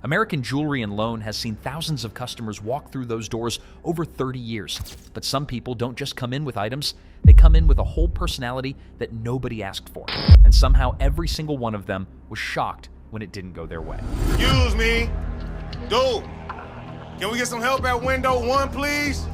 American Jewelry and Loan has seen thousands of customers walk through those doors over 30 years. But some people don't just come in with items, they come in with a whole personality that nobody asked for. And somehow every single one of them was shocked when it didn't go their way. Excuse me. Dude, can we get some help at window 1, please?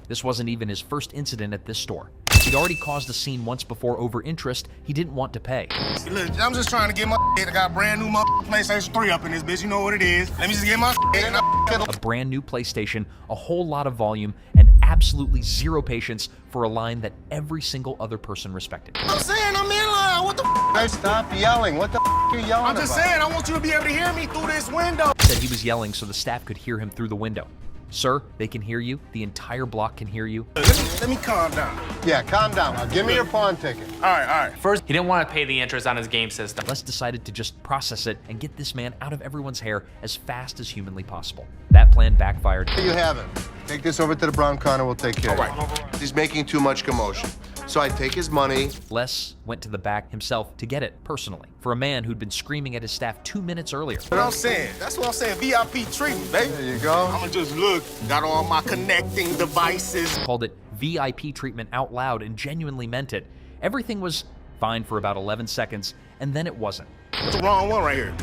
This wasn't even his first incident at this store. He'd already caused a scene once before over interest he didn't want to pay. Look, I'm just trying to get my I got brand new PlayStation 3 up in this bitch. You know what it is. Let me just get my and A brand new PlayStation, a whole lot of volume, and absolutely zero patience for a line that every single other person respected. I'm saying I'm in line. What the Hey, stop yelling. What the are you yelling I'm just about? saying I want you to be able to hear me through this window. Said he was yelling so the staff could hear him through the window. Sir, they can hear you. The entire block can hear you. Let me calm down. Yeah, calm down. Now, give me your pawn ticket. All right. First, he didn't want to pay the interest on his game system. Les decided to just process it and get this man out of everyone's hair as fast as humanly possible. That plan backfired. Here you have it. Take this over to the brown counter. We'll take care of it. He's making too much commotion. So I take his money. Les went to the back himself to get it personally for a man who'd been screaming at his staff 2 minutes earlier. What I'm saying. That's what I'm saying. VIP treatment, baby. There you go. I'ma just look. Got all my connecting devices. Called it VIP treatment out loud and genuinely meant it. Everything was fine for about 11 seconds, and then it wasn't. What's the wrong one right here?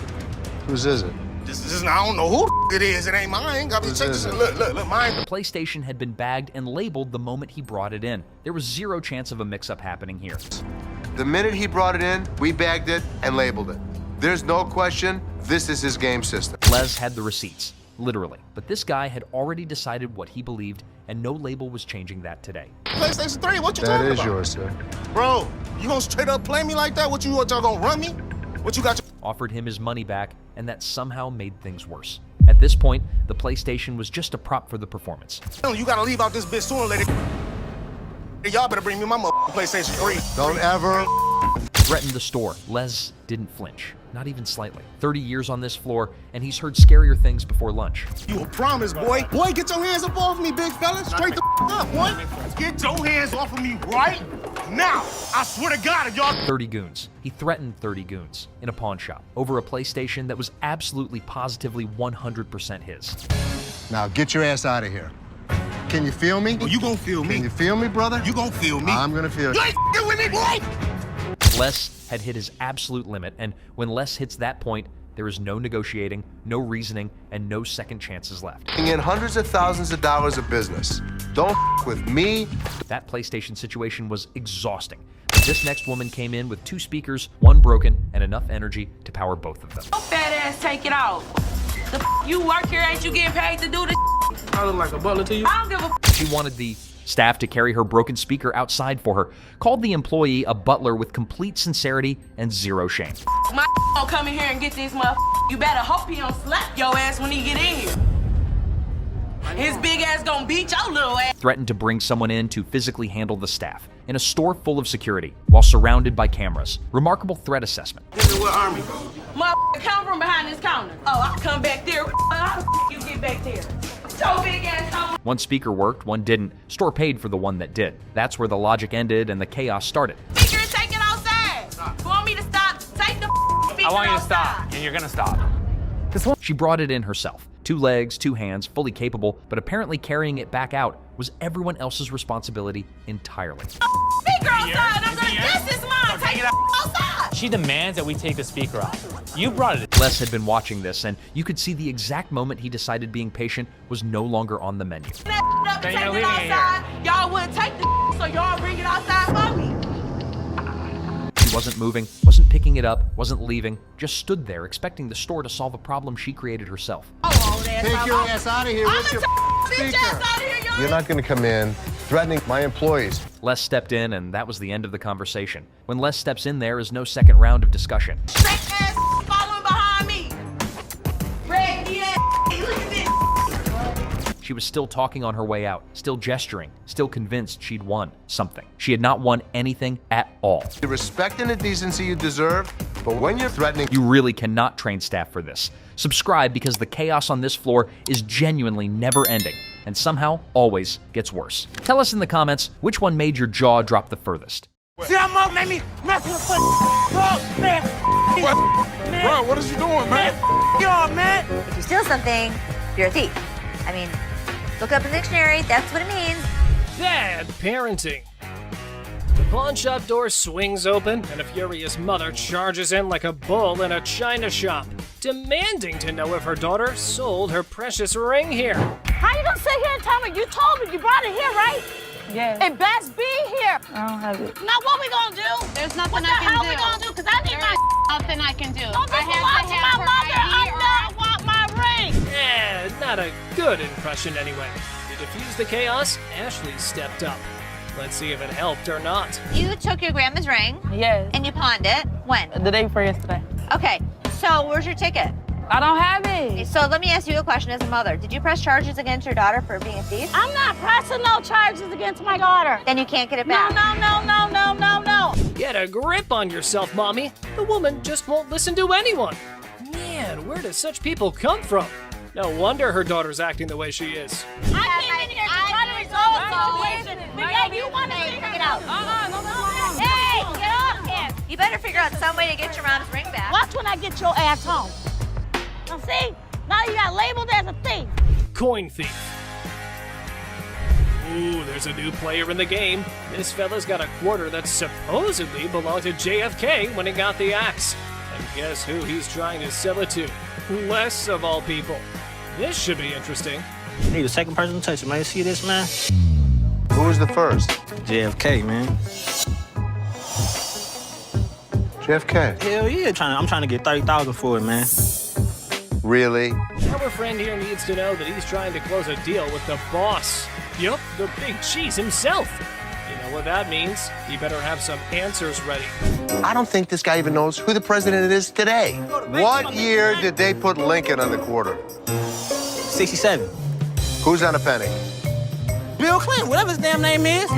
Whose is it? This is I don't know who it is. It ain't mine. Got to check this. Look, mine. The PlayStation had been bagged and labeled the moment he brought it in. There was zero chance of a mix-up happening here. The minute he brought it in, we bagged it and labeled it. There's no question, this is his game system. Les had the receipts, literally. But this guy had already decided what he believed, and no label was changing that today. PlayStation 3. What you That talking is about? yours, sir. Bro, you gonna straight up play me like that? What y'all gonna run me? What you got? Offered him his money back, and that somehow made things worse. At this point, the PlayStation was just a prop for the performance. You gotta leave out this bitch sooner or later. Y'all better bring me my PlayStation 3. Don't ever. Threatened the store. Les didn't flinch, not even slightly. 30 years on this floor, and he's heard scarier things before lunch. You a promise, boy. Boy, get your hands up off me, big fella. Straight the up, boy. Get your hands off of me right now. I swear to God, y'all. 30 goons. He threatened 30 goons in a pawn shop over a PlayStation that was absolutely positively 100% his. Now get your ass out of here. Can you feel me? Oh, you gonna feel me. Can you feel me, brother? You gonna feel me. I'm gonna feel You you. ain't f***ing with me, boy. Les had hit his absolute limit, and when Les hits that point, there is no negotiating, no reasoning, and no second chances left. In hundreds of thousands of dollars of business. Don't with me. That PlayStation situation was exhausting. But this next woman came in with 2 speakers, 1 broken, and enough energy to power both of them. Fat ass, take it off. The you work here, ain't you getting paid to do this? I look like a butler to you? I don't give a She wanted the staff to carry her broken speaker outside for her, called the employee a butler with complete sincerity and zero shame. My gonna come in here and get this motherfucker. You better hope he don't slap your ass when he get in here. His big ass gonna beat your little ass. Threatened to bring someone in to physically handle the staff in a store full of security while surrounded by cameras. Remarkable threat assessment. This is what army. Motherfucker, come from behind this counter. Oh, I come back there. How the f you get back there? Your big ass come. One speaker worked, one didn't. Store paid for the one that did. That's where the logic ended and the chaos started. Speaker, take it outside. You want me to stop? Take the speaker I want you to outside. stop, and you're gonna stop. She brought it in herself. 2 legs, 2 hands, fully capable, but apparently carrying it back out was everyone else's responsibility entirely. Speaker outside. I'm like, this is mine. Take it outside. She demands that we take the speaker off. You brought it. Les had been watching this, and you could see the exact moment he decided being patient was no longer on the menu. That up and Then take you're it leaving it outside. Y'all wouldn't take the so y'all bring it outside for me. She wasn't moving, wasn't picking it up, wasn't leaving, just stood there expecting the store to solve a problem she created herself. Oh, old ass. Take your ass out of here with your bitch ass out of here, y'all. You're not gonna come in threatening my employees. Les stepped in, and that was the end of the conversation. When Les steps in, there is no second round of discussion. Straight ass following behind me. Red, look at this. She was still talking on her way out, still gesturing, still convinced she'd won something. She had not won anything at all. The respect and the decency you deserve, but when you're threatening, You really cannot train staff for this. Subscribe because the chaos on this floor is genuinely never ending and somehow always gets worse. Tell us in the comments which one made your jaw drop the furthest. See how Mo made me mess with the foot? Bro, man. Bro, what is you doing, man? Yo, man. steal something, you're a thief. I mean, look up in the dictionary, that's what it means. Bad parenting. The pawn shop door swings open, and a furious mother charges in like a bull in a china shop, demanding to know if her daughter sold her precious ring here. How you gonna sit here and tell me? You told me you brought it here, right? Yeah. It best be here. I don't have it. Now what we gonna do? There's nothing What the I can hell do. we gonna do? Cause I need my Nothing I can do. Don't this belong to my mother. I want my ring. Not a good impression anyway. To defuse the chaos, Ashley stepped up. Let's see if it helped or not. You took your grandma's ring Yes. and you pawned it. When? The day before yesterday. Okay, so where's your ticket? I don't have it. So let me ask you a question as a mother. Did you press charges against your daughter for being a thief? I'm not pressing no charges against my daughter. Then you can't get it No, back. no. Get a grip on yourself, Mommy. The woman just won't listen to anyone. Man, where do such people come from? No wonder her daughter's acting the way she is. I came in here to try to resolve the situation. Because you want to figure it out. Hey, get off him! You better figure out some way to get your mom's ring back. Watch when I get your ass home. Now see? Now you got labeled as a thief. Coin thief. Ooh, there's a new player in the game. This fella's got a quarter that supposedly belonged to JFK when he got the axe. And guess who he's trying to sell it to? Les, of all people. This should be interesting. Need a second person to touch it, man. You see this, man? Who was the first? JFK, man. JFK. Hell yeah, I'm trying to get 30,000 for it, man. Really? Our friend here needs to know that he's trying to close a deal with the boss. Yup, the big cheese himself. You know what that means? He better have some answers ready. I don't think this guy even knows who the president is today. What year did they put Lincoln on the quarter? 67. Who's on a penny? Bill Clinton, whatever his damn name is.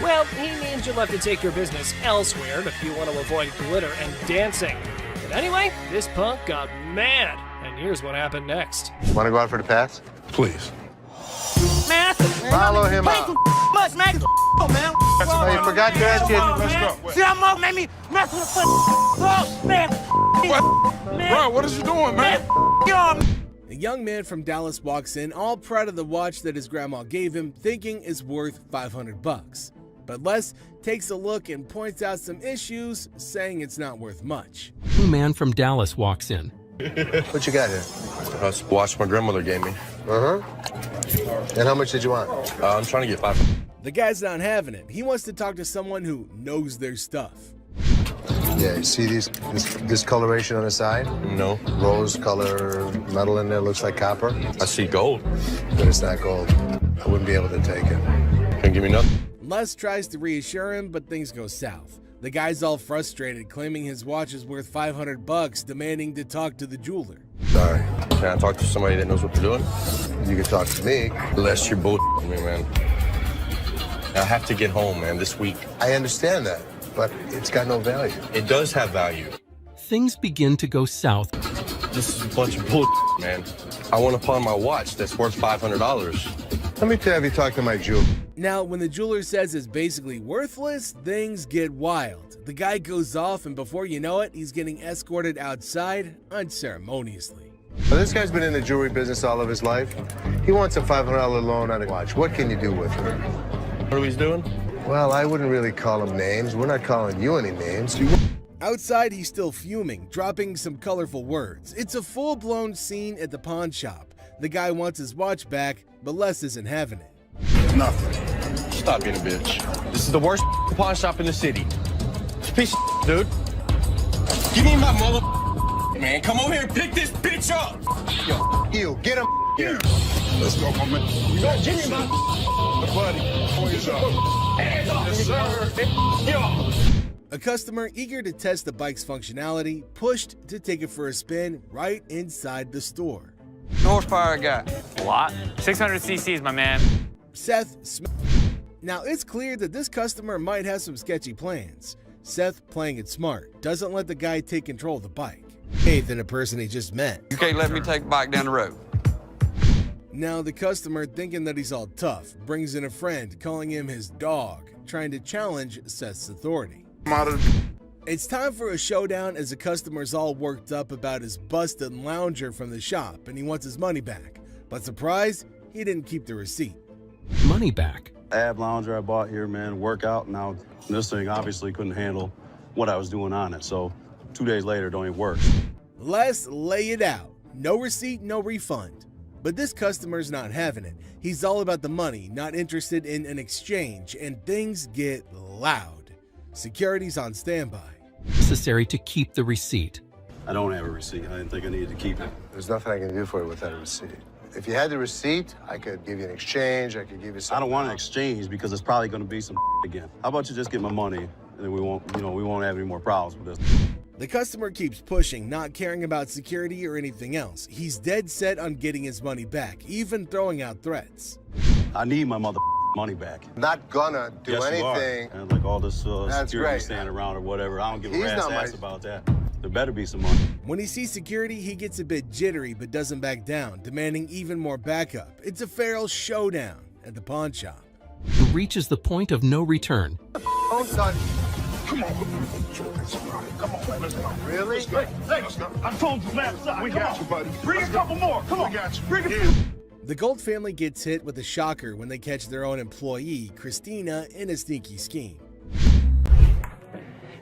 Well, he means you'll have to take your business elsewhere if you want to avoid glitter and dancing. But anyway, this punk got mad, and here's what happened next. Want to go out for the pass? Please. Man, Follow him out. much, man. Man. Oh, you forgot to ask you. Let's go. See how Mo made me mess with the man. Bro, what is you doing, man? A young man from Dallas walks in, all proud of the watch that his grandma gave him, thinking it's worth $500. But Les takes a look and points out some issues, saying it's not worth much. A man from Dallas walks in. What you got here? That's a watch my grandmother gave me. And how much did you want? I'm trying to get 500. The guy's not having it. He wants to talk to someone who knows their stuff. Yeah, you see this discoloration on the side? No. Rose color metal in there, looks like copper. I see gold. But it's not gold. I wouldn't be able to take it. Can't give me nothing. Les tries to reassure him, but things go south. The guy's all frustrated, claiming his watch is worth $500, demanding to talk to the jeweler. Sorry. Can I talk to somebody that knows what they're doing? You can talk to me. Unless you're bullshitting me, man. I have to get home, man, this week. I understand that, but it's got no value. It does have value. Things begin to go south. This is a bunch of bullshit, man. I want to pawn my watch that's worth $500. Let me tell you, have you talked to my jeweler? Now, when the jeweler says it's basically worthless, things get wild. The guy goes off, and before you know it, he's getting escorted outside unceremoniously. Well, this guy's been in the jewelry business all of his life. He wants a $500 loan on a watch. What can you do with him? What are we doing? Well, I wouldn't really call him names. We're not calling you any names. Outside, he's still fuming, dropping some colorful words. It's a full-blown scene at the pawn shop. The guy wants his watch back, but Les isn't having it. Nothing. Stop being a bitch. This is the worst pawn shop in the city. It's a piece of dude. Give me my mother. Man, come over here and pick this bitch up. Yo, you, get him here. Let's go, my man. Give me my buddy. Hands up. Hands up. Yes, sir. Yo. A customer eager to test the bike's functionality pushed to take it for a spin right inside the store. Horsepower I got? A lot. 600 cc's, my man. Seth Now, it's clear that this customer might have some sketchy plans. Seth, playing it smart, doesn't let the guy take control of the bike. Faith in a person he just met. You can't let me take the bike down the road. Now, the customer, thinking that he's all tough, brings in a friend, calling him his dog, trying to challenge Seth's authority. It's time for a showdown as the customer's all worked up about his busted lounger from the shop and he wants his money back. But surprise, he didn't keep the receipt. Money back. Ab lounger I bought here, man, workout. Now this thing obviously couldn't handle what I was doing on it. So 2 days later, it don't even work. Let's lay it out. No receipt, no refund. But this customer's not having it. He's all about the money, not interested in an exchange, and things get loud. Security's on standby. Necessary to keep the receipt. I don't have a receipt. I didn't think I needed to keep it. There's nothing I can do for you without a receipt. If you had the receipt, I could give you an exchange. I could give you something. I don't want an exchange because it's probably going to be some again. How about you just get my money and then we won't have any more problems with this. The customer keeps pushing, not caring about security or anything else. He's dead set on getting his money back, even throwing out threats. I need my money back. Not gonna do anything. And like all this That's security great. standing around or whatever. I don't give a He's rat's not ass my- about that. There better be some money. When he sees security, he gets a bit jittery but doesn't back down, demanding even more backup. It's a feral showdown at the pawn shop. He reaches the point of no return. Oh, son. Come on. Come on, let's go. Really? Let's go. I told you last time. We got you, buddy. Bring a couple more. Come on. We got you. Bring a The Gold family gets hit with a shocker when they catch their own employee, Christina, in a sneaky scheme.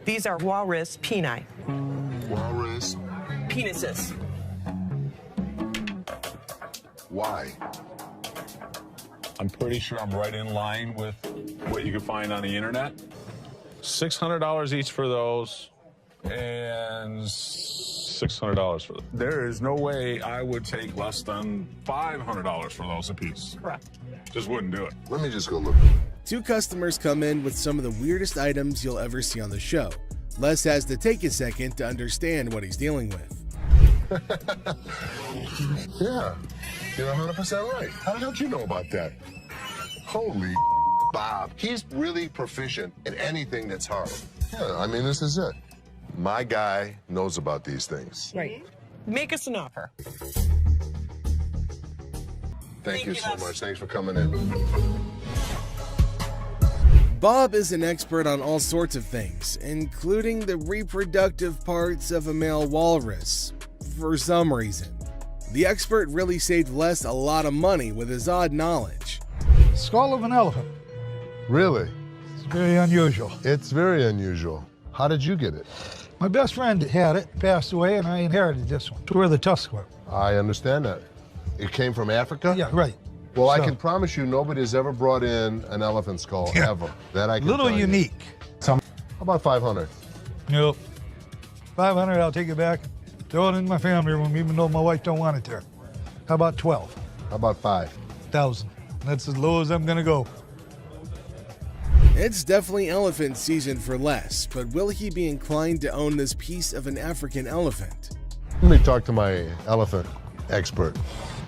These are walrus peni. Walrus. Penises. Why? I'm pretty sure I'm right in line with what you can find on the internet. $600 each for those, and $600 for them. There is no way I would take less than $500 for those apiece. Correct. Just wouldn't do it. Let me just go look. Two customers come in with some of the weirdest items you'll ever see on the show. Les has to take a second to understand what he's dealing with. Yeah, you're 100% right. How the hell did you know about that? Holy Bob. He's really proficient in anything that's hard. Yeah, I mean, this is it. My guy knows about these things. Right. Make us an offer. Thank you so much. Thanks for coming in. Bob is an expert on all sorts of things, including the reproductive parts of a male walrus, for some reason. The expert really saved Les a lot of money with his odd knowledge. Skull of an elephant. Really? It's very unusual. It's very unusual. How did you get it? My best friend had it, passed away, and I inherited this one. It's where the tusks were. I understand that. It came from Africa? Yeah, right. Well, I So- can promise you nobody's ever brought in an elephant skull, ever. That I can Little tell you. unique. How about 500? Nope. 500, I'll take it back. Throw it in my family room, even though my wife don't want it there. How about 12? How about 5,000. That's as low as I'm gonna go. It's definitely elephant season for Les, but will he be inclined to own this piece of an African elephant? Let me talk to my elephant expert.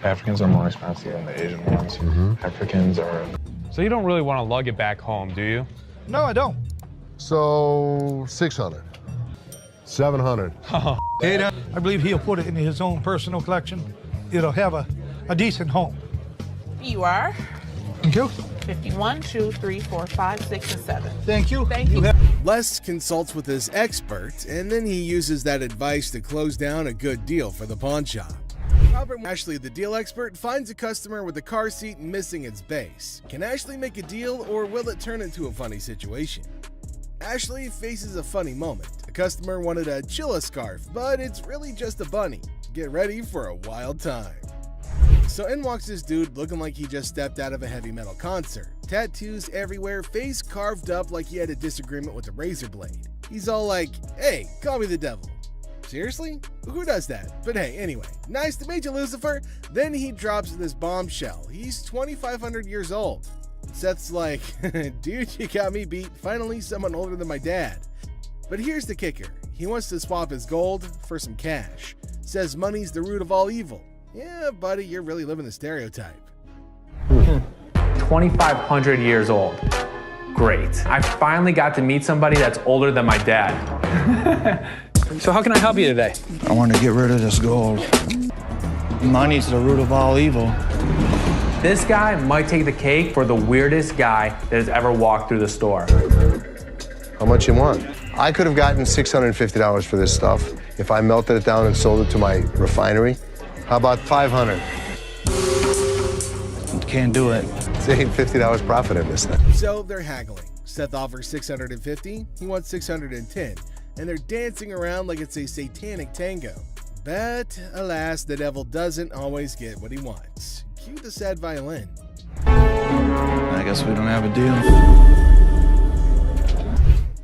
Africans are more expensive than the Asian ones. Africans are... So you don't really want to lug it back home, do you? No, I don't. So 600, 700. I believe he'll put it in his own personal collection. It'll have a decent home. You are? Thank you. 51, 2, 3, 4, 5, 6, and 7. Thank you. Thank you. Les consults with his expert, and then he uses that advice to close down a good deal for the pawn shop. Robert Ashley, the deal expert, finds a customer with a car seat missing its base. Can Ashley make a deal, or will it turn into a funny situation? Ashley faces a funny moment. A customer wanted a Chilla scarf, but it's really just a bunny. Get ready for a wild time. So in walks this dude looking like he just stepped out of a heavy metal concert. Tattoos everywhere, face carved up like he had a disagreement with a razor blade. He's all like, hey, call me the devil. Seriously? Who does that? But hey, anyway, nice to meet you, Lucifer. Then he drops this bombshell. He's 2,500 years old. Seth's like, dude, you got me beat. Finally, someone older than my dad. But here's the kicker. He wants to swap his gold for some cash. Says money's the root of all evil. Yeah, buddy, you're really living the stereotype. 2,500 years old. Great. I finally got to meet somebody that's older than my dad. So how can I help you today? I want to get rid of this gold. Money's the root of all evil. This guy might take the cake for the weirdest guy that has ever walked through the store. How much you want? I could have gotten $650 for this stuff if I melted it down and sold it to my refinery. How about $500? Can't do it. It's $50 profit in this thing. So they're haggling. Seth offers $650, he wants $610, and they're dancing around like it's a satanic tango. But alas, the devil doesn't always get what he wants. Cue the sad violin. I guess we don't have a deal.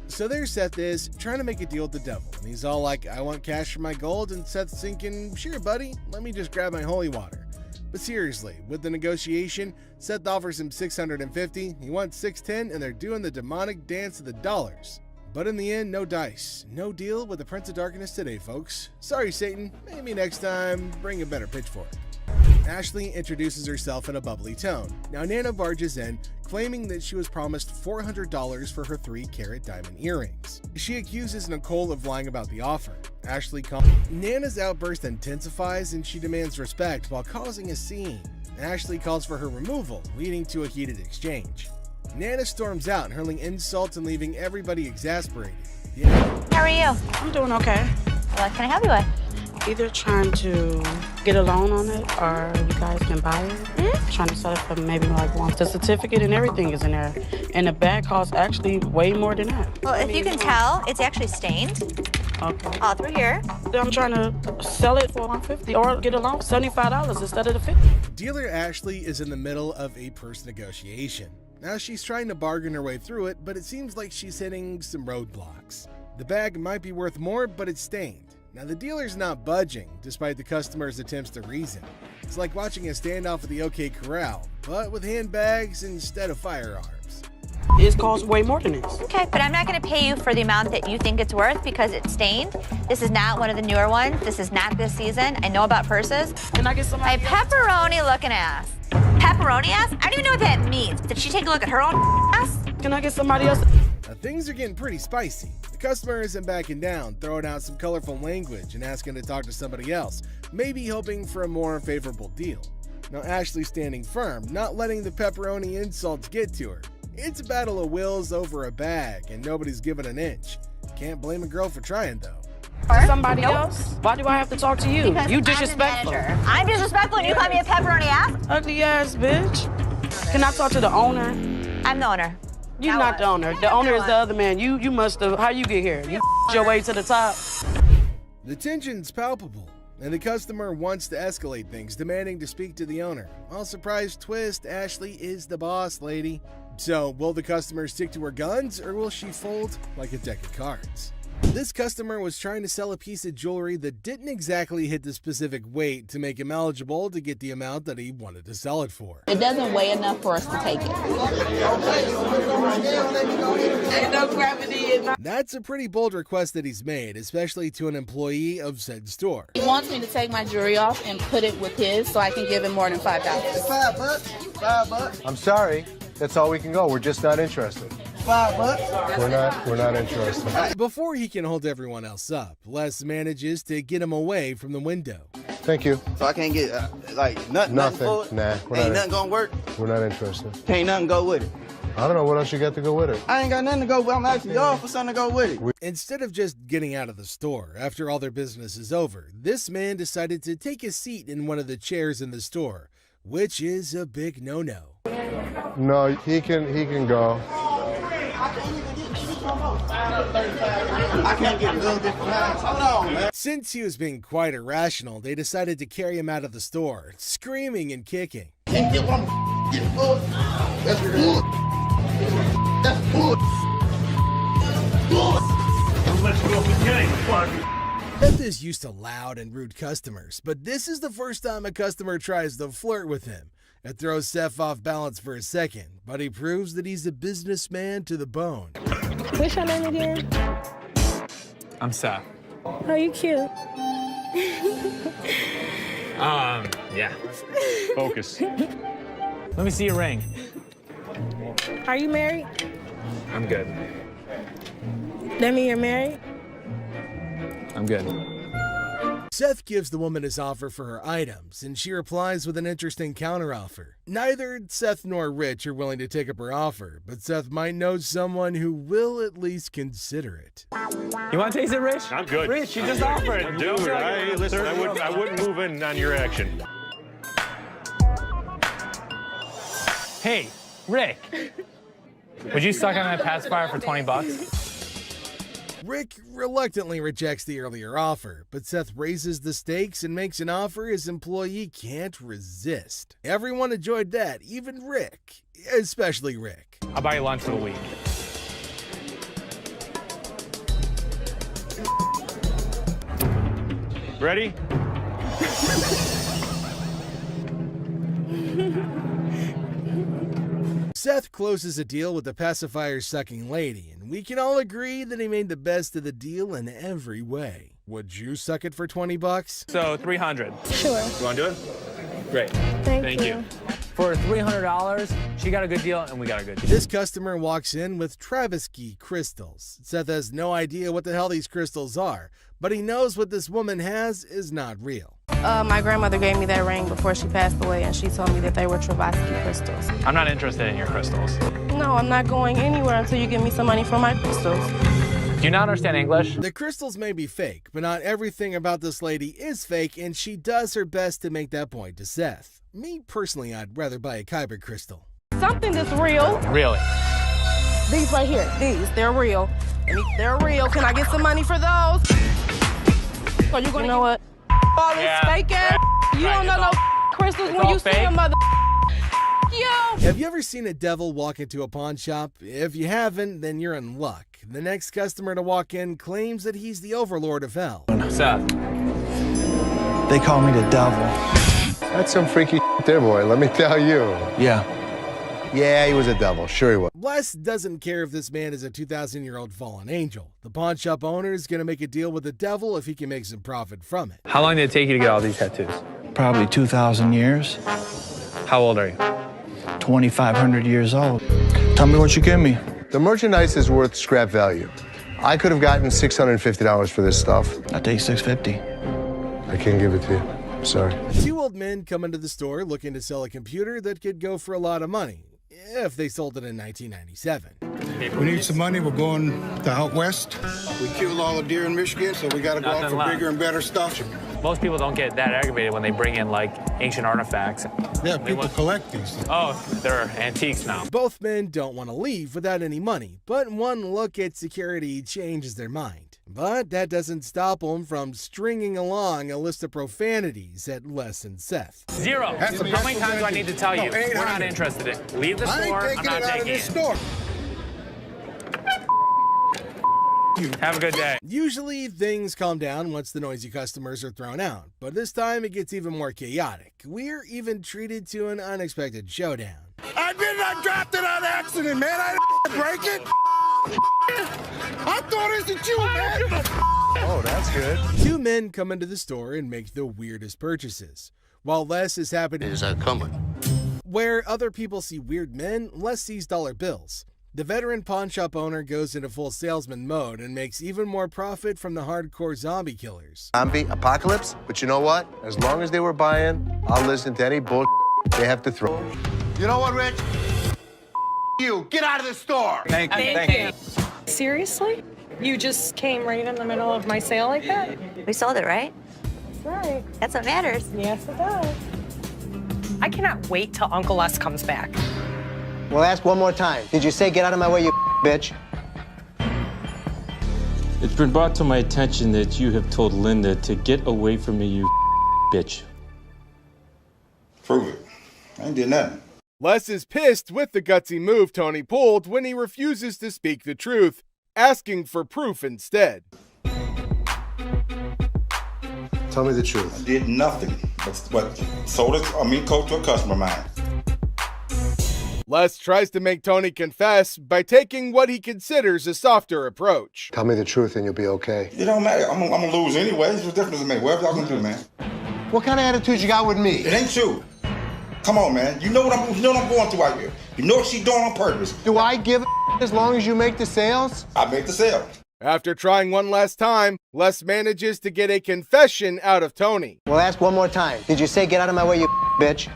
So there Seth is, trying to make a deal with the devil. And he's all like, I want cash for my gold, and Seth's thinking, sure buddy, let me just grab my holy water. But seriously, with the negotiation, Seth offers him $650, he wants $610, and they're doing the demonic dance of the dollars. But in the end, no dice. No deal with the Prince of Darkness today, folks. Sorry, Satan. Maybe next time, bring a better pitchfork. Ashley introduces herself in a bubbly tone. Now Nana barges in, claiming that she was promised $400 for her 3-carat diamond earrings. She accuses Nicole of lying about the offer. Ashley Nana's outburst intensifies and she demands respect while causing a scene. Ashley calls for her removal, leading to a heated exchange. Nana storms out, hurling insults and leaving everybody exasperated. How are you? I'm doing okay. What can I help you with? Either trying to get a loan on it or you guys can buy it. Trying to sell it for maybe like once. The certificate and everything is in there. And the bag costs actually way more than that. Well, if you can tell, it's actually stained. Okay. All through here. I'm trying to sell it for $150 or get a loan for $75 instead of the $50. Dealer Ashley is in the middle of a purse negotiation. Now she's trying to bargain her way through it, but it seems like she's hitting some roadblocks. The bag might be worth more, but it's stained. Now the dealer's not budging, despite the customer's attempts to reason. It's like watching a standoff at the OK Corral, but with handbags instead of firearms. It costs way more than this. Okay, but I'm not going to pay you for the amount that you think it's worth because it's stained. This is not one of the newer ones. This is not this season. I know about purses. Can I get some? My pepperoni-looking ass. Pepperoni ass? I don't even know what that means. Did she take a look at her own ass? Can I get somebody else? Now, things are getting pretty spicy. The customer isn't backing down, throwing out some colorful language and asking to talk to somebody else, maybe hoping for a more favorable deal. Now Ashley's standing firm, not letting the pepperoni insults get to her. It's a battle of wills over a bag, and nobody's giving an inch. Can't blame a girl for trying, though. Somebody else? Why do I have to talk to you? Because You disrespectful. I'm disrespectful and you call me a pepperoni ass? Ugly ass bitch. Can I talk to the owner? I'm the owner. You're not the owner. The owner is the other man. You must have. How you get here? You your way to the top. The tension's palpable, and the customer wants to escalate things, demanding to speak to the owner. All surprise twist, Ashley is the boss lady. So, will the customer stick to her guns, or will she fold like a deck of cards? This customer was trying to sell a piece of jewelry that didn't exactly hit the specific weight to make him eligible to get the amount that he wanted to sell it for. It doesn't weigh enough for us to take it. Ain't no gravity in my... That's a pretty bold request that he's made, especially to an employee of said store. He wants me to take my jewelry off and put it with his so I can give him more than $5. $5. I'm sorry. That's all we can go. We're just not interested. $5. We're not interested. Before he can hold everyone else up, Les manages to get him away from the window. Thank you. So I can't get nothing for it? Nah. Ain't nothing gonna work? We're not interested. Ain't nothing go with it. I don't know what else you got to go with it. I ain't got nothing to go with. I'm asking y'all for something to go with it. Instead of just getting out of the store after all their business is over, this man decided to take a seat in one of the chairs in the store, which is a big no-no. No, he can go. I can't get a little bit from that. Hold on, man. Since he was being quite irrational, they decided to carry him out of the store, screaming and kicking. Can't get what I'm getting for. That's bull. That's bull. Let's go for game. Beth is used to loud and rude customers, but this is the first time a customer tries to flirt with him. It throws Seth off balance for a second, but he proves that he's a businessman to the bone. What's your name again? I'm Seth. Oh, you cute. Yeah. Focus. Let me see your ring. Are you married? I'm good. That mean you're married? I'm good. Seth gives the woman his offer for her items, and she replies with an interesting counteroffer. Neither Seth nor Rich are willing to take up her offer, but Seth might know someone who will at least consider it. You want to taste it, Rich? I'm good. Rich, you just offered. Dude, listen, I wouldn't move in on your action. Hey, Rick. Would you suck on that pacifier for 20 bucks? Rick reluctantly rejects the earlier offer, but Seth raises the stakes and makes an offer his employee can't resist. Everyone enjoyed that, even Rick, especially Rick. I'll buy you lunch for the week. Ready? Seth closes a deal with the pacifier-sucking lady, and we can all agree that he made the best of the deal in every way. Would you suck it for 20 bucks? So 300. Sure. You want to do it? Great. Thank you. For $300, she got a good deal and we got a good deal. This customer walks in with Travisky crystals. Seth has no idea what the hell these crystals are, but he knows what this woman has is not real. My grandmother gave me that ring before she passed away, and she told me that they were Travisky crystals. I'm not interested in your crystals. No, I'm not going anywhere until you give me some money for my crystals. Do you not understand English? The crystals may be fake, but not everything about this lady is fake, and she does her best to make that point to Seth. Me personally, I'd rather buy a Kyber crystal. Something that's real. Really? These right here, they're real. They're real. Can I get some money for those? So you know what? All this fake ass. You don't know no crystals when you see a mother. You. Have you ever seen a devil walk into a pawn shop? If you haven't, then you're in luck. The next customer to walk in claims that he's the overlord of hell. Seth. They call me the devil. That's some freaky there, boy, let me tell you. Yeah, he was a devil. Sure he was. Les doesn't care if this man is a 2,000-year-old fallen angel. The pawn shop owner is going to make a deal with the devil if he can make some profit from it. How long did it take you to get all these tattoos? Probably 2,000 years. How old are you? 2,500 years old. Tell me what you give me. The merchandise is worth scrap value. I could have gotten $650 for this stuff. I take $650. I can't give it to you. Sorry. Two old men come into the store looking to sell a computer that could go for a lot of money, if they sold it in 1997. We need some money. We're going to out west. We killed all the deer in Michigan, so we got to go out for bigger and better stuff. Most people don't get that aggravated when they bring in, like, ancient artifacts. Yeah, people collect these. Oh, they're antiques now. Both men don't want to leave without any money, but one look at security changes their mind. But that doesn't stop them from stringing along a list of profanities at Les and Seth. 0. How many times do I need to tell you? We're not interested in. Leave the store. I'm not taking it. Have a good day. Usually things calm down once the noisy customers are thrown out, but this time it gets even more chaotic. We're even treated to an unexpected showdown. I dropped it on accident, man. I didn't break it. I thought it was you, man. Oh, that's good. Two men come into the store and make the weirdest purchases. While Les is happy to coming. where other people see weird men, Les sees dollar bills. The veteran pawn shop owner goes into full salesman mode and makes even more profit from the hardcore zombie killers. Zombie apocalypse? But you know what? As long as they were buying, I'll listen to any bull they have to throw. You know what, Rich? You, get out of the store! Thank you. Seriously? You just came right in the middle of my sale like that? We sold it, right? That's right. That's what matters. Yes, it does. I cannot wait till Uncle Les comes back. Well, ask one more time. Did you say get out of my way, you bitch? It's been brought to my attention that you have told Linda to get away from me, you bitch. Prove it. I ain't did nothing. Les is pissed with the gutsy move Tony pulled when he refuses to speak the truth, asking for proof instead. Tell me the truth. I did nothing but sold it, coat to a customer of mine. Les tries to make Tony confess by taking what he considers a softer approach. Tell me the truth and you'll be okay. It don't matter. I'm gonna lose anyway. What's the difference to me? Whatever y'all gonna do, man. What kind of attitude you got with me? It ain't you. Come on, man. You know what I'm going through out here. You know what she's doing on purpose. Do I give a as long as you make the sales? I make the sale. After trying one last time, Les manages to get a confession out of Tony. We'll ask one more time. Did you say get out of my way, you bitch?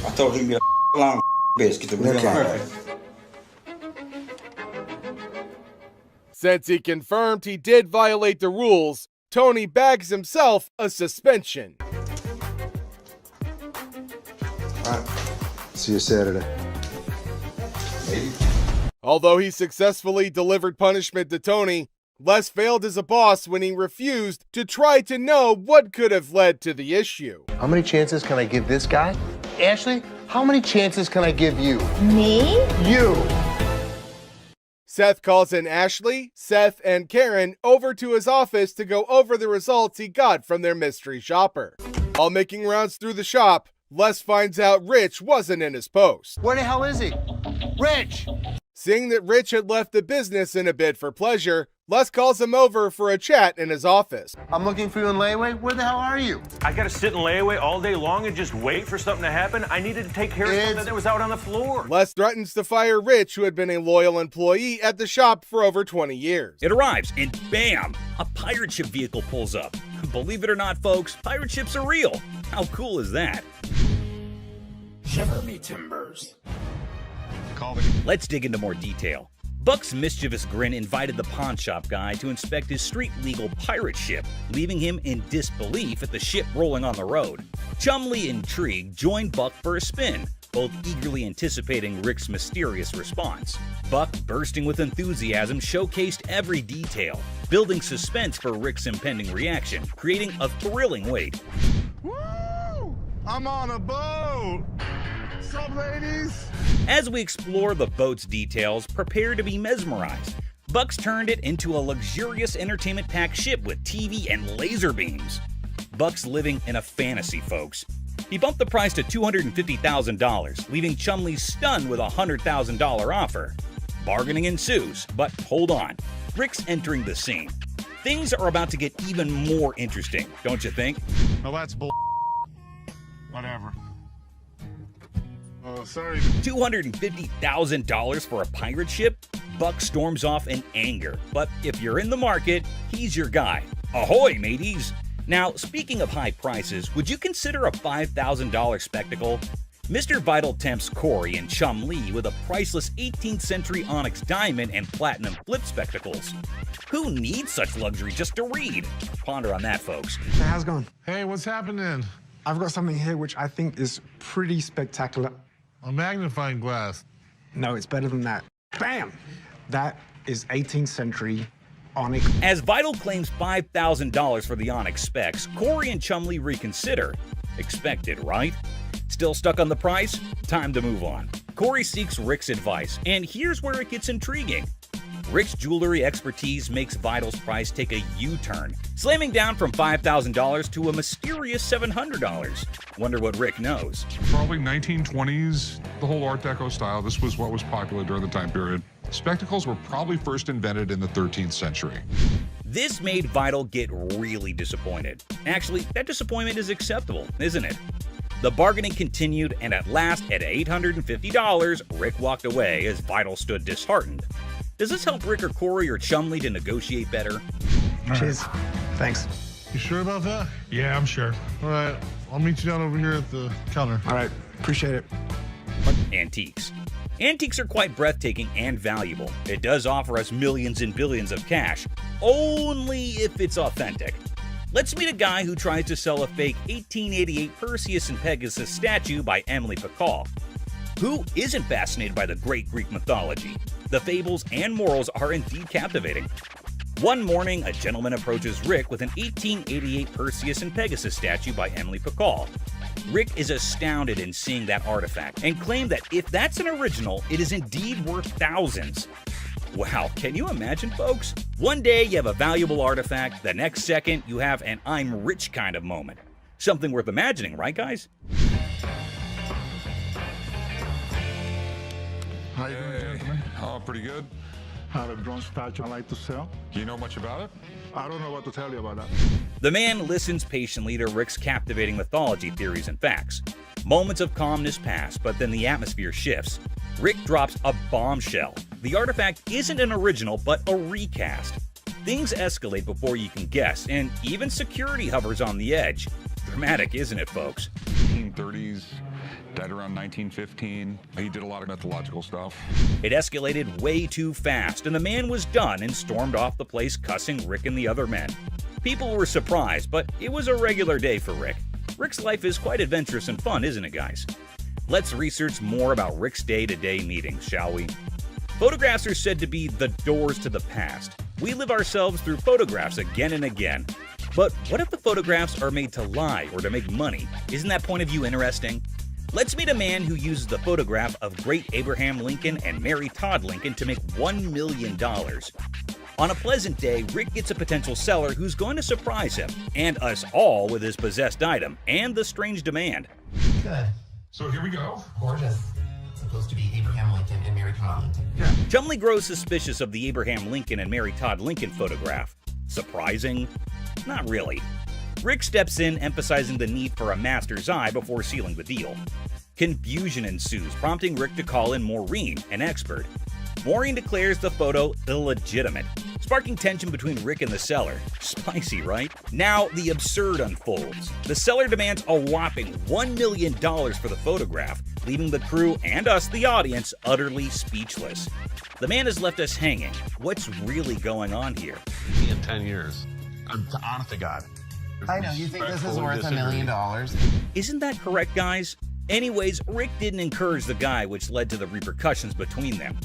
I told him to be a long bitch. Get the perfect. Since he confirmed he did violate the rules, Tony bags himself a suspension. All right. See you Saturday. Maybe. Although he successfully delivered punishment to Tony, Les failed as a boss when he refused to try to know what could have led to the issue. How many chances can I give this guy? Ashley, how many chances can I give you? Me? You! Seth calls in Ashley, Seth, and Karen over to his office to go over the results he got from their mystery shopper. While making rounds through the shop, Les finds out Rich wasn't in his post. Where the hell is he? Rich! Seeing that Rich had left the business in a bid for pleasure, Les calls him over for a chat in his office. I'm looking for you in layaway. Where the hell are you? I gotta sit in layaway all day long and just wait for something to happen. I needed to take care of something that was out on the floor. Les threatens to fire Rich, who had been a loyal employee at the shop for over 20 years. It arrives, and bam! A pirate ship vehicle pulls up. Believe it or not, folks, pirate ships are real. How cool is that? Shiver me timbers. Let's dig into more detail. Buck's mischievous grin invited the pawn shop guy to inspect his street-legal pirate ship, leaving him in disbelief at the ship rolling on the road. Chumlee, intrigued, joined Buck for a spin, both eagerly anticipating Rick's mysterious response. Buck, bursting with enthusiasm, showcased every detail, building suspense for Rick's impending reaction, creating a thrilling wait. Woo! I'm on a boat! What's up, ladies? As we explore the boat's details, prepare to be mesmerized. Buck's turned it into a luxurious entertainment-packed ship with TV and laser beams. Buck's living in a fantasy, folks. He bumped the price to $250,000, leaving Chumlee stunned with a $100,000 offer. Bargaining ensues, but hold on. Rick's entering the scene. Things are about to get even more interesting, don't you think? No, that's bull. Whatever. Oh, sorry. $250,000 for a pirate ship? Buck storms off in anger. But if you're in the market, he's your guy. Ahoy, mateys! Now, speaking of high prices, would you consider a $5,000 spectacle? Mr. Vital tempts Corey and Chumlee with a priceless 18th century onyx diamond and platinum flip spectacles. Who needs such luxury just to read? Ponder on that, folks. Hey, how's it going? Hey, what's happening? I've got something here which I think is pretty spectacular. A magnifying glass. No, it's better than that. Bam! That is 18th century onyx. As Vital claims $5,000 for the onyx specs, Corey and Chumlee reconsider. Expected, right? Still stuck on the price? Time to move on. Corey seeks Rick's advice, and here's where it gets intriguing. Rick's jewelry expertise makes Vital's price take a U-turn, slamming down from $5,000 to a mysterious $700. Wonder what Rick knows. Probably 1920s, the whole Art Deco style. This was what was popular during the time period. Spectacles were probably first invented in the 13th century. This made Vital get really disappointed. Actually, that disappointment is acceptable, isn't it? The bargaining continued, and at last, at $850, Rick walked away as Vital stood disheartened. Does this help Rick or Corey or Chumlee to negotiate better? Cheers. Thanks. You sure about that? Yeah, I'm sure. All right, I'll meet you down over here at the counter. All right, appreciate it. Antiques. Antiques are quite breathtaking and valuable. It does offer us millions and billions of cash, only if it's authentic. Let's meet a guy who tries to sell a fake 1888 Perseus and Pegasus statue by Emily Pacall. Who isn't fascinated by the great Greek mythology? The fables and morals are indeed captivating. One morning, a gentleman approaches Rick with an 1888 Perseus and Pegasus statue by Emily Pacall. Rick is astounded in seeing that artifact and claimed that if that's an original, it is indeed worth thousands. Wow, can you imagine, folks? One day you have a valuable artifact, the next second you have an I'm rich kind of moment. Something worth imagining, right, guys? How you doing, gentlemen? Oh, pretty good. I have a bronze statue I like to sell. Do you know much about it? I don't know what to tell you about that. The man listens patiently to Rick's captivating mythology theories and facts. Moments of calmness pass, but then the atmosphere shifts. Rick drops a bombshell. The artifact isn't an original, but a recast. Things escalate before you can guess, and even security hovers on the edge. Dramatic, isn't it, folks? 1930s, died around 1915. He did a lot of mythological stuff. It escalated way too fast, and the man was done and stormed off the place cussing Rick and the other men. People were surprised, but it was a regular day for Rick. Rick's life is quite adventurous and fun, isn't it, guys? Let's research more about Rick's day-to-day meetings, shall we? Photographs are said to be the doors to the past. We live ourselves through photographs again and again. But what if the photographs are made to lie or to make money? Isn't that point of view interesting? Let's meet a man who uses the photograph of great Abraham Lincoln and Mary Todd Lincoln to make $1 million. On a pleasant day, Rick gets a potential seller who's going to surprise him and us all with his possessed item and the strange demand. Good. So here we go. Gorgeous. It's supposed to be Abraham Lincoln and Mary Todd Lincoln. Chumley grows suspicious of the Abraham Lincoln and Mary Todd Lincoln photograph. Surprising? Not really. Rick steps in, emphasizing the need for a master's eye before sealing the deal. Confusion ensues, prompting Rick to call in Maureen, an expert. Maureen declares the photo illegitimate, sparking tension between Rick and the seller. Spicy, right? Now, the absurd unfolds. The seller demands a whopping $1 million for the photograph, leaving the crew and us, the audience, utterly speechless. The man has left us hanging. What's really going on here? In 10 years. Honest to God. I know, you think this is worth $1 million? Isn't that correct, guys? Anyways, Rick didn't encourage the guy, which led to the repercussions between them.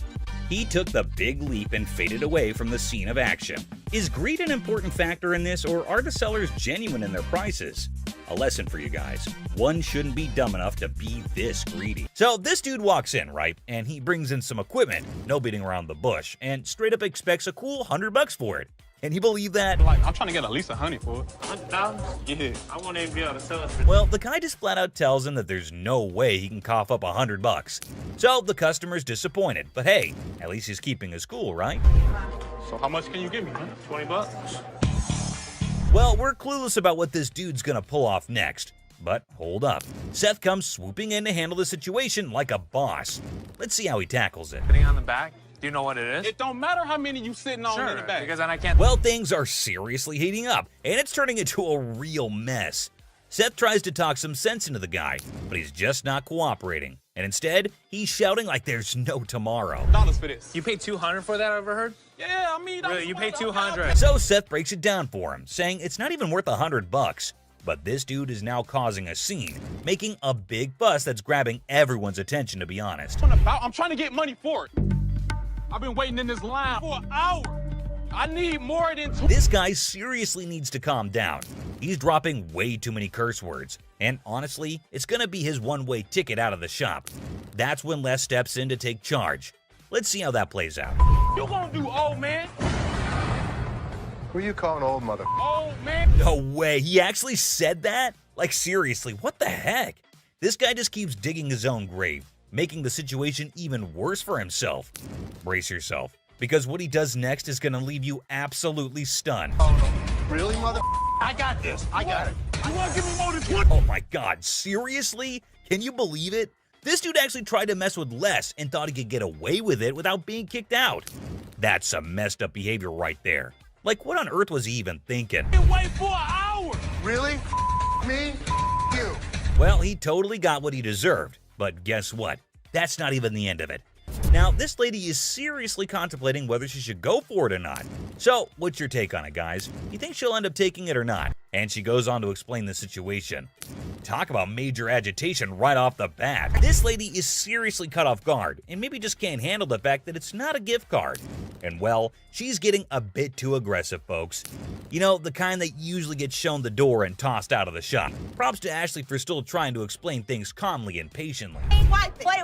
He took the big leap and faded away from the scene of action. Is greed an important factor in this, or are the sellers genuine in their prices? A lesson for you guys. One shouldn't be dumb enough to be this greedy. So this dude walks in, right? And he brings in some equipment, no beating around the bush, and straight up expects a cool $100 for it. Can you believe that? Like, I'm trying to get at least $100 for it. $100? Yeah. I won't even be able to sell it for. Well, the guy just flat out tells him that there's no way he can cough up $100. So the customer's disappointed, but hey, at least he's keeping his cool, right? So how much can you give me, man? $20? Well, we're clueless about what this dude's gonna pull off next. But hold up. Seth comes swooping in to handle the situation like a boss. Let's see how he tackles it. Sitting on the back? Do you know what it is? It don't matter how many you sitting on in the back. Because then I can't. Well, things are seriously heating up, and it's turning into a real mess. Seth tries to talk some sense into the guy, but he's just not cooperating. And instead, he's shouting like there's no tomorrow. Dollars for this. You paid $200 for that, I overheard? Yeah, I mean, really, you paid $200. So Seth breaks it down for him, saying it's not even worth $100. But this dude is now causing a scene, making a big fuss that's grabbing everyone's attention, to be honest. I'm trying to get money for it. I've been waiting in this line for an hour. I need more than two. This guy seriously needs to calm down. He's dropping way too many curse words. And honestly, it's gonna be his one-way ticket out of the shop. That's when Les steps in to take charge. Let's see how that plays out. You gonna do old man? Who you calling old mother? Old man? No way, he actually said that? Like seriously, what the heck? This guy just keeps digging his own grave, making the situation even worse for himself. Brace yourself, because what he does next is gonna leave you absolutely stunned. Really, mother? I got this. I got it. You want to give me more than 20? Oh my god, seriously? Can you believe it? This dude actually tried to mess with Les and thought he could get away with it without being kicked out. That's some messed up behavior right there. Like, what on earth was he even thinking? Wait for an hour. Really? Me? You? Well, he totally got what he deserved. But guess what? That's not even the end of it. Now, this lady is seriously contemplating whether she should go for it or not. So, what's your take on it, guys? You think she'll end up taking it or not? And she goes on to explain the situation. Talk about major agitation right off the bat. This lady is seriously caught off guard and maybe just can't handle the fact that it's not a gift card. And well, she's getting a bit too aggressive, folks. You know, the kind that usually gets shown the door and tossed out of the shop. Props to Ashley for still trying to explain things calmly and patiently.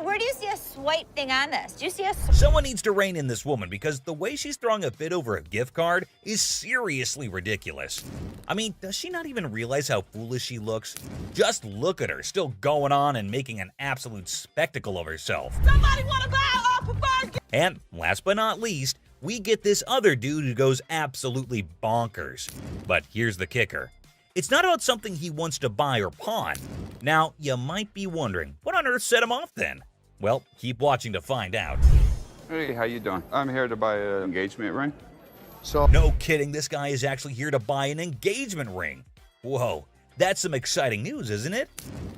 Where do you see a swipe thing on this? Do you see a Someone needs to rein in this woman because the way she's throwing a fit over a gift card is seriously ridiculous. I mean, does she not even realize how foolish she looks? Just look at her, still going on and making an absolute spectacle of herself. Somebody want to buy an offer burger? And last but not least, we get this other dude who goes absolutely bonkers. But here's the kicker. It's not about something he wants to buy or pawn. Now, you might be wondering, what on earth set him off then? Well, keep watching to find out. Hey, how you doing? I'm here to buy an engagement ring. So, no kidding, this guy is actually here to buy an engagement ring. Whoa, that's some exciting news, isn't it?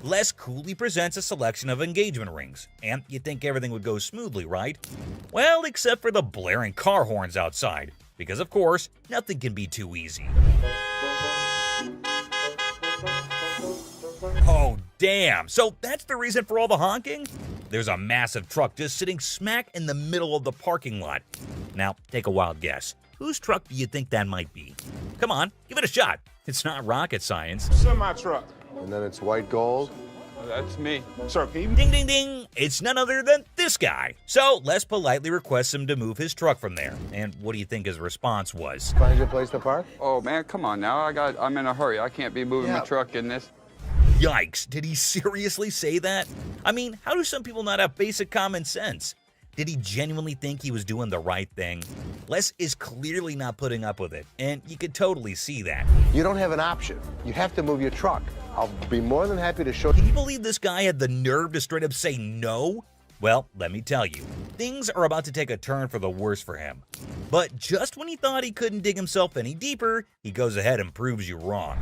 Les coolly presents a selection of engagement rings, and you'd think everything would go smoothly, right? Well, except for the blaring car horns outside, because of course, nothing can be too easy. Oh, damn. So that's the reason for all the honking? There's a massive truck just sitting smack in the middle of the parking lot. Now, take a wild guess. Whose truck do you think that might be? Come on, give it a shot. It's not rocket science. Semi-truck. and then it's white gold. That's me. Sir, can you... Ding, ding, ding. It's none other than this guy. So Les politely requests him to move his truck from there. And what do you think his response was? Find your place to park? Oh, man, come on now. I'm in a hurry. I can't be moving my truck in this. Yikes, did he seriously say that? I mean, how do some people not have basic common sense? Did he genuinely think he was doing the right thing? Les is clearly not putting up with it, and you could totally see that. You don't have an option. You have to move your truck. I'll be more than happy to show you. Can you believe this guy had the nerve to straight up say no? Well, let me tell you, things are about to take a turn for the worse for him. But just when he thought he couldn't dig himself any deeper, he goes ahead and proves you wrong.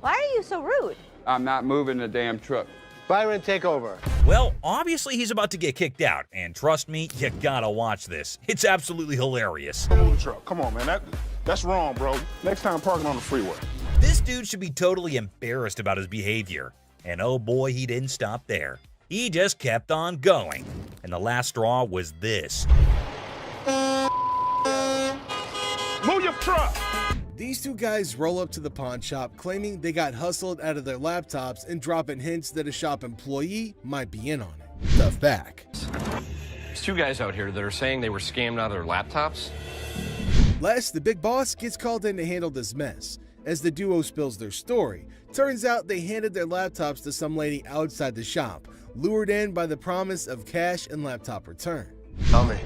Why are you so rude? I'm not moving the damn truck. Byron, take over. Well, obviously he's about to get kicked out, and trust me, you gotta watch this. It's absolutely hilarious. Move the truck. Come on, man. That's wrong, bro. Next time, parking on the freeway. This dude should be totally embarrassed about his behavior. And oh boy, he didn't stop there. He just kept on going. And the last straw was this. Move your truck! These two guys roll up to the pawn shop claiming they got hustled out of their laptops and dropping hints that a shop employee might be in on it. Stuff back. There's two guys out here that are saying they were scammed out of their laptops. Les, the big boss, gets called in to handle this mess. As the duo spills their story, turns out they handed their laptops to some lady outside the shop, lured in by the promise of cash and laptop return. Tell me.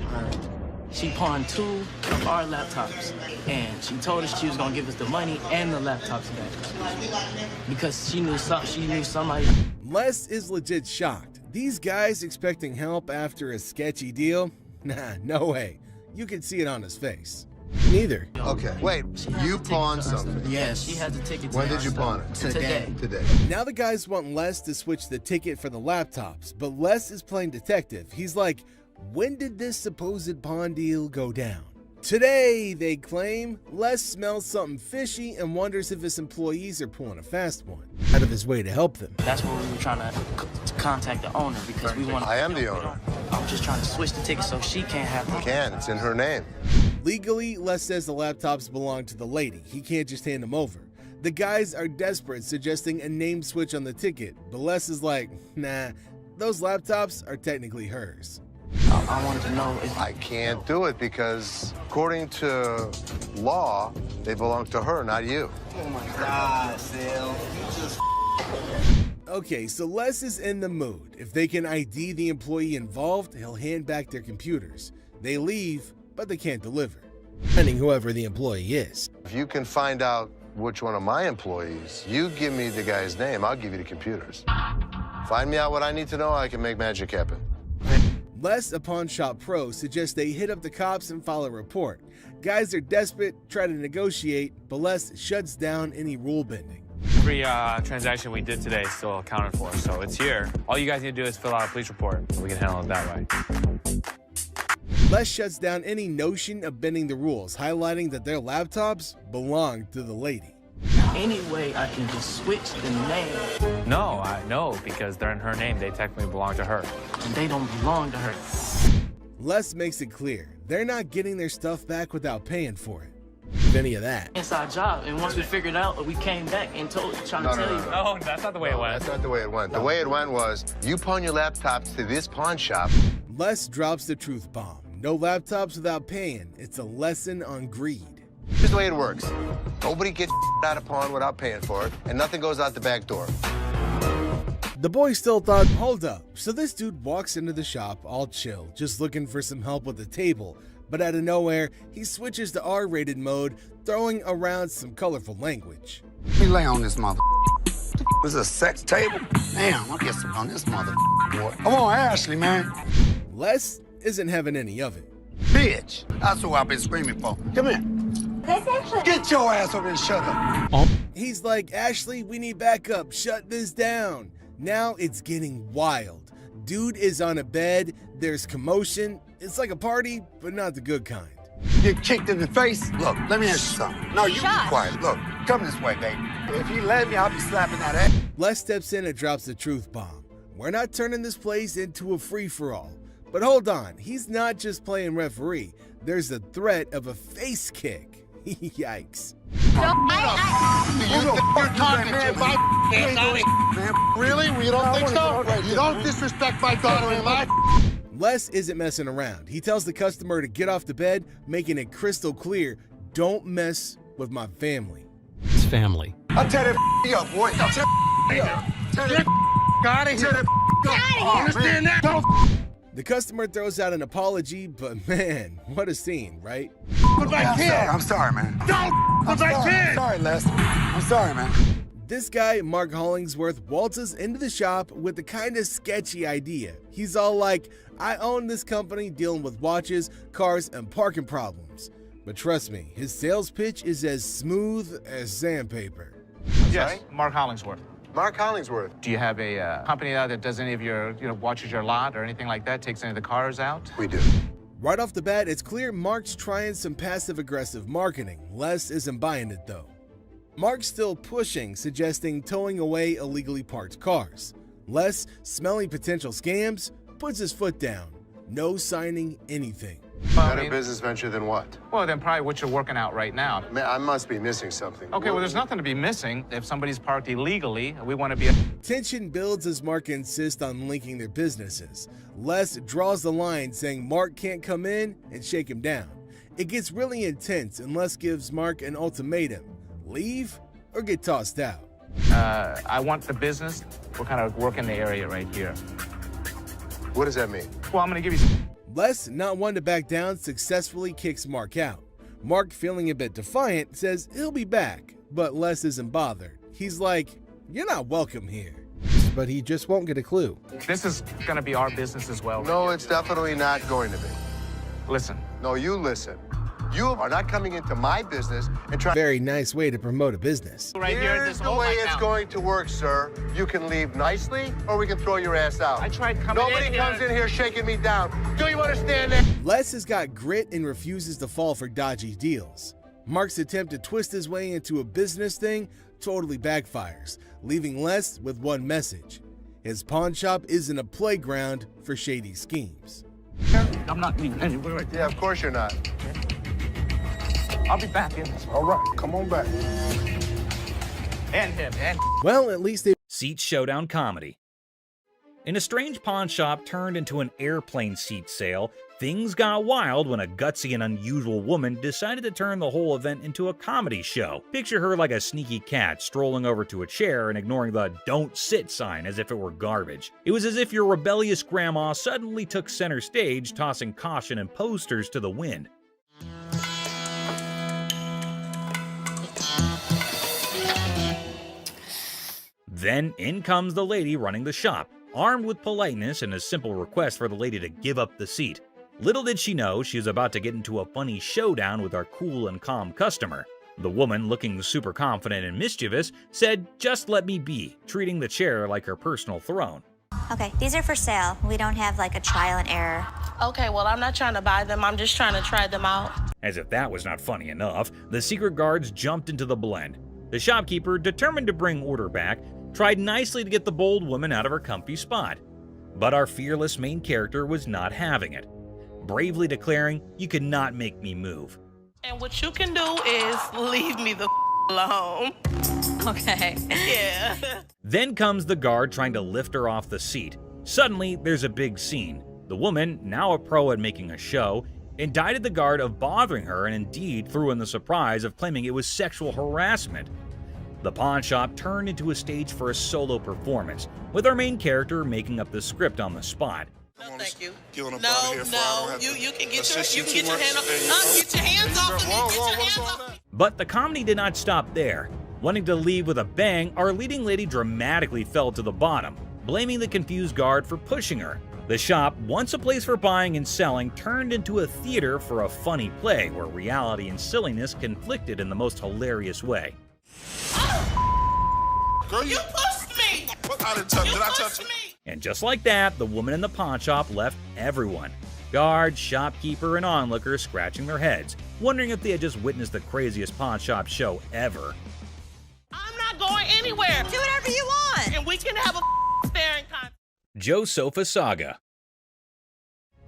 She pawned 2 of our laptops, and she told us she was gonna give us the money and the laptops back because she knew somebody. Les is legit shocked. These guys expecting help after a sketchy deal? Nah, no way. You can see it on his face. Neither. Okay, wait, you pawned something? Yes, she had the ticket. When did you pawn it? Today. Now the guys want Les to switch the ticket for the laptops, but Les is playing detective. He's like, when did this supposed pawn deal go down? Today, they claim. Les smells something fishy and wonders if his employees are pulling a fast one, out of his way to help them. That's where we were trying to contact the owner because we want. I am the owner. I'm just trying to switch the ticket so she can't have them. You can, it's in her name. Legally, Les says the laptops belong to the lady. He can't just hand them over. The guys are desperate, suggesting a name switch on the ticket, but Les is like, nah, those laptops are technically hers. I wanted to know if... I can't do it because, according to law, they belong to her, not you. Oh my God, Sil. Okay, so Les is in the mood. If they can ID the employee involved, he'll hand back their computers. They leave, but they can't deliver, depending whoever the employee is. If you can find out which one of my employees, you give me the guy's name, I'll give you the computers. Find me out what I need to know, I can make magic happen. Les, a pawn shop pro, suggests they hit up the cops and file a report. Guys are desperate, try to negotiate, but Les shuts down any rule bending. Every transaction we did today is still accounted for, so it's here. All you guys need to do is fill out a police report, and we can handle it that way. Les shuts down any notion of bending the rules, highlighting that their laptops belong to the lady. Any way I can just switch the name. No, because they're in her name. They technically belong to her. And they don't belong to her. Les makes it clear they're not getting their stuff back without paying for it. If any of that. Inside job, and once we figured out, we came back and trying to tell you. No, that's not the way it went. That's not the way it went. The way it went was, you pawn your laptops to this pawn shop. Les drops the truth bomb. No laptops without paying. It's a lesson on greed. Here's the way it works. Nobody gets out of pawn without paying for it, and nothing goes out the back door. The boy still thought, hold up. So this dude walks into the shop all chill, just looking for some help with the table. But out of nowhere, he switches to R-rated mode, throwing around some colorful language. Let me lay on this mother. This is a sex table? Damn, I'll get some on this mother. boy. Come on, Ashley, man. Les isn't having any of it. Bitch. That's what I've been screaming for. Come here. Get your ass over and shut up. He's like, Ashley, we need backup. Shut this down. Now it's getting wild. Dude is on a bed. There's commotion. It's like a party, but not the good kind. Get kicked in the face? Look, let me ask you something. No, you be quiet. Look, come this way, baby. If you let me, I'll be slapping that ass. Les steps in and drops the truth bomb. We're not turning this place into a free-for-all. But hold on, he's not just playing referee. There's the threat of a face kick. Yikes. You're talking to my man. Really? We don't think so? You don't disrespect my daughter-in-law. Les isn't messing around. He tells the customer to get off the bed, making it crystal clear, don't mess with my family. It's family. I'll tear that up, boy. I'll tear that up. Tear that out of here. Understand that? The customer throws out an apology, but man, what a scene, right? I'm sorry, man. I'm sorry, Les. I'm sorry, man. This guy, Mark Hollingsworth, waltzes into the shop with a kind of sketchy idea. He's all like, I own this company dealing with watches, cars, and parking problems. But trust me, his sales pitch is as smooth as sandpaper. Yes, Mark Hollingsworth. Mark Hollingsworth. Do you have a company that does any of your, watches your lot or anything like that, takes any of the cars out? We do. Right off the bat, it's clear Mark's trying some passive-aggressive marketing. Les isn't buying it, though. Mark's still pushing, suggesting towing away illegally parked cars. Les, smelling potential scams, puts his foot down. No signing anything. Better business venture than what? Well, then probably what you're working out right now. Man, I must be missing something. Okay, well, there's nothing to be missing. If somebody's parked illegally, we want to be... Tension builds as Mark insists on linking their businesses. Les draws the line, saying Mark can't come in and shake him down. It gets really intense, and Les gives Mark an ultimatum. Leave or get tossed out. I want the business. We're kind of working the area right here. What does that mean? Well, I'm going to give you... Les, not one to back down, successfully kicks Mark out. Mark, feeling a bit defiant, says he'll be back, but Les isn't bothered. He's like, you're not welcome here. But he just won't get a clue. This is going to be our business as well. No, it's definitely not going to be. Listen. No, you listen. You are not coming into my business and trying... Very nice way to promote a business. Right here, Here's the way it's going to work, sir. You can leave nicely, or we can throw your ass out. I tried coming in here. Nobody comes in here shaking me down. Do you understand that? Les has got grit and refuses to fall for dodgy deals. Mark's attempt to twist his way into a business thing totally backfires, leaving Les with one message. His pawn shop isn't a playground for shady schemes. I'm not leaving anywhere right there. Yeah, of course you're not. I'll be back in this. All right, come on back. And him, and... Well, at least they... Seat Showdown comedy. In a strange pawn shop turned into an airplane seat sale, things got wild when a gutsy and unusual woman decided to turn the whole event into a comedy show. Picture her like a sneaky cat strolling over to a chair and ignoring the "Don't Sit" sign as if it were garbage. It was as if your rebellious grandma suddenly took center stage, tossing caution and posters to the wind. Then in comes the lady running the shop, armed with politeness and a simple request for the lady to give up the seat. Little did she know she was about to get into a funny showdown with our cool and calm customer. The woman, looking super confident and mischievous, said, "Just let me be," treating the chair like her personal throne. Okay, these are for sale. We don't have like a trial and error. Okay, well, I'm not trying to buy them. I'm just trying to try them out. As if that was not funny enough, the secret guards jumped into the blend. The shopkeeper, determined to bring order back, tried nicely to get the bold woman out of her comfy spot. But our fearless main character was not having it, bravely declaring, "You cannot make me move." And what you can do is leave me the alone. Okay. Yeah. Then comes the guard trying to lift her off the seat. Suddenly, there's a big scene. The woman, now a pro at making a show, indicted the guard of bothering her and indeed threw in the surprise of claiming it was sexual harassment. The pawn shop turned into a stage for a solo performance, with our main character making up the script on the spot. No, thank you. You No, you can get your hand off. Get your hands off of me. Get your hands off. But the comedy did not stop there. Wanting to leave with a bang, our leading lady dramatically fell to the bottom. blaming the confused guard for pushing her. The shop, once a place for buying and selling, turned into a theater for a funny play where reality and silliness conflicted in the most hilarious way. Girl, you pushed me! Did I touch you? And just like that, the woman in the pawn shop left everyone. Guards, shopkeeper, and onlookers scratching their heads, wondering if they had just witnessed the craziest pawn shop show ever. I'm not going anywhere. Do whatever you want. And we can have a staring contest. Joe Sofa Saga.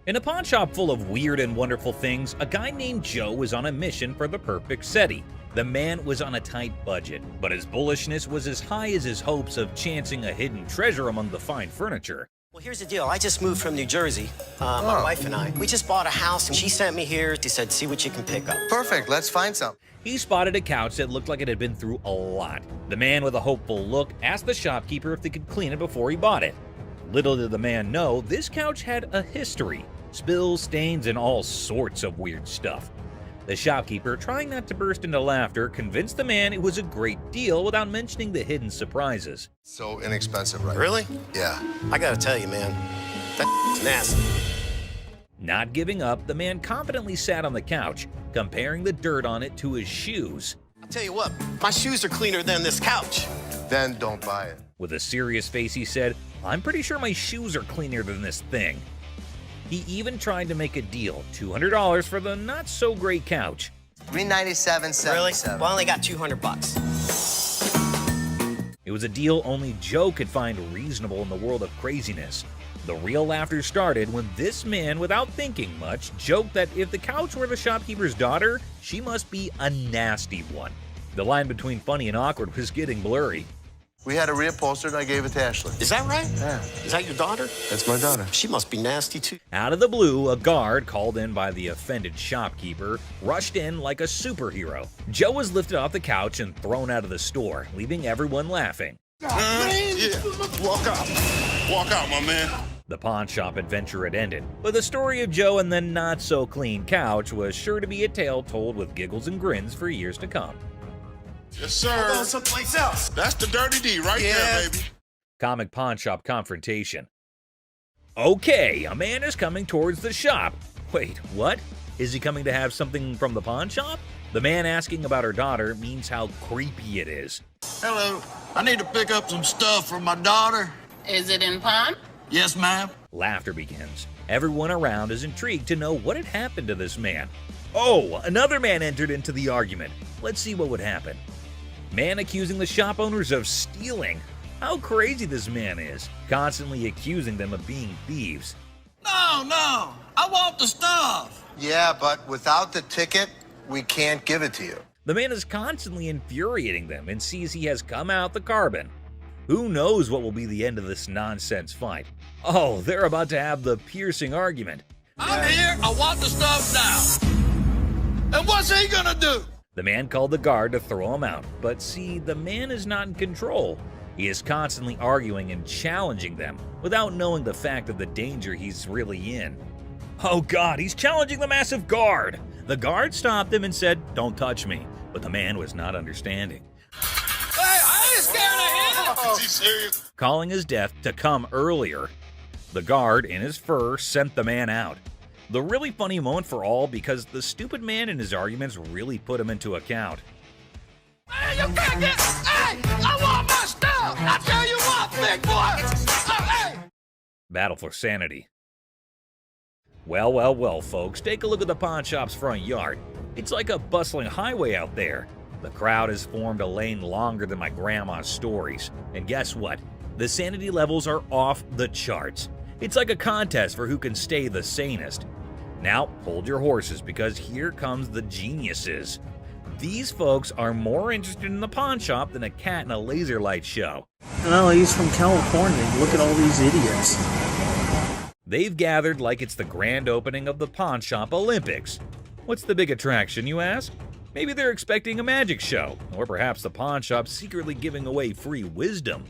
In a pawn shop full of weird and wonderful things, a guy named Joe was on a mission for the perfect SETI. The man was on a tight budget, but his bullishness was as high as his hopes of chancing a hidden treasure among the fine furniture. Well, here's the deal. I just moved from New Jersey, my wife and I. We just bought a house, and she sent me here. She said, see what you can pick up. Perfect. Let's find some. He spotted a couch that looked like it had been through a lot. The man with a hopeful look asked the shopkeeper if they could clean it before he bought it. Little did the man know, this couch had a history. Spills, stains, and all sorts of weird stuff. The shopkeeper, trying not to burst into laughter, convinced the man it was a great deal without mentioning the hidden surprises. So inexpensive, right? Really? Yeah. I gotta tell you, man, that's nasty. Not giving up, the man confidently sat on the couch, comparing the dirt on it to his shoes. I'll tell you what, my shoes are cleaner than this couch. Then don't buy it. With a serious face, he said, I'm pretty sure my shoes are cleaner than this thing. He even tried to make a deal, $200 for the not-so-great couch. $397.77. Really? Well, I only got $200. It was a deal only Joe could find reasonable in the world of craziness. The real laughter started when this man, without thinking much, joked that if the couch were the shopkeeper's daughter, she must be a nasty one. The line between funny and awkward was getting blurry. We had a reupholstered and I gave it to Ashley. Is that right? Yeah. Is that your daughter? That's my daughter. She must be nasty, too. Out of the blue, a guard, called in by the offended shopkeeper, rushed in like a superhero. Joe was lifted off the couch and thrown out of the store, leaving everyone laughing. Yeah. Walk out. Walk out, my man. The pawn shop adventure had ended, but the story of Joe and the not-so-clean couch was sure to be a tale told with giggles and grins for years to come. Yes, sir. I'll go someplace else. That's the dirty D right there, baby. Comic pawn shop confrontation. Okay, a man is coming towards the shop. Wait, what? Is he coming to have something from the pawn shop? The man asking about her daughter means how creepy it is. Hello. I need to pick up some stuff for my daughter. Is it in pawn? Yes, ma'am. Laughter begins. Everyone around is intrigued to know what had happened to this man. Oh, another man entered into the argument. Let's see what would happen. Man accusing the shop owners of stealing. How crazy this man is, constantly accusing them of being thieves. No, I want the stuff. Yeah, but without the ticket, we can't give it to you. The man is constantly infuriating them and sees he has come out the carbon. Who knows what will be the end of this nonsense fight? Oh, they're about to have the piercing argument. I'm here, I want the stuff now. And what's he gonna do? The man called the guard to throw him out, but see, the man is not in control. He is constantly arguing and challenging them without knowing the fact of the danger he's really in. Oh God, he's challenging the massive guard! The guard stopped him and said, "Don't touch me," but the man was not understanding. Hey, I ain't scared of him! Is he serious? Calling his death to come earlier. The guard, in his fur, sent the man out. The really funny moment for all because the stupid man in his arguments really put him into account. Hey, you can't get... Hey, I want my stuff! I tell you what, big boy! Hey! Battle for sanity. Well, folks, take a look at the pawn shop's front yard. It's like a bustling highway out there. The crowd has formed a lane longer than my grandma's stories. And guess what? The sanity levels are off the charts. It's like a contest for who can stay the sanest. Now, hold your horses because here comes the geniuses. These folks are more interested in the pawn shop than a cat in a laser light show. No, he's from California. Look at all these idiots. They've gathered like it's the grand opening of the Pawn Shop Olympics. What's the big attraction, you ask? Maybe they're expecting a magic show, or perhaps the pawn shop secretly giving away free wisdom.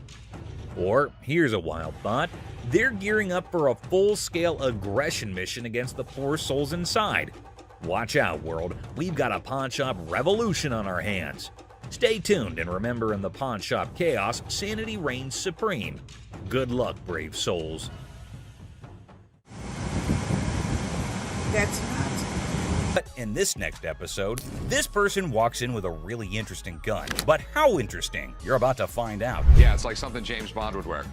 Or, here's a wild thought, they're gearing up for a full-scale aggression mission against the poor souls inside. Watch out, world, we've got a pawn shop revolution on our hands. Stay tuned and remember, in the pawn shop chaos, sanity reigns supreme. Good luck, brave souls. That's not. But in this next episode, this person walks in with a really interesting gun. But how interesting? You're about to find out. Yeah, it's like something James Bond would wear.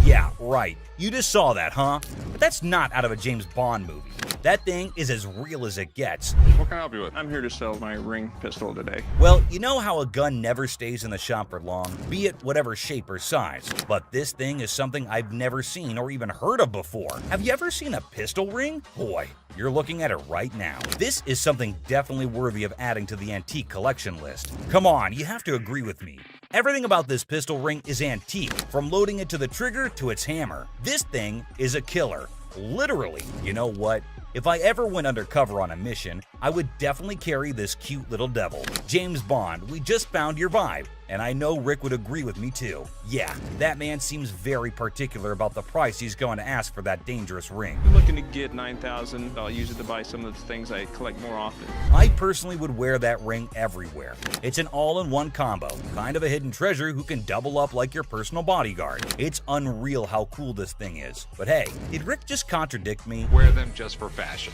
Yeah, right. You just saw that, huh? But that's not out of a James Bond movie. That thing is as real as it gets. What can I help you with? I'm here to sell my ring pistol today. Well, you know how a gun never stays in the shop for long, be it whatever shape or size. But this thing is something I've never seen or even heard of before. Have you ever seen a pistol ring? Boy, you're looking at it right now. This is something definitely worthy of adding to the antique collection list. Come on, you have to agree with me. Everything about this pistol ring is antique, from loading it to the trigger to its hammer. This thing is a killer. Literally. You know what? If I ever went undercover on a mission, I would definitely carry this cute little devil. James Bond, we just found your vibe, and I know Rick would agree with me too. Yeah, that man seems very particular about the price he's going to ask for that dangerous ring. I'm looking to get $9,000. I'll use it to buy some of the things I collect more often. I personally would wear that ring everywhere. It's an all-in-one combo, kind of a hidden treasure who can double up like your personal bodyguard. It's unreal how cool this thing is. But hey, did Rick just contradict me? Wear them just for fashion.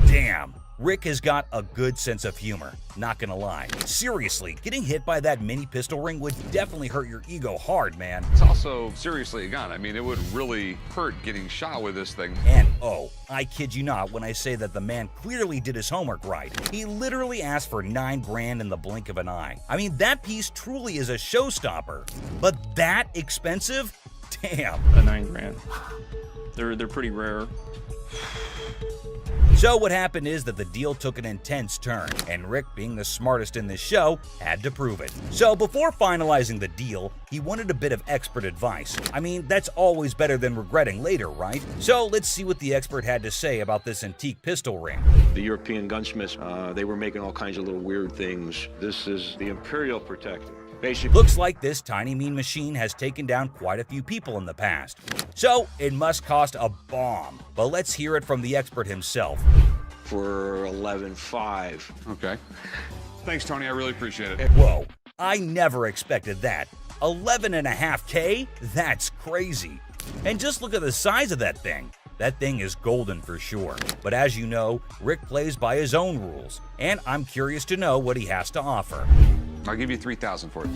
Damn. Rick has got a good sense of humor, not gonna lie. Seriously, getting hit by that mini pistol ring would definitely hurt your ego hard, man. It's also seriously a gun. I mean, it would really hurt getting shot with this thing. And oh, I kid you not when I say that the man clearly did his homework right. He literally asked for $9 grand in the blink of an eye. I mean, that piece truly is a showstopper. But that expensive? Damn. A $9 grand. They're pretty rare. So what happened is that the deal took an intense turn, and Rick, being the smartest in this show, had to prove it. So before finalizing the deal, he wanted a bit of expert advice. I mean, that's always better than regretting later, right? So let's see what the expert had to say about this antique pistol ring. The European gunsmiths, they were making all kinds of little weird things. This is the Imperial Protector. Basically, looks like this tiny mean machine has taken down quite a few people in the past. So it must cost a bomb. But let's hear it from the expert himself. For $11,500. Okay. Thanks, Tony. I really appreciate it. Whoa, I never expected that. $11.5K? That's crazy. And just look at the size of that thing. That thing is golden for sure. But as you know, Rick plays by his own rules, and I'm curious to know what he has to offer. I'll give you $3,000 for it.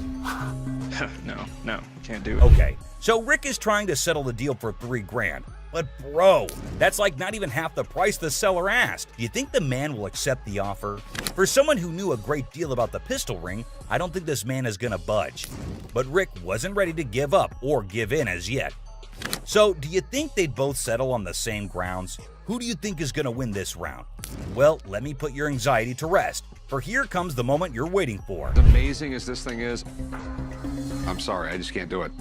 No, can't do it. Okay, so Rick is trying to settle the deal for $3 grand. But bro, that's like not even half the price the seller asked. Do you think the man will accept the offer? For someone who knew a great deal about the pistol ring, I don't think this man is gonna budge. But Rick wasn't ready to give up or give in as yet. So, do you think they'd both settle on the same grounds? Who do you think is going to win this round? Well, let me put your anxiety to rest, for here comes the moment you're waiting for. As amazing as this thing is, I'm sorry, I just can't do it.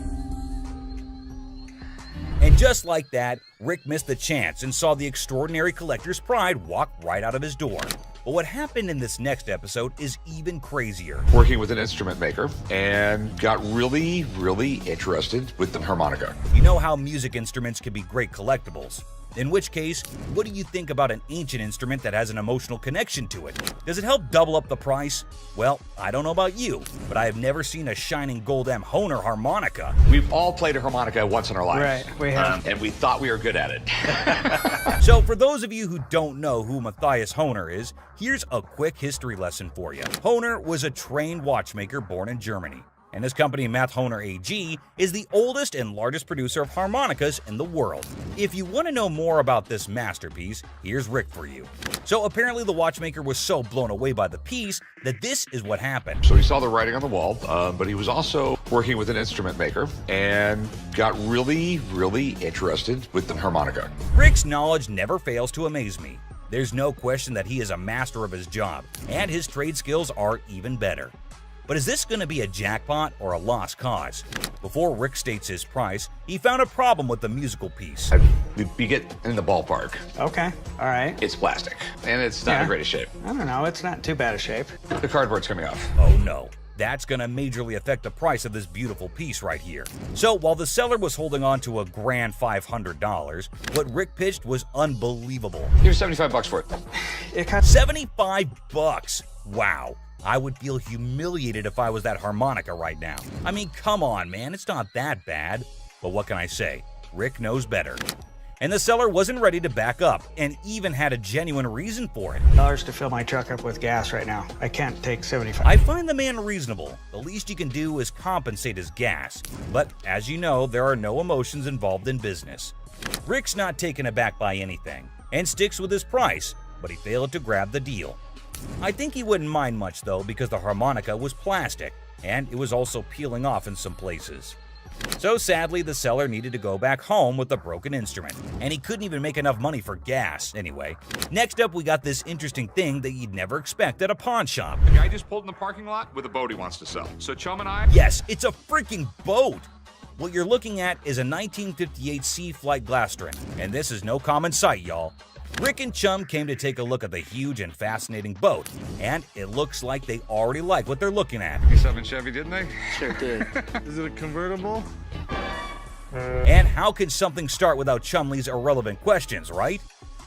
And just like that, Rick missed the chance and saw the extraordinary collector's pride walk right out of his door. But what happened in this next episode is even crazier. Working with an instrument maker and got really, really interested with the harmonica. You know how music instruments can be great collectibles. In which case, what do you think about an ancient instrument that has an emotional connection to it? Does it help double up the price? Well, I don't know about you, but I have never seen a shining gold M Hohner harmonica. We've all played a harmonica once in our lives. Right, we have. And we thought we were good at it. So for those of you who don't know who Matthias Hohner is, here's a quick history lesson for you. Hohner was a trained watchmaker born in Germany. And his company, Math Hohner AG, is the oldest and largest producer of harmonicas in the world. If you want to know more about this masterpiece, here's Rick for you. So apparently the watchmaker was so blown away by the piece that this is what happened. So he saw the writing on the wall, but he was also working with an instrument maker and got really, really interested with the harmonica. Rick's knowledge never fails to amaze me. There's no question that he is a master of his job, and his trade skills are even better. But is this going to be a jackpot or a lost cause? Before Rick states his price, he found a problem with the musical piece. You get in the ballpark. Okay, all right. It's plastic, and it's not in the greatest shape. I don't know, it's not too bad a shape. The cardboard's coming off. Oh no. That's going to majorly affect the price of this beautiful piece right here. So while the seller was holding on to a grand $500, what Rick pitched was unbelievable. Here's $75 for it. It cost $75. Wow. I would feel humiliated if I was that harmonica right now. I mean, come on, man, it's not that bad. But what can I say? Rick knows better. And the seller wasn't ready to back up, and even had a genuine reason for it. $1 to fill my truck up with gas right now. I can't take 75. I find the man reasonable. The least you can do is compensate his gas. But as you know, there are no emotions involved in business. Rick's not taken aback by anything, and sticks with his price, but he failed to grab the deal. I think he wouldn't mind much though, because the harmonica was plastic, and it was also peeling off in some places. So sadly, the seller needed to go back home with the broken instrument, and he couldn't even make enough money for gas anyway. Next up, we got this interesting thing that you'd never expect at a pawn shop. The guy just pulled in the parking lot with a boat he wants to sell. So Chum and I... Yes, it's a freaking boat! What you're looking at is a 1958 Sea Flight Glastron, and this is no common sight, y'all. Rick and Chum came to take a look at the huge and fascinating boat, and it looks like they already like what they're looking at. 57 Chevy, didn't they? Sure did. Is it a convertible? And how could something start without Chumley's irrelevant questions, right?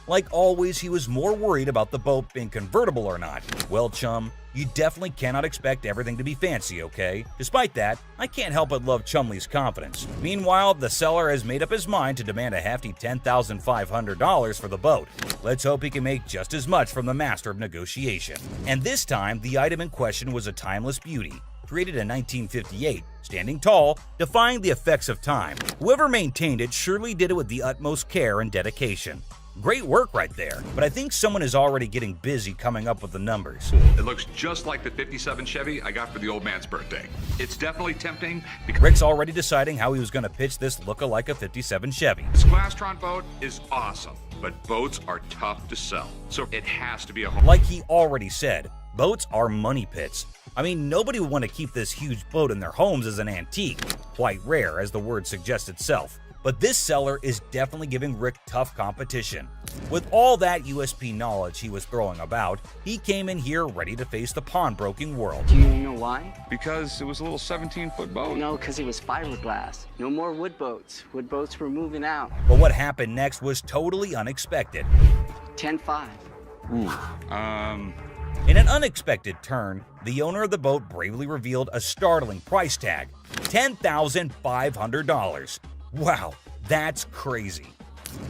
Like always, he was more worried about the boat being convertible or not. Well, Chum, you definitely cannot expect everything to be fancy, okay? Despite that, I can't help but love Chumley's confidence. Meanwhile, the seller has made up his mind to demand a hefty $10,500 for the boat. Let's hope he can make just as much from the master of negotiation. And this time, the item in question was a timeless beauty, created in 1958, standing tall, defying the effects of time. Whoever maintained it surely did it with the utmost care and dedication. Great work right there, but I think someone is already getting busy coming up with the numbers. It looks just like the 57 Chevy I got for the old man's birthday. It's definitely tempting because Rick's already deciding how he was going to pitch this look-alike a 57 Chevy. this Glastron boat is awesome, but boats are tough to sell, so it has to be a home. Like he already said, boats are money pits. I mean, nobody would want to keep this huge boat in their homes as an antique. Quite rare, as the word suggests itself. But this seller is definitely giving Rick tough competition. With all that USP knowledge he was throwing about, he came in here ready to face the pawnbroking world. Do you know why? Because it was a little 17-foot boat. No, because it was fiberglass. No more wood boats. Wood boats were moving out. But what happened next was totally unexpected. 10-5. In an unexpected turn, the owner of the boat bravely revealed a startling price tag, $10,500. Wow, that's crazy.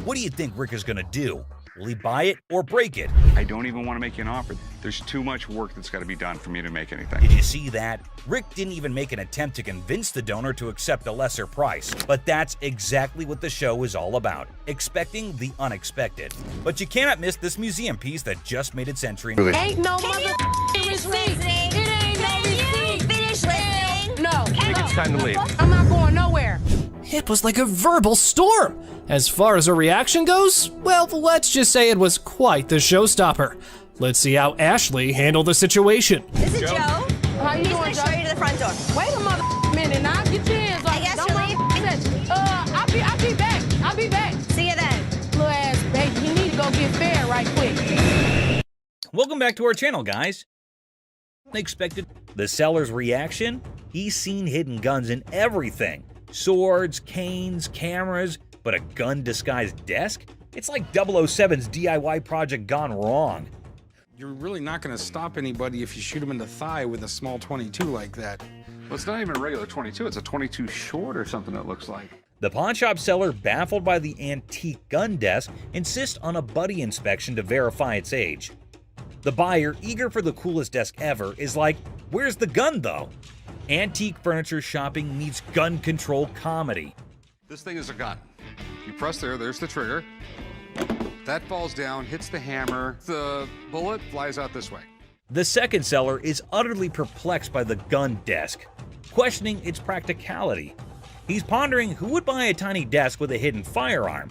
What do you think Rick is gonna do? Will he buy it or break it? I don't even want to make you an offer. There's too much work that's got to be done for me to make anything. Did you see that? Rick didn't even make an attempt to convince the donor to accept a lesser price. But that's exactly what the show is all about, expecting the unexpected. But you cannot miss this museum piece that just made its entry. Ain't no motherfucking receipt. It ain't no receipt. Finish listening. No. I think it's time to leave. I'm not going nowhere. It was like a verbal storm. As far as her reaction goes, well, let's just say it was quite the showstopper. Let's see how Ashley handled the situation. This is Joe. How you He's doing, gonna Joe? show you to the front door. Wait a minute now. Get your hands off. I guess Don't you're want leaving. to touch. I'll be back. See you then. Little ass baby, you need to go get fed right quick. Welcome back to our channel, guys. Unexpected. The seller's reaction? He's seen hidden guns in everything. Swords, canes, cameras, but a gun-disguised desk? It's like 007's DIY project gone wrong. You're really not going to stop anybody if you shoot them in the thigh with a small 22 like that. Well, it's not even a regular 22. It's a 22 short or something it looks like. The pawnshop seller, baffled by the antique gun desk, insists on a buddy inspection to verify its age. The buyer, eager for the coolest desk ever, is like, where's the gun though? Antique furniture shopping meets gun control comedy. This thing is a gun. You press there's the trigger. That falls down, hits the hammer. The bullet flies out this way. The second seller is utterly perplexed by the gun desk, questioning its practicality. He's pondering who would buy a tiny desk with a hidden firearm.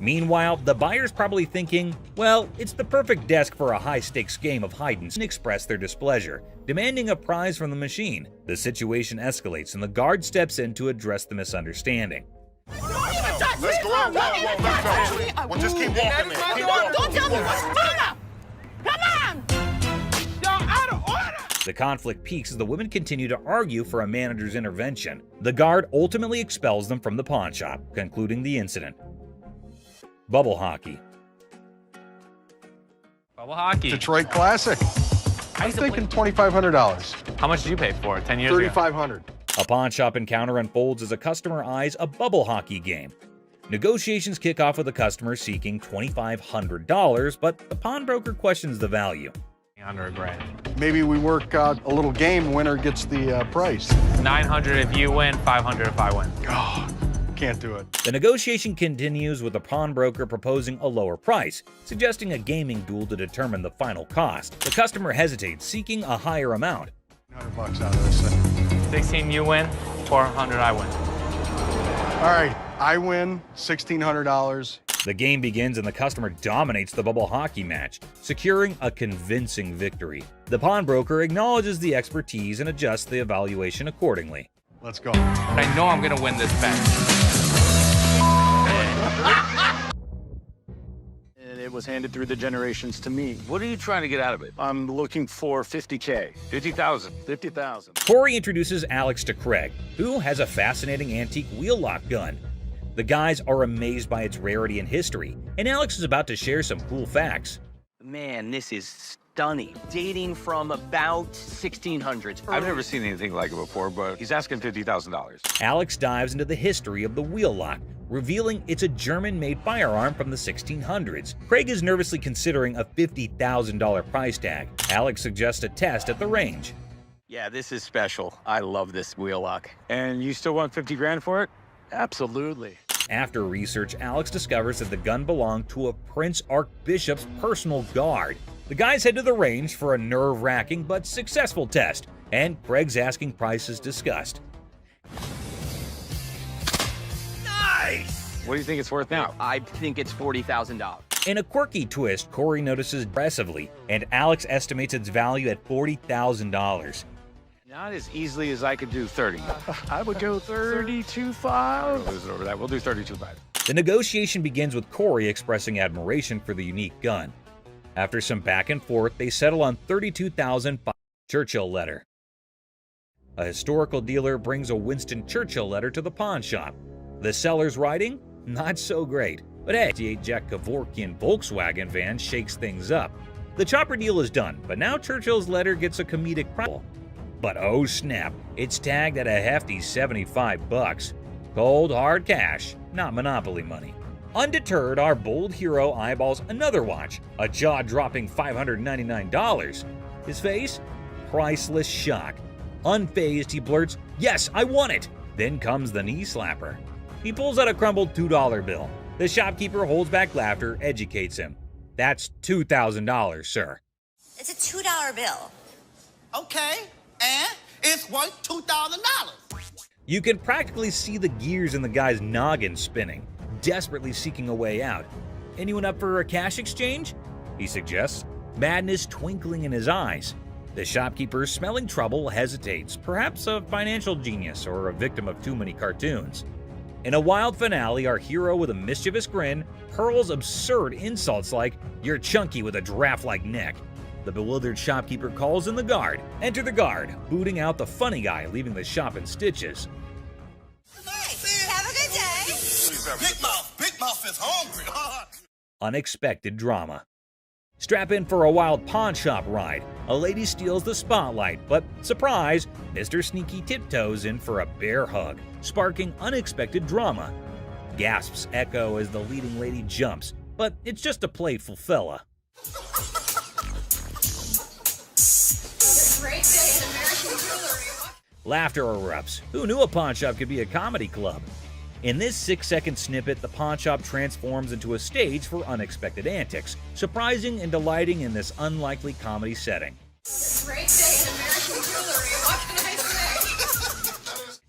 Meanwhile, the buyer's probably thinking, well, it's the perfect desk for a high-stakes game of hide and express their displeasure, demanding a prize from the machine. The situation escalates and the guard steps in to address the misunderstanding. Let's go out. Let's go. Well, just keep walking, man. Keep walking. Don't tell me what's going on. Come on. Y'all out of order. The conflict peaks as the women continue to argue for a manager's intervention. The guard ultimately expels them from the pawn shop, concluding the incident. Bubble hockey. Bubble hockey. Detroit Classic. I'm thinking $2,500. How much did you pay for it 10 years ago? $3,500. A pawn shop encounter unfolds as a customer eyes a bubble hockey game. Negotiations kick off with a customer seeking $2,500, but the pawnbroker questions the value. Under $1,000. Maybe we work out a little game. Winner gets the price. 900 if you win, 500 if I win. Oh, can't do it. The negotiation continues with the pawnbroker proposing a lower price, suggesting a gaming duel to determine the final cost. The customer hesitates, seeking a higher amount. $100 out of this thing. 16 you win, 400 I win. All right, I win $1,600. The game begins and the customer dominates the bubble hockey match, securing a convincing victory. The pawnbroker acknowledges the expertise and adjusts the evaluation accordingly. Let's go. I know I'm gonna win this bet. And it was handed through the generations to me. What are you trying to get out of it? I'm looking for 50K. 50,000. 50,000. Corey introduces Alex to Craig, who has a fascinating antique wheel lock gun. The guys are amazed by its rarity and history, and Alex is about to share some cool facts. Man, this is stunning. Dating from about 1600s. I've never seen anything like it before, but he's asking $50,000. Alex dives into the history of the wheel lock, revealing it's a German-made firearm from the 1600s. Craig is nervously considering a $50,000 price tag. Alex suggests a test at the range. Yeah, this is special. I love this wheel lock. And you still want 50 grand for it? Absolutely. After research, Alex discovers that the gun belonged to a Prince Archbishop's personal guard. The guys head to the range for a nerve-wracking but successful test, and Craig's asking price is discussed. Nice! What do you think it's worth now? I think it's $40,000. In a quirky twist, Corey notices aggressively, and Alex estimates its value at $40,000. Not as easily as I could do 30. I would go 32.5. We'll lose it over that. We'll do 32.5. The negotiation begins with Corey expressing admiration for the unique gun. After some back and forth, they settle on $32,000 Churchill letter. A historical dealer brings a Winston Churchill letter to the pawn shop. The seller's writing? Not so great. But hey, the Jack Kevorkian Volkswagen van shakes things up. The chopper deal is done, but now Churchill's letter gets a comedic problem. But oh snap, it's tagged at a hefty $75. Cold, hard cash, not Monopoly money. Undeterred, our bold hero eyeballs another watch, a jaw-dropping $599. His face? Priceless shock. Unfazed, he blurts, "Yes, I want it!" Then comes the knee slapper. He pulls out a crumbled $2 bill. The shopkeeper holds back laughter, educates him. "That's $2,000, sir." It's a $2 bill. Okay, and it's worth $2,000. You can practically see the gears in the guy's noggin spinning, desperately seeking a way out. "Anyone up for a cash exchange?" he suggests, madness twinkling in his eyes. The shopkeeper, smelling trouble, hesitates, perhaps a financial genius or a victim of too many cartoons. In a wild finale, our hero with a mischievous grin hurls absurd insults like, "You're chunky with a giraffe-like neck." The bewildered shopkeeper calls in the guard. Enter the guard, booting out the funny guy, leaving the shop in stitches. Have a good day. Big Mouth is hungry. Unexpected drama. Strap in for a wild pawn shop ride. A lady steals the spotlight, but surprise, Mr. Sneaky tiptoes in for a bear hug, sparking unexpected drama. Gasps echo as the leading lady jumps, but it's just a playful fella. Laughter erupts. Who knew a pawn shop could be a comedy club? In this 6-second snippet, the pawn shop transforms into a stage for unexpected antics, surprising and delighting in this unlikely comedy setting.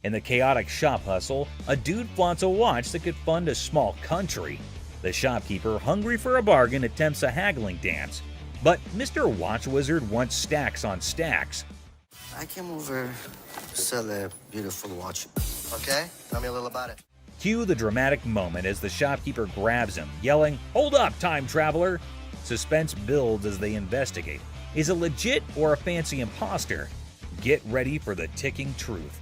In the chaotic shop hustle, a dude flaunts a watch that could fund a small country. The shopkeeper, hungry for a bargain, attempts a haggling dance. But Mr. Watch Wizard wants stacks on stacks. I came over to sell a beautiful watch. Okay? Tell me a little about it. Cue the dramatic moment as the shopkeeper grabs him, yelling, "Hold up, time traveler!" Suspense builds as they investigate. Is it legit or a fancy imposter? Get ready for the ticking truth.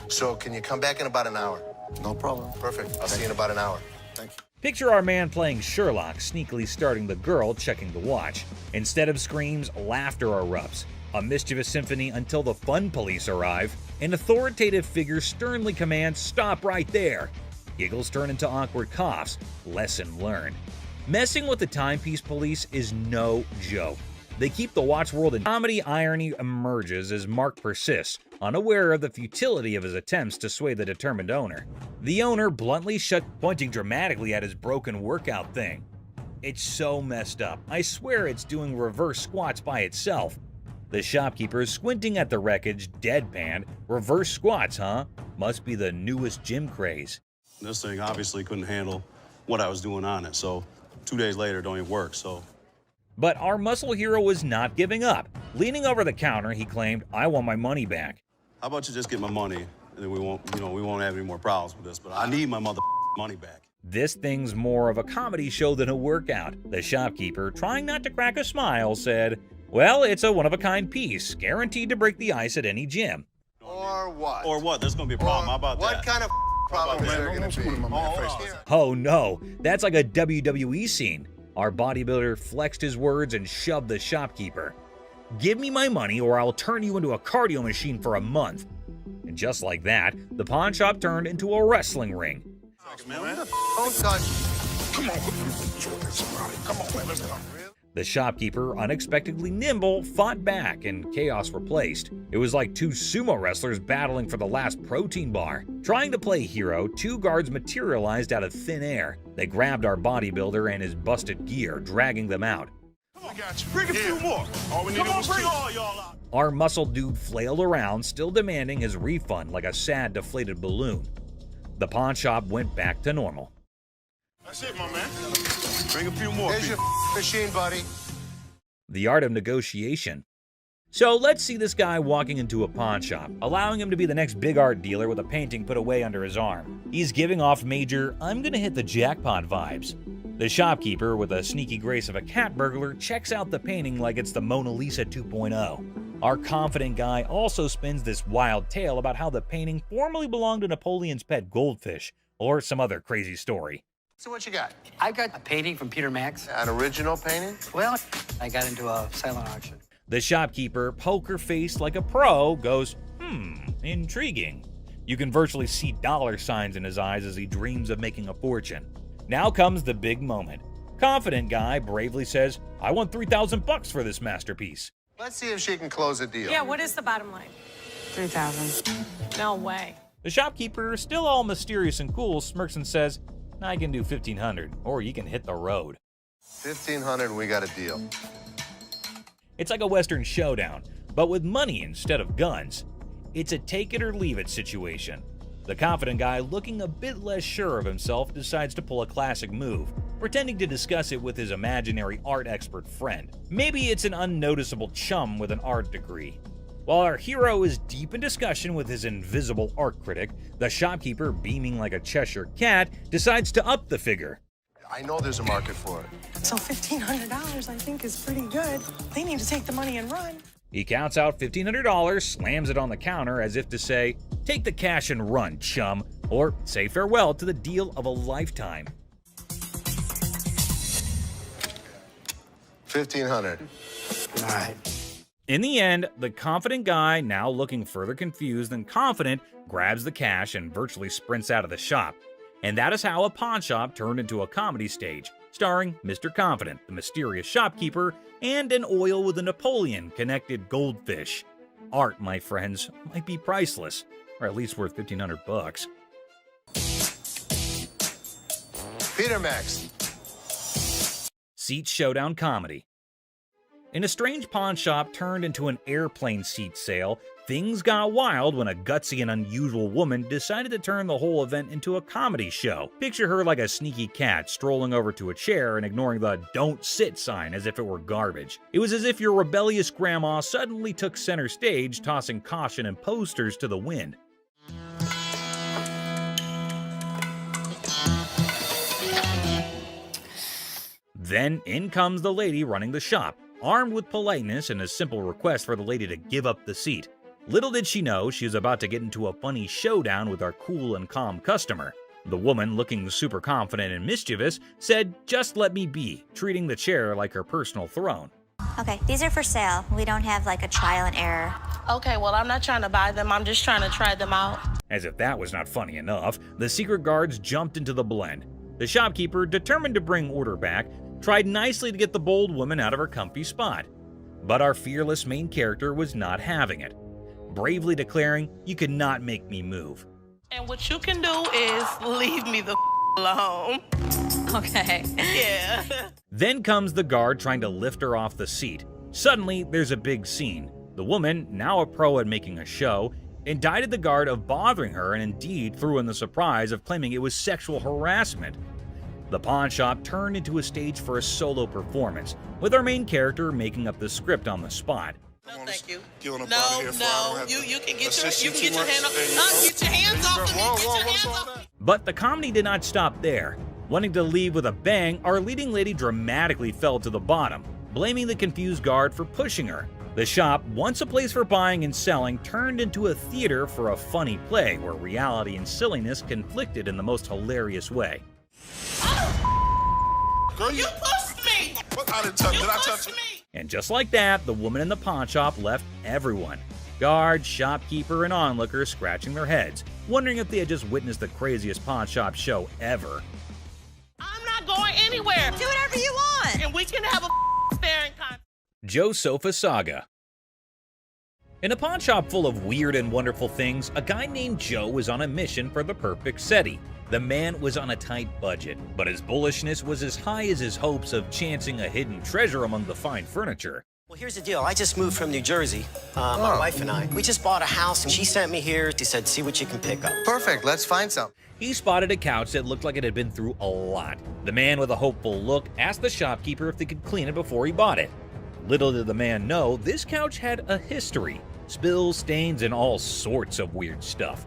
So can you come back in about an hour? No problem. Perfect. I'll see you in about an hour. Thank you. Picture our man playing Sherlock, sneakily starting the girl checking the watch. Instead of screams, laughter erupts. A mischievous symphony until the fun police arrive. An authoritative figure sternly commands, "Stop right there." Giggles turn into awkward coughs. Lesson learned. Messing with the timepiece police is no joke. They keep the watch world in comedy. Irony emerges as Mark persists, unaware of the futility of his attempts to sway the determined owner. The owner bluntly pointing dramatically at his broken workout thing. It's so messed up. I swear it's doing reverse squats by itself. The shopkeeper squinting at the wreckage, deadpan. Reverse squats, huh? Must be the newest gym craze. This thing obviously couldn't handle what I was doing on it, so 2 days later it don't even work, so. But our muscle hero was not giving up. Leaning over the counter, he claimed, "I want my money back." How about you just get my money, and then we won't have any more problems with this, but I need my money back. This thing's more of a comedy show than a workout. The shopkeeper, trying not to crack a smile, said, "Well, it's a one-of-a-kind piece, guaranteed to break the ice at any gym." Or what? Or what? There's gonna be a problem. How about what that? kind of problem is there going to be? Oh no, that's like a WWE scene. Our bodybuilder flexed his words and shoved the shopkeeper. "Give me my money or I'll turn you into a cardio machine for a month." And just like that, the pawn shop turned into a wrestling ring. Don't touch. Come on, come on, man, let's go. The shopkeeper, unexpectedly nimble, fought back and chaos replaced. It was like two sumo wrestlers battling for the last protein bar. Trying to play hero, two guards materialized out of thin air. They grabbed our bodybuilder and his busted gear, dragging them out. We got you. Bring a few more. All we need is bring all y'all out. Our muscle dude flailed around, still demanding his refund like a sad, deflated balloon. The pawn shop went back to normal. That's it, my man. Bring a few more. Here's your machine, buddy. The art of negotiation. So let's see this guy walking into a pawn shop, allowing him to be the next big art dealer with a painting put away under his arm. He's giving off major, "I'm gonna hit the jackpot" vibes. The shopkeeper, with a sneaky grace of a cat burglar, checks out the painting like it's the Mona Lisa 2.0. Our confident guy also spins this wild tale about how the painting formerly belonged to Napoleon's pet goldfish, or some other crazy story. So what you got? I got a painting from Peter Max. An original painting? Well, I got into a silent auction. The shopkeeper, poker-faced like a pro, goes, intriguing. You can virtually see dollar signs in his eyes as he dreams of making a fortune. Now comes the big moment. Confident guy bravely says, "I want $3,000 for this masterpiece." Let's see if she can close a deal. Yeah, what is the bottom line? 3,000. No way. The shopkeeper, still all mysterious and cool, smirks and says, "I can do 1,500, or you can hit the road." 1,500 and we got a deal. It's like a Western showdown, but with money instead of guns. It's a take it or leave it situation. The confident guy, looking a bit less sure of himself, decides to pull a classic move, pretending to discuss it with his imaginary art expert friend. Maybe it's an unnoticeable chum with an art degree. While our hero is deep in discussion with his invisible art critic, the shopkeeper, beaming like a Cheshire cat, decides to up the figure. I know there's a market for it. So $1,500 I think is pretty good. They need to take the money and run. He counts out $1,500, slams it on the counter as if to say, "Take the cash and run, chum," or say farewell to the deal of a lifetime. 1,500. All right. In the end, the confident guy, now looking further confused than confident, grabs the cash and virtually sprints out of the shop. And that is how a pawn shop turned into a comedy stage, starring Mr. Confident, the mysterious shopkeeper, and an oil with a Napoleon-connected goldfish. Art, my friends, might be priceless, or at least worth $1,500. Peter Max. Seat showdown comedy. In a strange pawn shop turned into an airplane seat sale, things got wild when a gutsy and unusual woman decided to turn the whole event into a comedy show. Picture her like a sneaky cat strolling over to a chair and ignoring the "don't sit" sign as if it were garbage. It was as if your rebellious grandma suddenly took center stage, tossing caution and posters to the wind. Then in comes the lady running the shop, armed with politeness and a simple request for the lady to give up the seat. Little did she know she was about to get into a funny showdown with our cool and calm customer. The woman, looking super confident and mischievous, said, "Just let me be," treating the chair like her personal throne. Okay, these are for sale. We don't have like a trial and error. Okay, well, I'm not trying to buy them. I'm just trying to try them out. As if that was not funny enough, the secret guards jumped into the blend. The shopkeeper, determined to bring order back, tried nicely to get the bold woman out of her comfy spot. But our fearless main character was not having it, bravely declaring, "You cannot make me move." And what you can do is leave me the alone. Okay. Yeah. Then comes the guard trying to lift her off the seat. Suddenly, there's a big scene. The woman, now a pro at making a show, indicted the guard of bothering her and indeed threw in the surprise of claiming it was sexual harassment. The pawn shop turned into a stage for a solo performance, with our main character making up the script on the spot. No, thank you. You No, you can get your hand off. Get your hands off of me. Get your hands off. But the comedy did not stop there. Wanting to leave with a bang, our leading lady dramatically fell to the bottom, blaming the confused guard for pushing her. The shop, once a place for buying and selling, turned into a theater for a funny play where reality and silliness conflicted in the most hilarious way. Girl, You pushed me. What? I didn't touch. Did I touch you? And just like that, the woman in the pawn shop left everyone. Guard, shopkeeper, and onlookers scratching their heads, wondering if they had just witnessed the craziest pawn shop show ever. I'm not going anywhere. Do whatever you want. And we can have a staring contest. Joe Sofa Saga. In a pawn shop full of weird and wonderful things, a guy named Joe was on a mission for the perfect SETI. The man was on a tight budget, but his bullishness was as high as his hopes of chancing a hidden treasure among the fine furniture. Well, here's the deal. I just moved from New Jersey, my wife and I. We just bought a house, and she sent me here. She said, see what you can pick up. Perfect. Let's find some. He spotted a couch that looked like it had been through a lot. The man with a hopeful look asked the shopkeeper if they could clean it before he bought it. Little did the man know, this couch had a history. Spills, stains, and all sorts of weird stuff.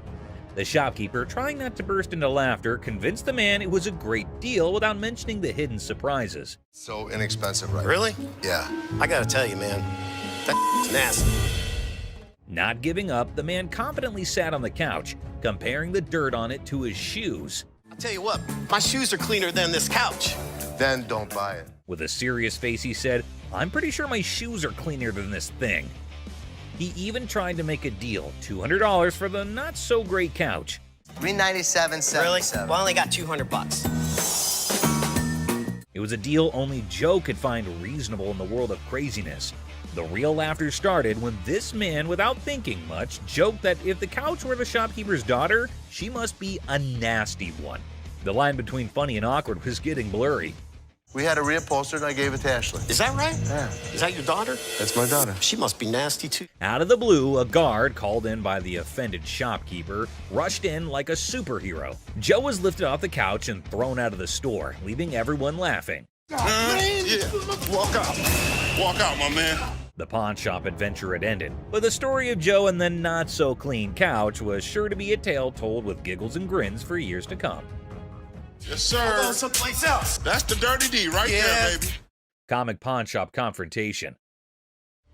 The shopkeeper, trying not to burst into laughter, convinced the man it was a great deal without mentioning the hidden surprises. So inexpensive, right? Really? Yeah. I gotta tell you, man, that's nasty. Not giving up, the man confidently sat on the couch, comparing the dirt on it to his shoes. I'll tell you what, my shoes are cleaner than this couch. Then don't buy it. With a serious face, he said, "I'm pretty sure my shoes are cleaner than this thing." He even tried to make a deal, $200 for the not-so-great couch. $397.77. Really? Well, I only got $200. It was a deal only Joe could find reasonable in the world of craziness. The real laughter started when this man, without thinking much, joked that if the couch were the shopkeeper's daughter, she must be a nasty one. The line between funny and awkward was getting blurry. We had a reupholstered and I gave it to Ashley. Is that right? Yeah. Is that your daughter? That's my daughter. She must be nasty, too. Out of the blue, a guard, called in by the offended shopkeeper, rushed in like a superhero. Joe was lifted off the couch and thrown out of the store, leaving everyone laughing. Yeah. Walk out. Walk out, my man. The pawn shop adventure had ended, but the story of Joe and the not-so-clean couch was sure to be a tale told with giggles and grins for years to come. Yes, sir. Go someplace else. That's the dirty D right there, baby. Comic pawn shop confrontation.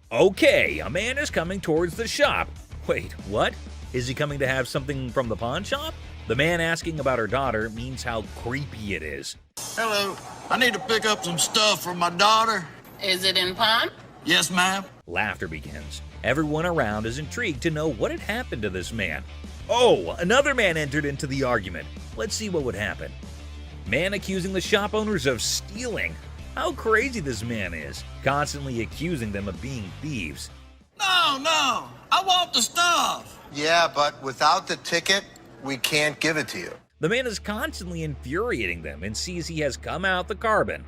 Okay, a man is coming towards the shop. Wait, what? Is he coming to have something from the pawn shop? The man asking about her daughter means how creepy it is. Hello. I need to pick up some stuff for my daughter. Is it in pawn? Yes, ma'am. Laughter begins. Everyone around is intrigued to know what had happened to this man. Oh, another man entered into the argument. Let's see what would happen. Man accusing the shop owners of stealing. How crazy this man is, constantly accusing them of being thieves. No, I want the stuff. Yeah, but without the ticket, we can't give it to you. The man is constantly infuriating them and sees he has come out the carbon.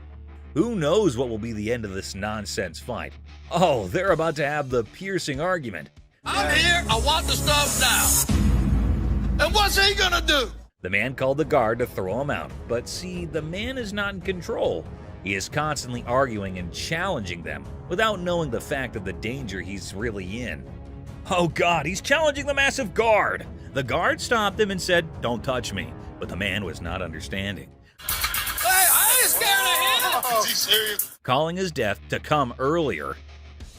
Who knows what will be the end of this nonsense fight? Oh, they're about to have the piercing argument. I'm here. I want the stuff now. And what's he gonna do? The man called the guard to throw him out, but see, the man is not in control. He is constantly arguing and challenging them without knowing the fact of the danger he's really in. Oh God, he's challenging the massive guard! The guard stopped him and said, "Don't touch me," but the man was not understanding. Hey, I ain't scared of him! Is he serious? Calling his death to come earlier.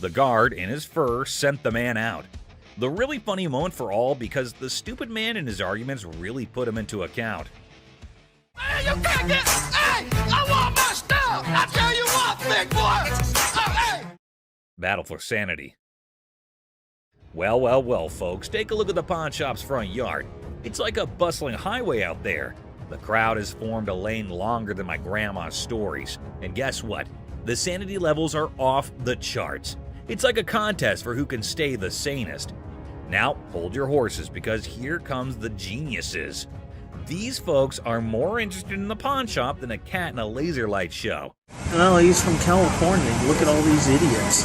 The guard, in his fur, sent the man out. The really funny moment for all because the stupid man in his arguments really put him into account. Hey, you can't get. Hey, I want my stuff. I tell you what, big boy. Hey. Battle for sanity. Well, well, well, folks, take a look at the pawn shop's front yard. It's like a bustling highway out there. The crowd has formed a lane longer than my grandma's stories. And guess what? The sanity levels are off the charts. It's like a contest for who can stay the sanest. Now, hold your horses, because here comes the geniuses. These folks are more interested in the pawn shop than a cat in a laser light show. Well, he's from California. Look at all these idiots.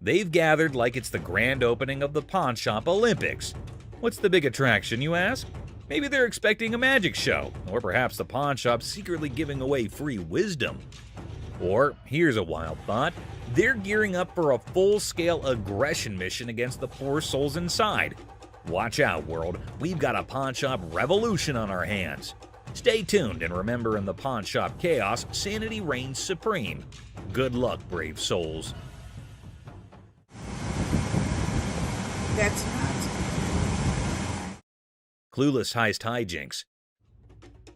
They've gathered like it's the grand opening of the Pawn Shop Olympics. What's the big attraction, you ask? Maybe they're expecting a magic show, or perhaps the pawn shop secretly giving away free wisdom. Or, here's a wild thought, they're gearing up for a full-scale aggression mission against the poor souls inside. Watch out, world, we've got a pawn shop revolution on our hands. Stay tuned, and remember, in the pawn shop chaos, sanity reigns supreme. Good luck, brave souls. That's not. Clueless heist hijinks.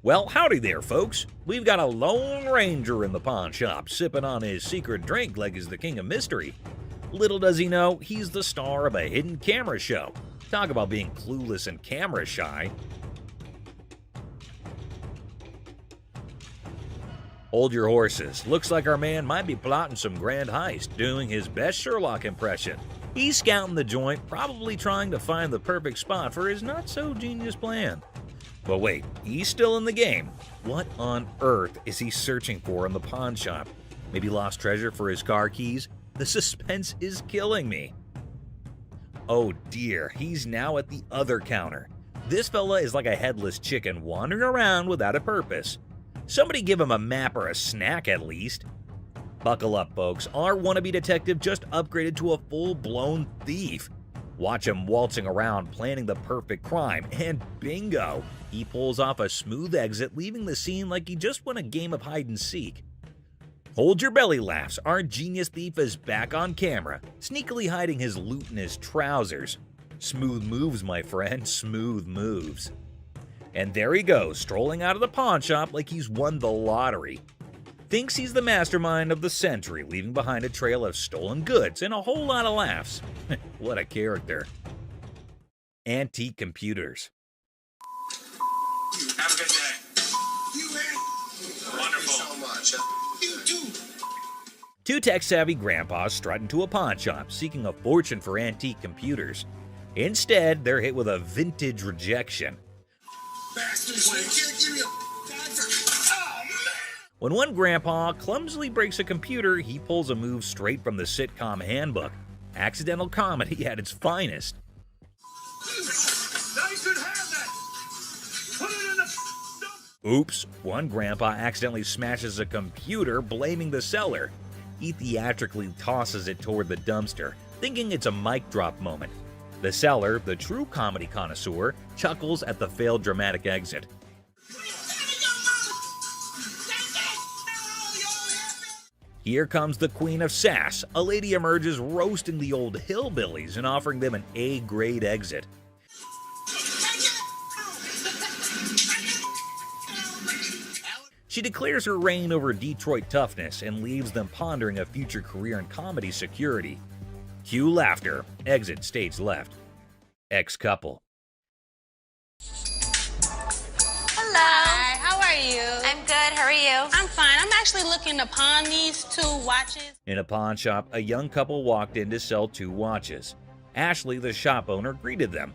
Well, howdy there, folks. We've got a Lone Ranger in the pawn shop, sipping on his secret drink like he's the king of mystery. Little does he know, he's the star of a hidden camera show. Talk about being clueless and camera shy. Hold your horses. Looks like our man might be plotting some grand heist, doing his best Sherlock impression. He's scouting the joint, probably trying to find the perfect spot for his not-so-genius plan. But wait, he's still in the game. What on earth is he searching for in the pawn shop? Maybe lost treasure for his car keys? The suspense is killing me. Oh dear, he's now at the other counter. This fella is like a headless chicken wandering around without a purpose. Somebody give him a map or a snack at least. Buckle up, folks. Our wannabe detective just upgraded to a full-blown thief. Watch him waltzing around planning the perfect crime, and bingo! He pulls off a smooth exit, leaving the scene like he just won a game of hide-and-seek. Hold your belly laughs, our genius thief is back on camera, sneakily hiding his loot in his trousers. Smooth moves, my friend, smooth moves. And there he goes, strolling out of the pawn shop like he's won the lottery. Thinks he's the mastermind of the century, leaving behind a trail of stolen goods and a whole lot of laughs. What a character. Antique computers. Have a good day. You win. Wonderful. So much. You too. Two tech-savvy grandpas strut into a pawn shop, seeking a fortune for antique computers. Instead, they're hit with a vintage rejection. Bastards, you can't give me a time for. Oh, man. When one grandpa clumsily breaks a computer, he pulls a move straight from the sitcom handbook. Accidental comedy at its finest. Now you should have that. Put it in the. Oops, one grandpa accidentally smashes a computer, blaming the seller. He theatrically tosses it toward the dumpster, thinking it's a mic drop moment. The seller, the true comedy connoisseur, chuckles at the failed dramatic exit. Here comes the queen of sass. A lady emerges roasting the old hillbillies and offering them an A-grade exit. She declares her reign over Detroit toughness and leaves them pondering a future career in comedy security. Cue laughter. Exit stage left. Ex-couple. Hello. Hi, how are you? I'm good. How are you? I'm fine. I'm actually looking to pawn these 2 watches. In a pawn shop, a young couple walked in to sell 2 watches. Ashley, the shop owner, greeted them.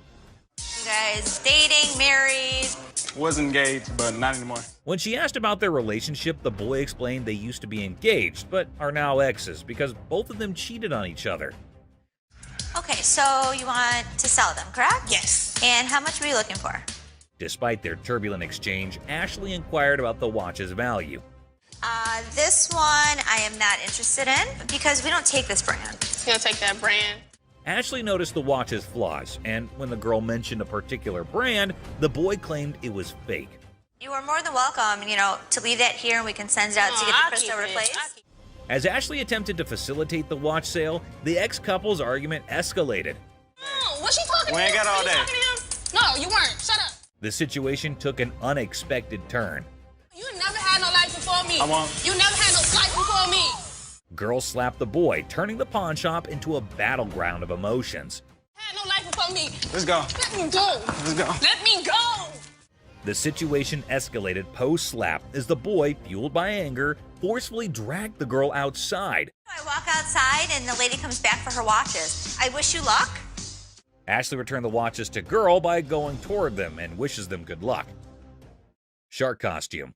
You guys dating, married? Was engaged, but not anymore. When she asked about their relationship, the boy explained they used to be engaged, but are now exes because both of them cheated on each other. Okay, so you want to sell them, correct? Yes. And how much were you looking for? Despite their turbulent exchange, Ashley inquired about the watch's value. This one I am not interested in because we don't take this brand. You'll take that brand. Ashley noticed the watch's flaws, and when the girl mentioned a particular brand, the boy claimed it was fake. You are more than welcome, to leave that here and we can send it out to get the crystal replaced. As Ashley attempted to facilitate the watch sale, the ex-couple's argument escalated. Oh, what's she talking to? We ain't got all day. No, you weren't. Shut up. The situation took an unexpected turn. You never had no life before me. I won't. You never had no life before me. Girl slapped the boy, turning the pawn shop into a battleground of emotions. Had no life before me. Let's go. Let me go. Let's go. Let me go. The situation escalated post-slap as the boy, fueled by anger, forcefully dragged the girl outside. I walk outside and the lady comes back for her watches. I wish you luck. Ashley returned the watches to girl by going toward them and wishes them good luck. Shark costume.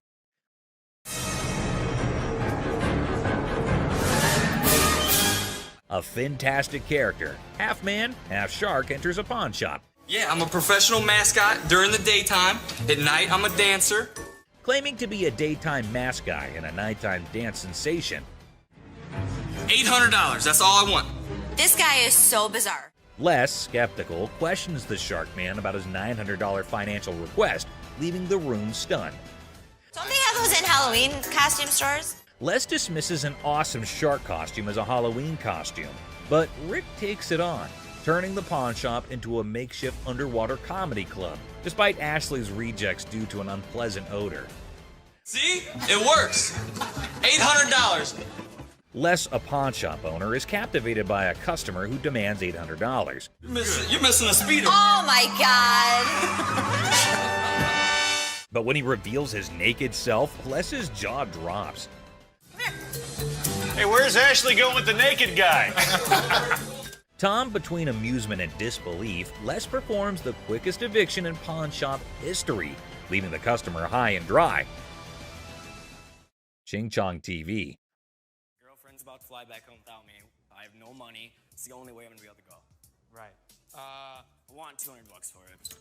A fantastic character, half man, half shark, enters a pawn shop. Yeah, I'm a professional mascot during the daytime. At night, I'm a dancer. Claiming to be a daytime mascot and a nighttime dance sensation. $800, that's all I want. This guy is so bizarre. Les, skeptical, questions the shark man about his $900 financial request, leaving the room stunned. Don't they have those in Halloween costume stores? Les dismisses an awesome shark costume as a Halloween costume, but Rick takes it on, turning the pawn shop into a makeshift underwater comedy club, despite Ashley's rejects due to an unpleasant odor. See? It works. $800. Les, a pawn shop owner, is captivated by a customer who demands $800. You're missing a speedo. Oh my God. But when he reveals his naked self, Les's jaw drops. Hey, where's Ashley going with the naked guy? Tom, between amusement and disbelief, Les performs the quickest eviction in pawn shop history, leaving the customer high and dry. Ching Chong TV. Girlfriend's about to fly back home without me. I have no money. It's the only way I'm gonna be able to go. Right. I want $200 for it.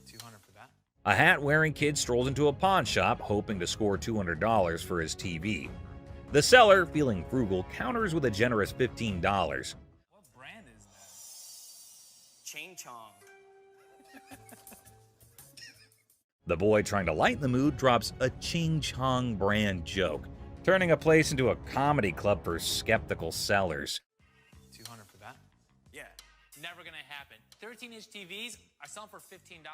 200 for that? A hat-wearing kid strolls into a pawn shop, hoping to score $200 for his TV. The seller, feeling frugal, counters with a generous $15. What brand is that? Ching Chong. The boy, trying to lighten the mood, drops a Ching Chong brand joke, turning a place into a comedy club for skeptical sellers. 200 for that? Yeah, never gonna happen. 13-inch TVs, I sell them for $15.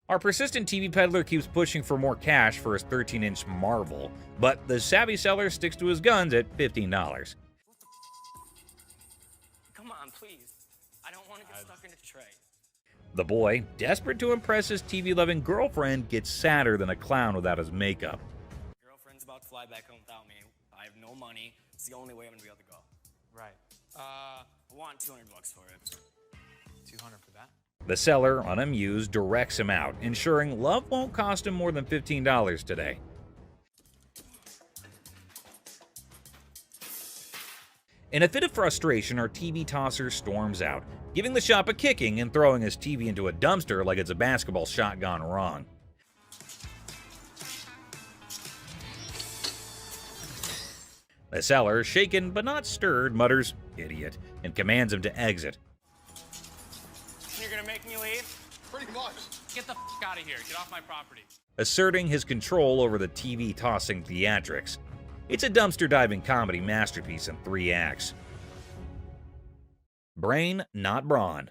Our persistent TV peddler keeps pushing for more cash for his 13-inch Marvel, but the savvy seller sticks to his guns at $15. Come on, please. I don't want to get stuck in a tray. The boy, desperate to impress his TV-loving girlfriend, gets sadder than a clown without his makeup. Girlfriend's about to fly back home without me. I have no money. It's the only way I'm gonna be able to go. Right. I want $200 for it. 200 for that? The seller, unamused, directs him out, ensuring love won't cost him more than $15 today. In a fit of frustration, our TV tosser storms out, giving the shop a kicking and throwing his TV into a dumpster like it's a basketball shot gone wrong. The seller, shaken but not stirred, mutters, "Idiot," and commands him to exit. You're gonna make me leave? Pretty much. Get the f out of here. Get off my property. Asserting his control over the TV-tossing theatrics. It's a dumpster-diving comedy masterpiece in 3 acts. Brain, not brawn.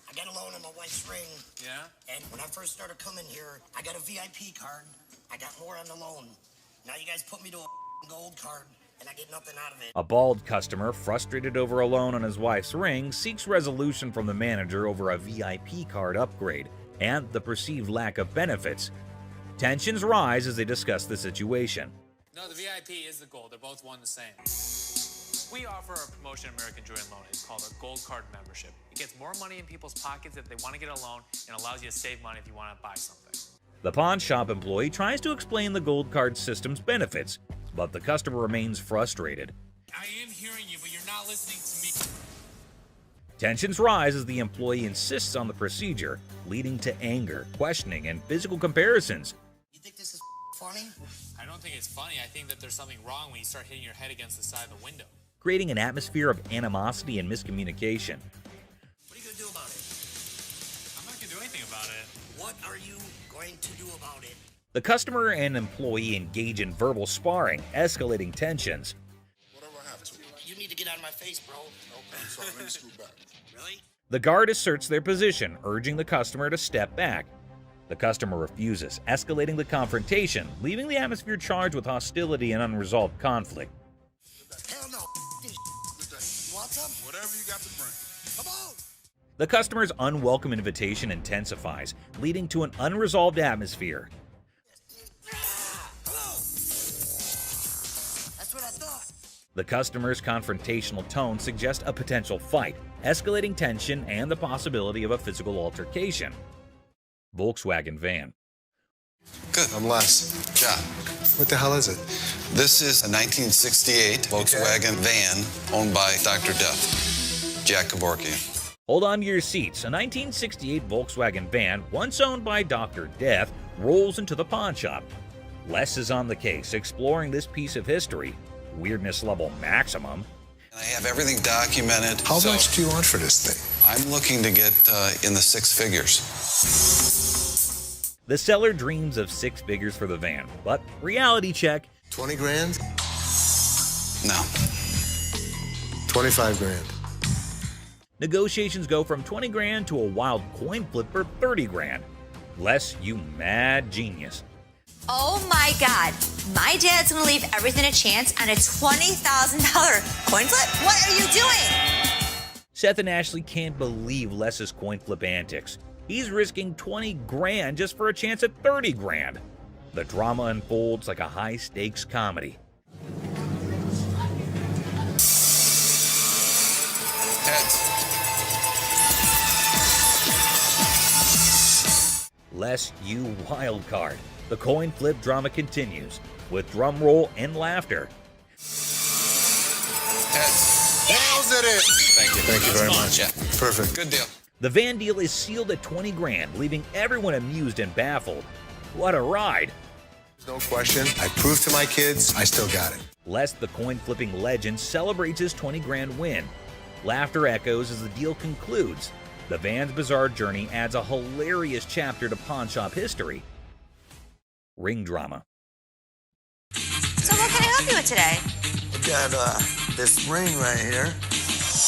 I got a loan on my wife's ring. Yeah? And when I first started coming here, I got a VIP card. I got more on the loan. Now you guys put me to a gold card, and I get nothing out of it. A bald customer, frustrated over a loan on his wife's ring, seeks resolution from the manager over a VIP card upgrade and the perceived lack of benefits. Tensions rise as they discuss the situation. No, the VIP is the gold. They're both one the same. We offer a promotion at American Jewelry Loan. It's called a Gold Card membership. It gets more money in people's pockets if they want to get a loan and allows you to save money if you want to buy something. The pawn shop employee tries to explain the gold card system's benefits, but the customer remains frustrated. I am hearing you, but you're not listening to me. Tensions rise as the employee insists on the procedure, leading to anger, questioning, and physical comparisons. You think this is funny? I don't think it's funny. I think that there's something wrong when you start hitting your head against the side of the window. Creating an atmosphere of animosity and miscommunication. What are you gonna do about it? I'm not going to do anything about it. What are you going to do about it? The customer and employee engage in verbal sparring, escalating tensions. Whatever I have to. You need to get out of my face, bro. Okay, I'm sorry. Let me scoot back. Really? The guard asserts their position, urging the customer to step back. The customer refuses, escalating the confrontation, leaving the atmosphere charged with hostility and unresolved conflict. Hell no. You want some? Whatever you got to bring. Come on. The customer's unwelcome invitation intensifies, leading to an unresolved atmosphere. That's what I thought. The customer's confrontational tone suggests a potential fight, escalating tension and the possibility of a physical altercation. Volkswagen van. Good. I'm Les. John. What the hell is it? This is a 1968 Volkswagen van owned by Dr. Death, Jack Kevorkian. Hold on to your seats. A 1968 Volkswagen van, once owned by Dr. Death, rolls into the pawn shop. Les is on the case, exploring this piece of history. Weirdness level maximum. I have everything documented. How much do you want for this thing? I'm looking to get in the six figures. The seller dreams of six figures for the van, but reality check. 20 grand? No. 25 grand. Negotiations go from 20 grand to a wild coin flip for 30 grand. Les, you mad genius. Oh my God, my dad's gonna leave everything to chance on a $20,000 coin flip? What are you doing? Seth and Ashley can't believe Les's coin flip antics. He's risking 20 grand just for a chance at 30 grand. The drama unfolds like a high-stakes comedy. Heads. Les, you wild card. The coin flip drama continues, with drum roll and laughter. Heads. Nails it. Thank you. Thank you very much. Yeah. Perfect. Good deal. The van deal is sealed at 20 grand, leaving everyone amused and baffled. What a ride! No question. I proved to my kids I still got it. Les, the coin flipping legend, celebrates his 20 grand win. Laughter echoes as the deal concludes. The van's bizarre journey adds a hilarious chapter to pawn shop history. Ring drama. So what can I help you with today? I got this ring right here.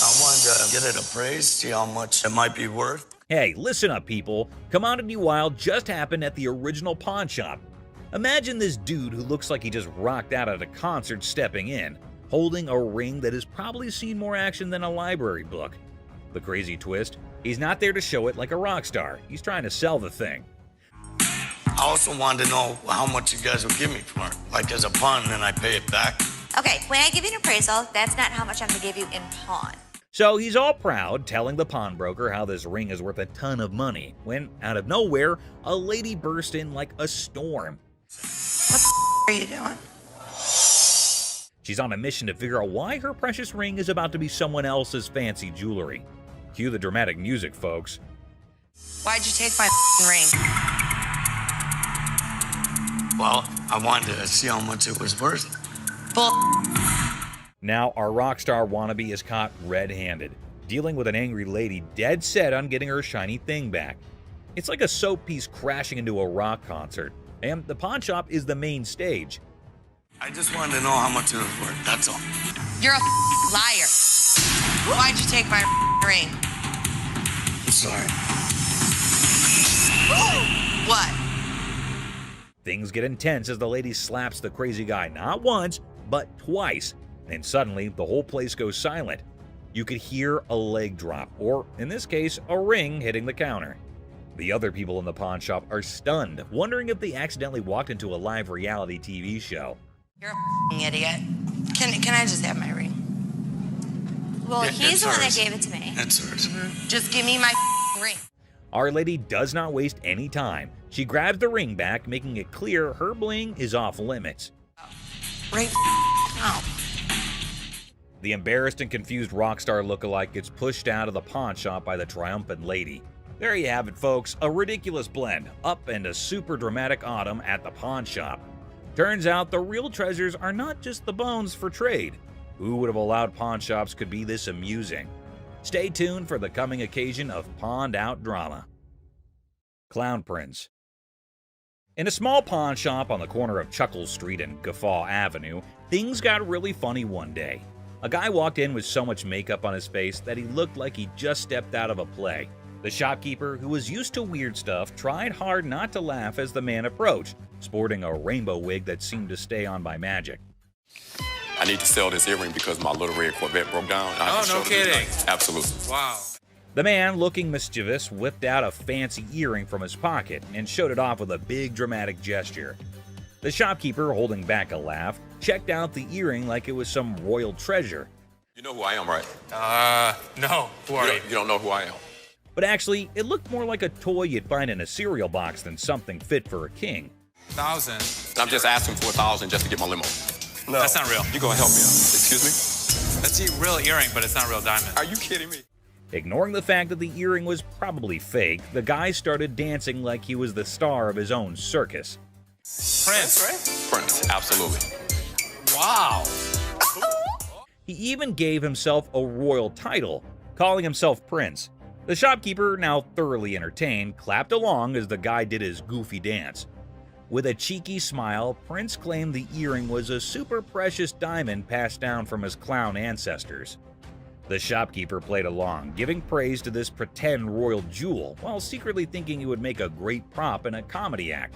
I wanted to get it appraised, see how much it might be worth. Hey, listen up, people. Commodity Wild just happened at the original pawn shop. Imagine this dude who looks like he just rocked out at a concert stepping in, holding a ring that has probably seen more action than a library book. The crazy twist? He's not there to show it like a rock star. He's trying to sell the thing. I also wanted to know how much you guys would give me for it. Like as a pawn, and then I pay it back. Okay, when I give you an appraisal, that's not how much I'm gonna give you in pawn. So he's all proud, telling the pawnbroker how this ring is worth a ton of money, when, out of nowhere, a lady burst in like a storm. What the are you doing? She's on a mission to figure out why her precious ring is about to be someone else's fancy jewelry. Cue the dramatic music, folks. Why'd you take my ring? Well, I wanted to see how much it was worth. Bull. Now, our rock star wannabe is caught red-handed, dealing with an angry lady dead set on getting her shiny thing back. It's like a soap piece crashing into a rock concert, and the pawn shop is the main stage. I just wanted to know how much it was worth, that's all. You're a liar. Why'd you take my ring? I'm sorry. What? Things get intense as the lady slaps the crazy guy not once, but twice, and suddenly the whole place goes silent. You could hear a leg drop, or in this case, a ring hitting the counter. The other people in the pawn shop are stunned, wondering if they accidentally walked into a live reality TV show. You're a idiot. Can I just have my ring? Well, Yeah, he's it's the one that hers. gave it to me. That's hers. Just give me my ring. Our lady does not waste any time. She grabs the ring back, making it clear her bling is off limits. Ring. Oh. The embarrassed and confused rock star lookalike gets pushed out of the pawn shop by the triumphant lady. There you have it, folks, a ridiculous blend, up and a super dramatic autumn at the pawn shop. Turns out the real treasures are not just the bones for trade. Who would have allowed pawn shops could be this amusing? Stay tuned for the coming occasion of pawned out drama. Clown Prince. In a small pawn shop on the corner of Chuckles Street and Guffaw Avenue, things got really funny one day. A guy walked in with so much makeup on his face that he looked like he just stepped out of a play. The shopkeeper, who was used to weird stuff, tried hard not to laugh as the man approached, sporting a rainbow wig that seemed to stay on by magic. I need to sell this earring because my little red Corvette broke down. Oh, no kidding. Absolutely. Wow. The man, looking mischievous, whipped out a fancy earring from his pocket and showed it off with a big dramatic gesture. The shopkeeper, holding back a laugh, checked out the earring like it was some royal treasure. You know who I am, right? No. Who are you? You don't know who I am. But actually, it looked more like a toy you'd find in a cereal box than something fit for a king. 1,000. I'm just asking for 1,000 just to get my limo. No. That's not real. You gonna help me out? Excuse me? That's a real earring, but it's not real diamond. Are you kidding me? Ignoring the fact that the earring was probably fake, the guy started dancing like he was the star of his own circus. Prince, right? Prince, absolutely. Wow. He even gave himself a royal title, calling himself Prince. The shopkeeper, now thoroughly entertained, clapped along as the guy did his goofy dance. With a cheeky smile, Prince claimed the earring was a super precious diamond passed down from his clown ancestors. The shopkeeper played along, giving praise to this pretend royal jewel, while secretly thinking he would make a great prop in a comedy act.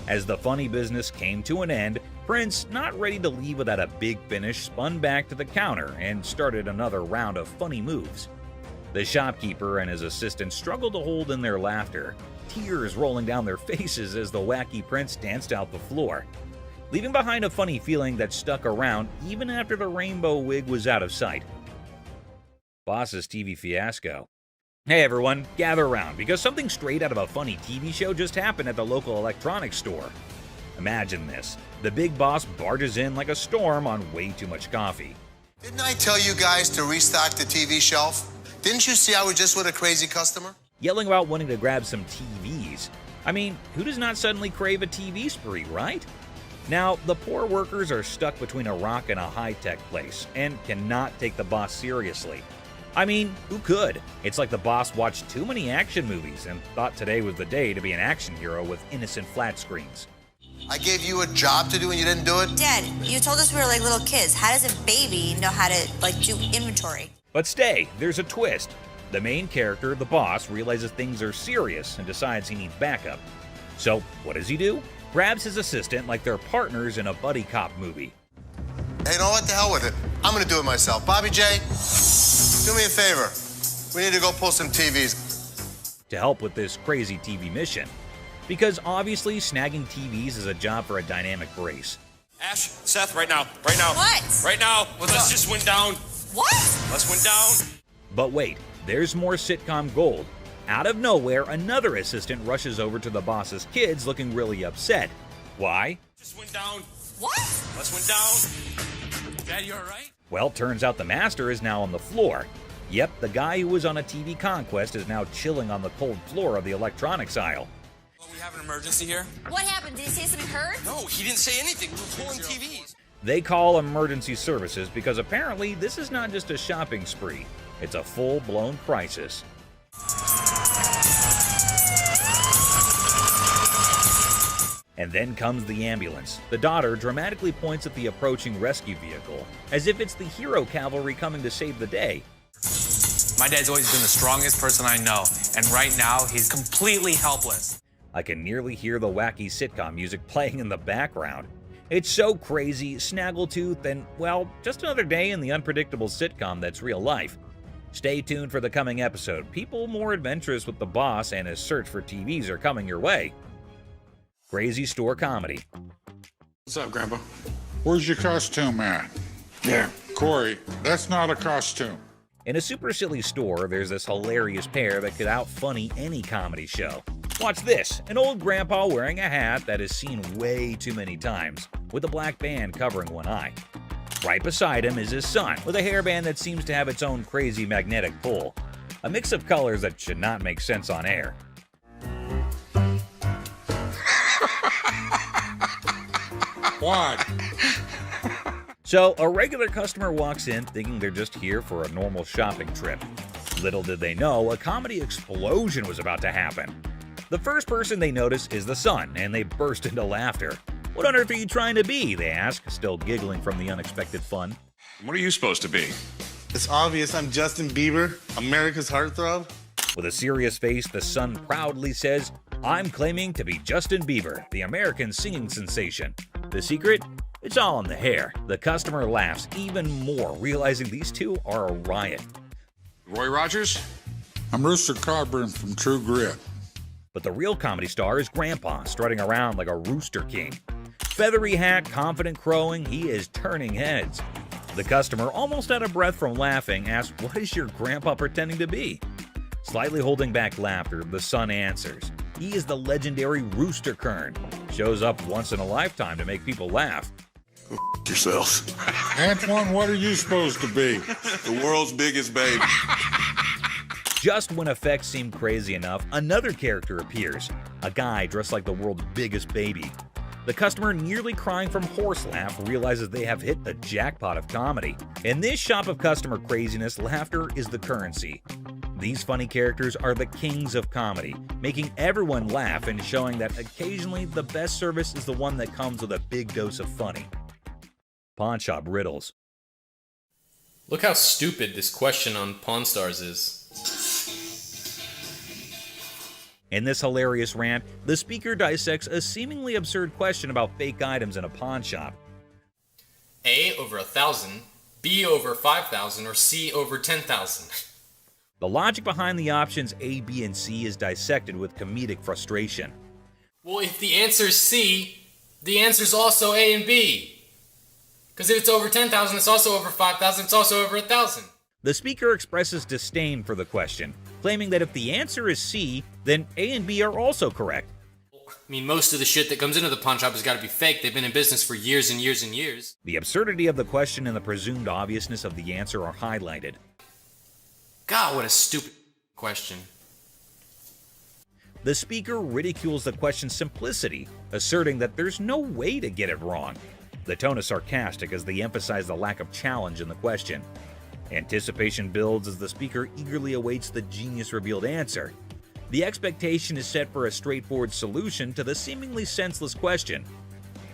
As the funny business came to an end, Prince, not ready to leave without a big finish, spun back to the counter and started another round of funny moves. The shopkeeper and his assistant struggled to hold in their laughter, tears rolling down their faces as the wacky Prince danced out the floor, leaving behind a funny feeling that stuck around even after the rainbow wig was out of sight. Boss's TV fiasco. Hey everyone, gather around, because something straight out of a funny TV show just happened at the local electronics store. Imagine this. The big boss barges in like a storm on way too much coffee. Didn't I tell you guys to restock the TV shelf? Didn't you see I was just with a crazy customer? Yelling about wanting to grab some TVs. I mean, who does not suddenly crave a TV spree, right? Now, the poor workers are stuck between a rock and a high-tech place and cannot take the boss seriously. I mean, who could? It's like the boss watched too many action movies and thought today was the day to be an action hero with innocent flat screens. I gave you a job to do and you didn't do it? Dad, you told us we were like little kids. How does a baby know how to, do inventory? But stay, there's a twist. The main character, the boss, realizes things are serious and decides he needs backup. So, what does he do? Grabs his assistant like they're partners in a buddy cop movie. Hey, you know what? The hell with it. I'm gonna do it myself. Bobby J, do me a favor. We need to go pull some TVs. To help with this crazy TV mission. Because obviously snagging TVs is a job for a dynamic brace. Ash, Seth, right now. Right now. What? Right now. Let's just win down. What? Let's win down. But wait, there's more sitcom gold. Out of nowhere, another assistant rushes over to the boss's kids looking really upset. Why? Just win down. What? Let's win down. Dad, you alright? Well, turns out the master is now on the floor. Yep, the guy who was on a TV conquest is now chilling on the cold floor of the electronics aisle. Oh, we have an emergency here? What happened? Did he say something hurt? No, he didn't say anything. We're pulling TVs. They call emergency services because apparently this is not just a shopping spree. It's a full-blown crisis. And then comes the ambulance. The daughter dramatically points at the approaching rescue vehicle, as if it's the hero cavalry coming to save the day. My dad's always been the strongest person I know, and right now he's completely helpless. I can nearly hear the wacky sitcom music playing in the background. It's so crazy, snaggletooth, and, well, just another day in the unpredictable sitcom that's real life. Stay tuned for the coming episode. People more adventurous with the boss and his search for TVs are coming your way. Crazy Store Comedy. What's up, Grandpa? Where's your costume at? There. Corey, that's not a costume. In a super silly store, there's this hilarious pair that could out-funny any comedy show. Watch this, an old grandpa wearing a hat that is seen way too many times, with a black band covering one eye. Right beside him is his son, with a hairband that seems to have its own crazy magnetic pull. A mix of colors that should not make sense on air. What? So, a regular customer walks in thinking they're just here for a normal shopping trip. Little did they know, a comedy explosion was about to happen. The first person they notice is the son, and they burst into laughter. "What on earth are you trying to be?" they ask, still giggling from the unexpected fun. What are you supposed to be? It's obvious I'm Justin Bieber, America's heartthrob. With a serious face, the son proudly says, "I'm claiming to be Justin Bieber, the American singing sensation." The secret? It's all in the hair. The customer laughs even more, realizing these two are a riot. Roy Rogers? I'm Rooster Cogburn from True Grit. But the real comedy star is Grandpa, strutting around like a rooster king. Feathery hat, confident crowing, he is turning heads. The customer, almost out of breath from laughing, asks, "What is your grandpa pretending to be?" Slightly holding back laughter, the son answers, "He is the legendary Rooster Kern. Shows up once in a lifetime to make people laugh." Go yourself. Antoine, what are you supposed to be? The world's biggest baby. Just when effects seem crazy enough, another character appears, a guy dressed like the world's biggest baby. The customer, nearly crying from horse laugh, realizes they have hit the jackpot of comedy. In this shop of customer craziness, laughter is the currency. These funny characters are the kings of comedy, making everyone laugh and showing that occasionally the best service is the one that comes with a big dose of funny. Pawn Shop Riddles. Look how stupid this question on Pawn Stars is. In this hilarious rant, the speaker dissects a seemingly absurd question about fake items in a pawn shop. A over 1,000, B over 5,000, or C over 10,000. The logic behind the options A, B, and C is dissected with comedic frustration. Well, if the answer's C, the answer's also A and B. Because if it's over 10,000, it's also over 5,000, it's also over 1,000. The speaker expresses disdain for the question, claiming that if the answer is C, then A and B are also correct. I mean, most of the shit that comes into the pawn shop has got to be fake. They've been in business for years and years and years. The absurdity of the question and the presumed obviousness of the answer are highlighted. God, what a stupid question. The speaker ridicules the question's simplicity, asserting that there's no way to get it wrong. The tone is sarcastic as they emphasize the lack of challenge in the question. Anticipation builds as the speaker eagerly awaits the genius-revealed answer. The expectation is set for a straightforward solution to the seemingly senseless question.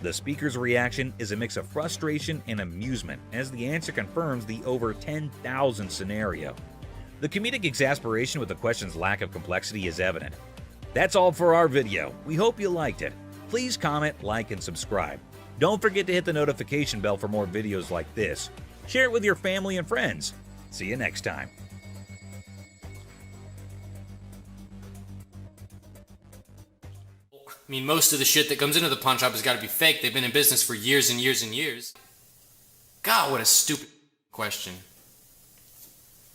The speaker's reaction is a mix of frustration and amusement as the answer confirms the over 10,000 scenario. The comedic exasperation with the question's lack of complexity is evident. That's all for our video. We hope you liked it. Please comment, like, and subscribe. Don't forget to hit the notification bell for more videos like this. Share it with your family and friends. See you next time. I mean, most of the shit that comes into the pawn shop has got to be fake. They've been in business for years and years and years. God, what a stupid question.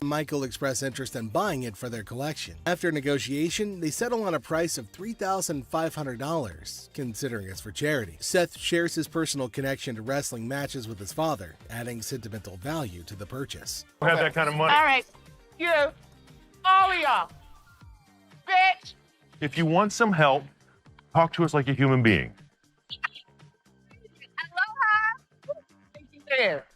Michael expressed interest in buying it for their collection. After negotiation, they settle on a price of $3,500, considering it's for charity. Seth shares his personal connection to wrestling matches with his father, adding sentimental value to the purchase. I have that kind of money. All right, you, all of y'all, bitch. If you want some help, talk to us like a human being. Aloha. Thank you there.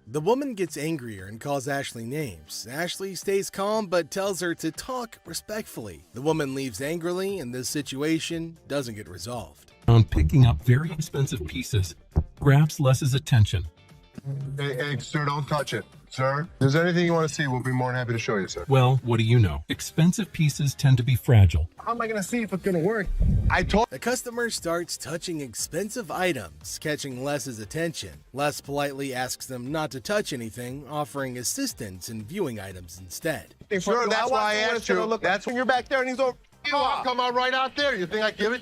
The woman gets angrier and calls Ashley names. Ashley stays calm but tells her to talk respectfully. The woman leaves angrily and this situation doesn't get resolved. On picking up very expensive pieces grabs Les's attention. Hey, sir, don't touch it. Sir, if there's anything you want to see, we'll be more than happy to show you, sir. Well, what do you know? Expensive pieces tend to be fragile. How am I going to see if it's going to work? I told... The customer starts touching expensive items, catching Les's attention. Les politely asks them not to touch anything, offering assistance in viewing items instead. Sure, that's why I asked you. That's when you're back there and he's over... I'll come out right out there. You think I give it?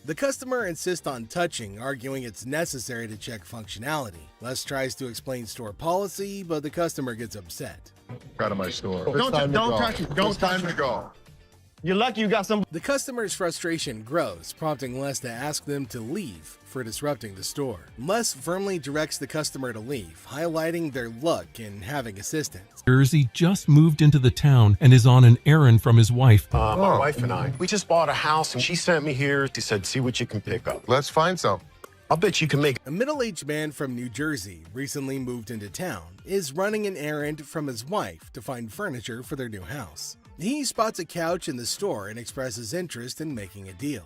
The customer insists on touching, arguing it's necessary to check functionality. Les tries to explain store policy, but the customer gets upset. Out of my store. Don't touch it. Don't time to go. You're lucky you got some. The customer's frustration grows, prompting Les to ask them to leave for disrupting the store. Les firmly directs the customer to leave, highlighting their luck in having assistance. Jersey just moved into the town and is on an errand from his wife. My wife and I, we just bought a house and she sent me here. She said, see what you can pick up. Let's find some. I'll bet you can make. A middle-aged man from New Jersey, recently moved into town, is running an errand from his wife to find furniture for their new house. He spots a couch in the store and expresses interest in making a deal.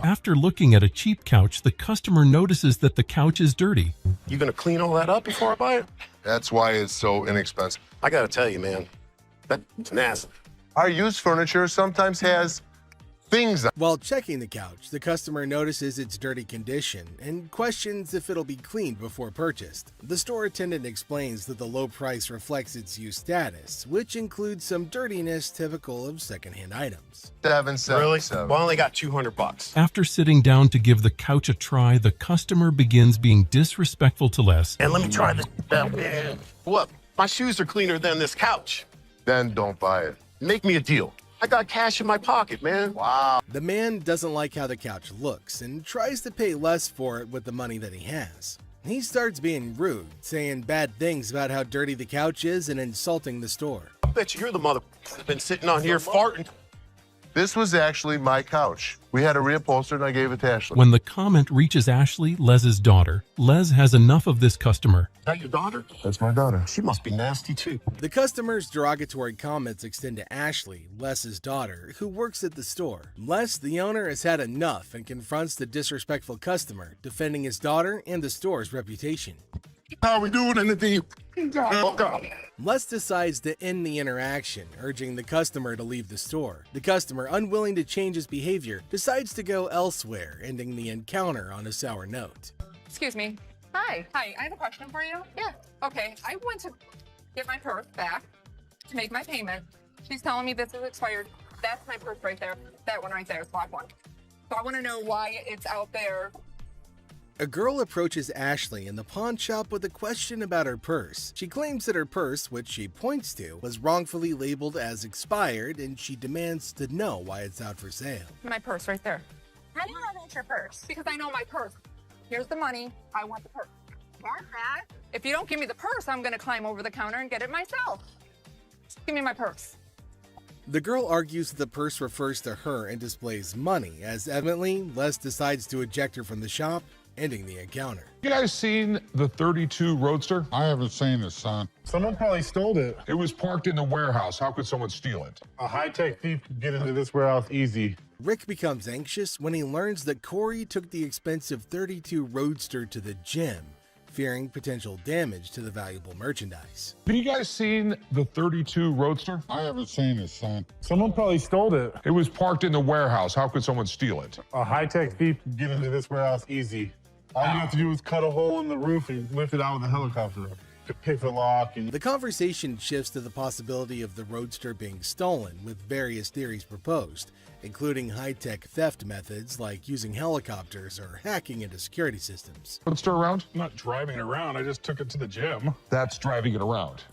After looking at a cheap couch, the customer notices that the couch is dirty. You gonna clean all that up before I buy it? That's why it's so inexpensive. I gotta tell you, man, that's nasty. Our used furniture sometimes has things on. While checking the couch, the customer notices its dirty condition and questions if it'll be cleaned before purchased. The store attendant explains that the low price reflects its used status, which includes some dirtiness typical of secondhand items. Really? Well, I only got $200. After sitting down to give the couch a try, the customer begins being disrespectful to Les. And let me try this. Look, my shoes are cleaner than this couch. Then don't buy it. Make me a deal. I got cash in my pocket, man. Wow. The man doesn't like how the couch looks and tries to pay less for it with the money that he has. He starts being rude, saying bad things about how dirty the couch is and insulting the store. I bet you're the mother that's been sitting on here farting. This was actually my couch. We had a reupholster and I gave it to Ashley. When the comment reaches Ashley, Les's daughter, Les has enough of this customer. Is that your daughter? That's my daughter. She must be nasty too. The customer's derogatory comments extend to Ashley, Les's daughter, who works at the store. Les, the owner, has had enough and confronts the disrespectful customer, defending his daughter and the store's reputation. How we doing in the deep? Les decides to end the interaction, urging the customer to leave the store. The customer, unwilling to change his behavior, decides to go elsewhere, ending the encounter on a sour note. Excuse me. Hi. Hi, I have a question for you. Yeah. Okay, I went to get my purse back to make my payment. She's telling me this is expired. That's my purse right there. That one right there is black one. So I want to know why it's out there. A girl approaches Ashley in the pawn shop with a question about her purse. She claims that her purse, which she points to, was wrongfully labeled as expired, and she demands to know why it's out for sale. My purse right there. How do you know that's your purse? Because I know my purse. Here's the money. I want the purse. Want that? If you don't give me the purse, I'm going to climb over the counter and get it myself. Give me my purse. The girl argues that the purse refers to her and displays money, as evidently, Les decides to eject her from the shop, ending the encounter. You guys seen the 32 Roadster? I haven't seen it, son. Someone probably stole it. It was parked in the warehouse. How could someone steal it? A high-tech thief could get into this warehouse easy. Rick becomes anxious when he learns that Corey took the expensive 32 Roadster to the gym, fearing potential damage to the valuable merchandise. Have you guys seen the 32 Roadster? I haven't seen it, son. Someone probably stole it. It was parked in the warehouse. How could someone steal it? A high-tech thief could get into this warehouse easy. All you have to do is cut a hole in the roof and lift it out with a helicopter. To pick the lock and... The conversation shifts to the possibility of the Roadster being stolen, with various theories proposed, including high-tech theft methods like using helicopters or hacking into security systems. Roadster around? I'm not driving it around. I just took it to the gym. That's driving it around.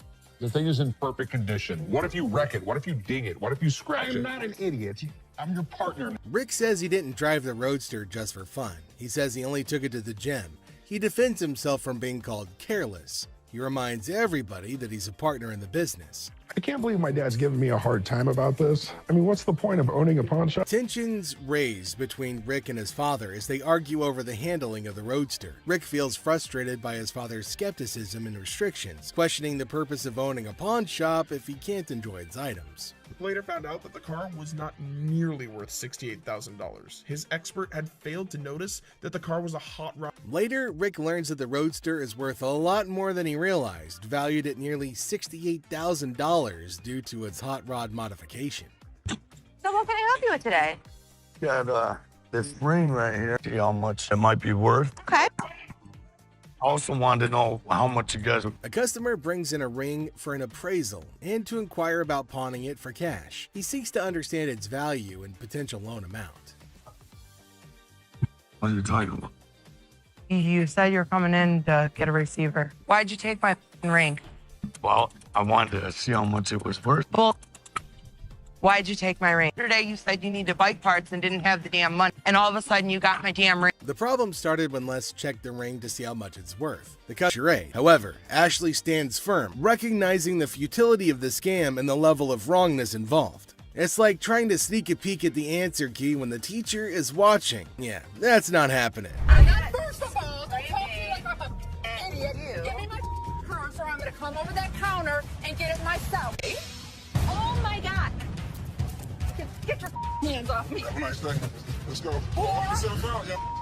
The thing is in perfect condition. What if you wreck it? What if you ding it? What if you scratch it? I'm not an idiot. I'm your partner. Rick says he didn't drive the Roadster just for fun. He says he only took it to the gym. He defends himself from being called careless. He reminds everybody that he's a partner in the business. I can't believe my dad's giving me a hard time about this. I mean, what's the point of owning a pawn shop? Tensions raise between Rick and his father as they argue over the handling of the Roadster. Rick feels frustrated by his father's skepticism and restrictions, questioning the purpose of owning a pawn shop if he can't enjoy its items. Later found out that the car was not nearly worth $68,000. His expert had failed to notice that the car was a hot rod. Later, Rick learns that the Roadster is worth a lot more than he realized, valued at nearly $68,000 due to its hot rod modification. So what can I help you with today? Got this ring right here. See how much it might be worth. Okay. I also wanted to know how much you guys... A customer brings in a ring for an appraisal and to inquire about pawning it for cash. He seeks to understand its value and potential loan amount. What are you talking about? You said you were coming in to get a receiver. Why'd you take my ring? Well, I wanted to see how much it was worth. Well, why'd you take my ring? Yesterday you said you needed bike parts and didn't have the damn money. And all of a sudden you got my damn ring. The problem started when Les checked the ring to see how much it's worth. The customer. However, Ashley stands firm, recognizing the futility of the scam and the level of wrongness involved. It's like trying to sneak a peek at the answer key when the teacher is watching. Yeah, that's not happening. First of all, don't talk to me like I'm an idiot. Give me my purse or I'm going to come over that counter and get it myself. Oh my God. Get your hands off me. Let's go.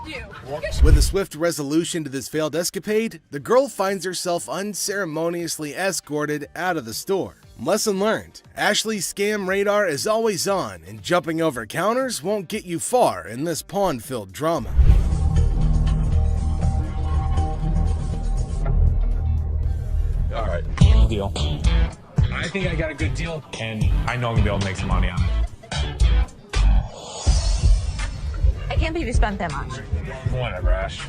You. With a swift resolution to this failed escapade, the girl finds herself unceremoniously escorted out of the store. Lesson learned. Ashley's scam radar is always on, and jumping over counters won't get you far in this pawn-filled drama. All right, deal. I think I got a good deal, and I know I'm gonna be able to make some money on it. I can't believe you spent that much. Whatever, Ash.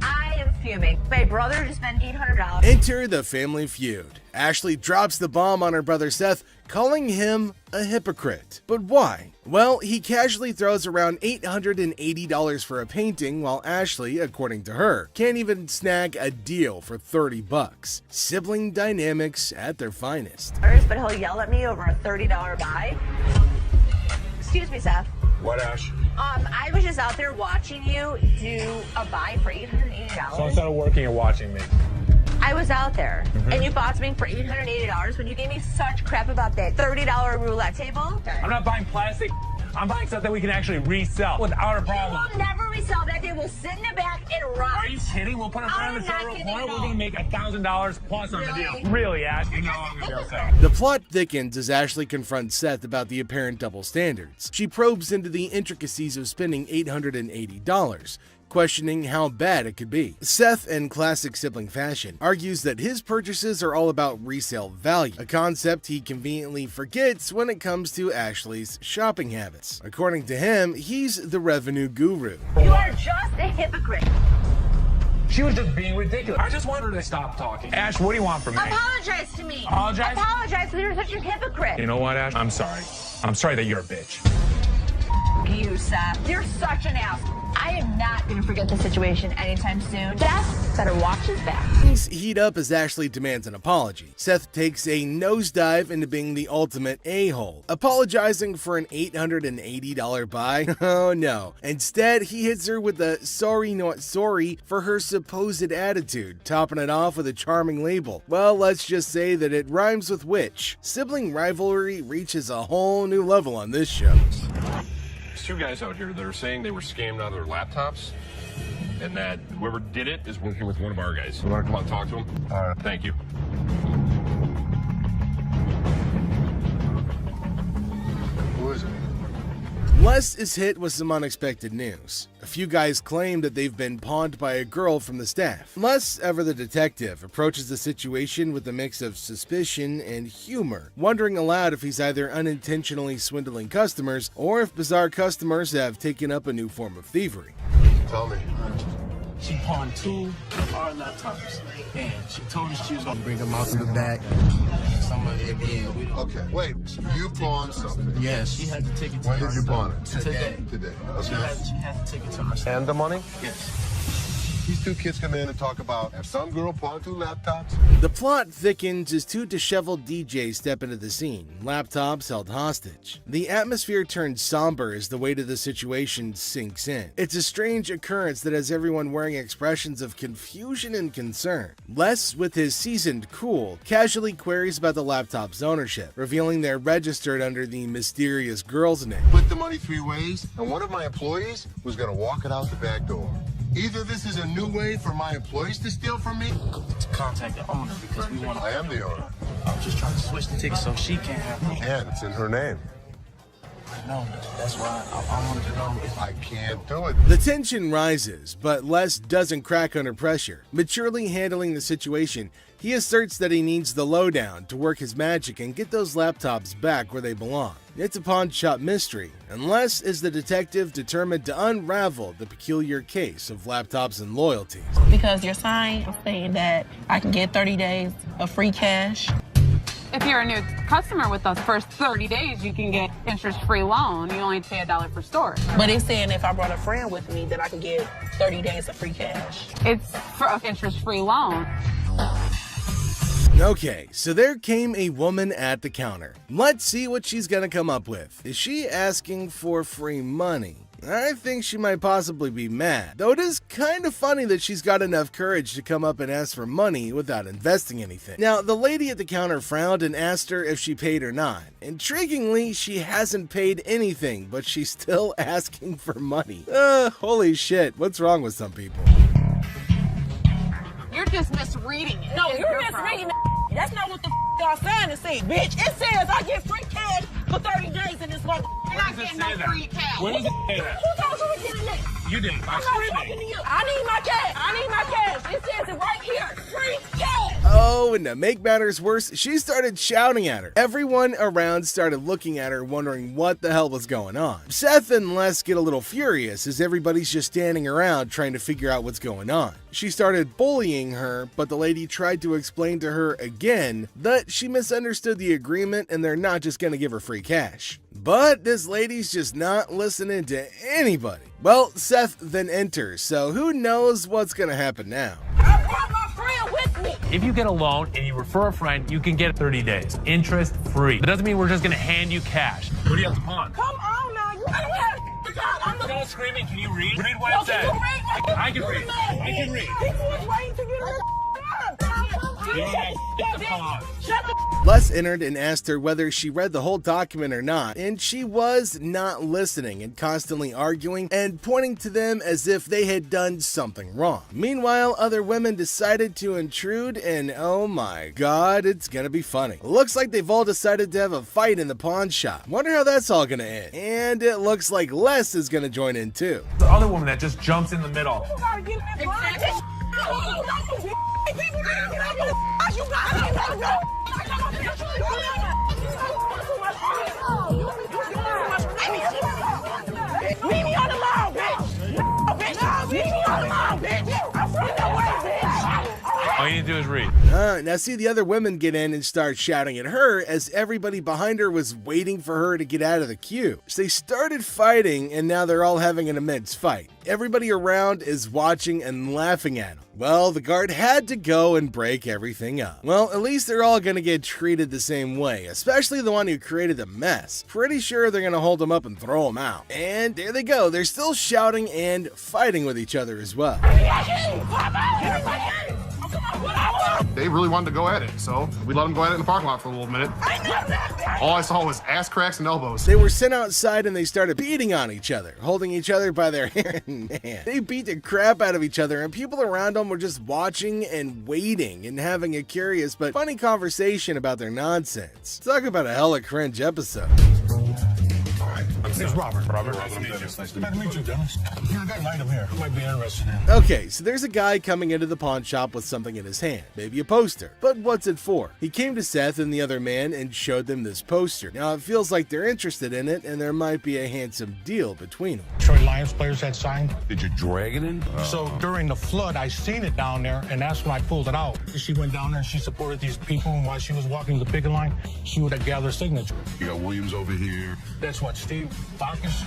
I am fuming. My brother just spent $800. Enter the family feud. Ashley drops the bomb on her brother Seth, calling him a hypocrite. But why? Well, he casually throws around $880 for a painting, while Ashley, according to her, can't even snag a deal for $30. Sibling dynamics at their finest. But he'll yell at me over a $30 buy. Excuse me, Seth. What, Ash? I was just out there watching you do a buy for $880. So instead of working, you're watching me. I was out there, and you bought something for $880 when you gave me such crap about that $30 roulette table. I'm not buying plastic. I'm buying stuff that we can actually resell without a problem. We'll never resell that. They will sit in the back and rot. Are you kidding? We'll put it on the federal corner. We're gonna make $1,000 plus on the deal. Really, Ash? You know I'm gonna be upset. The plot thickens as Ashley confronts Seth about the apparent double standards. She probes into the intricacies of spending $880, questioning how bad it could be. Seth, in classic sibling fashion, argues that his purchases are all about resale value, a concept he conveniently forgets when it comes to Ashley's shopping habits. According to him, he's the revenue guru. You are just a hypocrite. She was just being ridiculous. I just want her to stop talking. Ash, what do you want from me? Apologize to me. Apologize? Apologize because you're such a hypocrite. You know what, Ash? I'm sorry. I'm sorry that you're a bitch. You, Seth. You're such an ass. I am not going to forget the situation anytime soon. Seth better watch his back. Things heat up as Ashley demands an apology. Seth takes a nosedive into being the ultimate a-hole, apologizing for an $880 buy. Oh no. Instead, he hits her with a sorry not sorry for her supposed attitude, topping it off with a charming label. Well, let's just say that it rhymes with witch. Sibling rivalry reaches a whole new level on this show. Two guys out here that are saying they were scammed out of their laptops, and that whoever did it is working with one of our guys. You want to come out and talk to him? All right. Thank you. Who is it? Les is hit with some unexpected news. A few guys claim that they've been pawned by a girl from the staff. Les, ever the detective, approaches the situation with a mix of suspicion and humor, wondering aloud if he's either unintentionally swindling customers or if bizarre customers have taken up a new form of thievery. Tell me. She pawned 2 of our laptops, and she told us she was gonna bring them out to the back. Some of it, yeah. Okay, wait. You pawned something? Yes, she had to take it to When her. did you pawn it? Today. Today. She had to take it to her. And the money? Yes. These two kids come in and talk about have some girl pawned 2 laptops. The plot thickens as 2 disheveled DJs step into the scene, laptops held hostage. The atmosphere turns somber as the weight of the situation sinks in. It's a strange occurrence that has everyone wearing expressions of confusion and concern. Les, with his seasoned cool, casually queries about the laptop's ownership, revealing they're registered under the mysterious girl's name. Split the money 3 ways, and one of my employees was gonna walk it out the back door. Either this is a new way for my employees to steal from me. To contact the owner because we want to. I am the owner. I'm just trying to switch the ticket so she can't have them. And it's in her name. No, that's why I wanted to know if I can't do it. The tension rises, but Les doesn't crack under pressure. Maturely handling the situation, he asserts that he needs the lowdown to work his magic and get those laptops back where they belong. It's a pawn shop mystery, and Les is the detective determined to unravel the peculiar case of laptops and loyalty. Because your sign is saying that I can get 30 days of free cash. If you're a new customer with us, first 30 days, you can get interest-free loan. You only pay $1 per store. But it's saying if I brought a friend with me that I could get 30 days of free cash. It's for an interest-free loan. Okay, so there came a woman at the counter. Let's see what she's gonna come up with. Is she asking for free money? I think she might possibly be mad, though it is kind of funny that she's got enough courage to come up and ask for money without investing anything. Now, the lady at the counter frowned and asked her if she paid or not. Intriguingly, she hasn't paid anything, but she's still asking for money. Holy shit, what's wrong with some people? You're just misreading it. No, you're misreading it. That's not what the our fantasy, bitch. It says I get free cash for 30 days in this month. And I get no free cash. Where does it say that? Who told you to get it? You didn't. I'm not talking to you. I need my cash. I need my cash. It says it right here. Free cash. Oh, and to make matters worse, she started shouting at her. Everyone around started looking at her, wondering what the hell was going on. Seth and Les get a little furious as everybody's just standing around trying to figure out what's going on. She started bullying her, but the lady tried to explain to her again that she misunderstood the agreement and they're not just gonna give her free cash. But this lady's just not listening to anybody. Well, Seth then enters, so who knows what's gonna happen now. I brought my friend with me. If you get a loan and you refer a friend, you can get 30 days, interest free. That doesn't mean we're just gonna hand you cash. What do you have to pawn? Come on now. I don't have I'm the Don't screaming. Can you read? Read what it says. I can read. I can read. People was waiting to get her. You don't have to pawn. Shut the Les entered and asked her whether she read the whole document or not, and she was not listening and constantly arguing and pointing to them as if they had done something wrong. Meanwhile, other women decided to intrude, and oh my god, it's gonna be funny. Looks like they've all decided to have a fight in the pawn shop. Wonder how that's all gonna end. And it looks like Les is gonna join in too. The other woman that just jumps in the middle. You gotta get me blind. You gotta go. Leave me on the lawn, bitch. No, bitch. Leave me on the lawn, bitch. I'm from the way, bitch. All you need to do is read. Now see the other women get in and start shouting at her as everybody behind her was waiting for her to get out of the queue. So they started fighting and now they're all having an immense fight. Everybody around is watching and laughing at them. Well, the guard had to go and break everything up. Well, at least they're all gonna get treated the same way, especially the one who created the mess. Pretty sure they're gonna hold him up and throw him out. And there they go, they're still shouting and fighting with each other as well. They really wanted to go at it, so we let them go at it in the parking lot for a little minute. All I saw was ass cracks and elbows. They were sent outside and they started beating on each other, holding each other by their hair. Man, they beat the crap out of each other, and people around them were just watching and waiting and having a curious but funny conversation about their nonsense. Talk about a hella cringe episode. It's Robert. Nice to meet you, Dennis. I got an item here. You might be interested in. Okay, so there's a guy coming into the pawn shop with something in his hand, maybe a poster. But what's it for? He came to Seth and the other man and showed them this poster. Now it feels like they're interested in it and there might be a handsome deal between them. Detroit Lions players had signed. Did you drag it in? So during the flood, I seen it down there, and that's when I pulled it out. She went down there and she supported these people, and while she was walking the picket line, she would have gathered signature. You got Williams over here. That's what, Steve Farkas?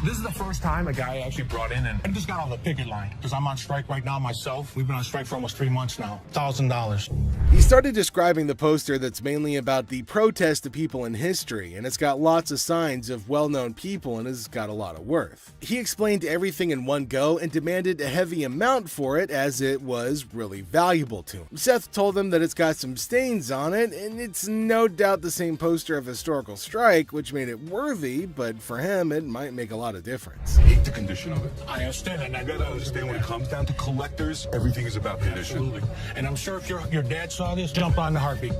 This is the first time a guy actually brought in, and I just got on the picket line because I'm on strike right now myself. We've been on strike for almost 3 months now. $1,000. He started describing the poster that's mainly about the protest of people in history, and it's got lots of signs of well-known people and has got a lot of worth. He explained everything in one go and demanded a heavy amount for it as it was really valuable to him. Seth told him that it's got some stains on it, and it's no doubt the same poster of historical strike, which made it worthy, but for him it might make a lot of difference. I hate the condition of it. I understand, and I You gotta understand when it comes down to collectors, everything is about condition. Absolutely. And I'm sure if your dad saw this, jump on the heartbeat.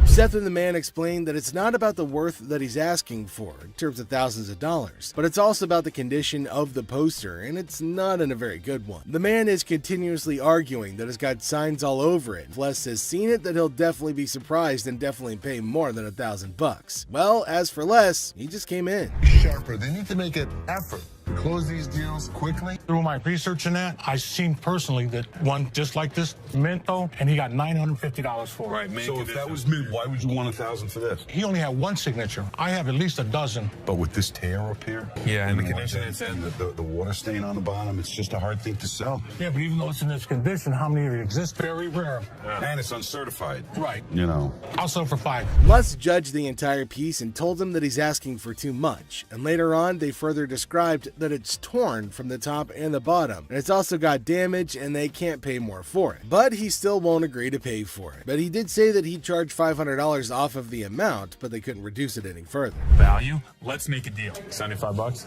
Seth and the man explained that it's not about the worth that he's asking for in terms of thousands of dollars, but it's also about the condition of the poster, and it's not in a very good one. The man is continuously arguing that it's got signs all over it. If Les has seen it, that he'll definitely be surprised and definitely pay more than $1,000. Well, as for Les, he just came in. Sharper, they need to make an effort to close these deals quickly. Through my research in that, I seen personally that one just like this Minto, and he got $950 for it. Right, man. So if that was me, why would you want $1,000 for this? He only had one signature. I have at least a dozen. But with this tear up here, Yeah, and the and condition it's in, the water stain on the bottom, it's just a hard thing to sell. Yeah, but even though it's in this condition, how many of it exist? Very rare. And it's uncertified. Right. You know. I'll sell for $5. Les judged the entire piece and told him that he's asking for too much, and later on they further described that it's torn from the top and the bottom, and it's also got damage and they can't pay more for it. But he still won't agree to pay for it. But he did say that he'd charge $500 off of the amount, but they couldn't reduce it any further. Value? Let's make a deal. $75?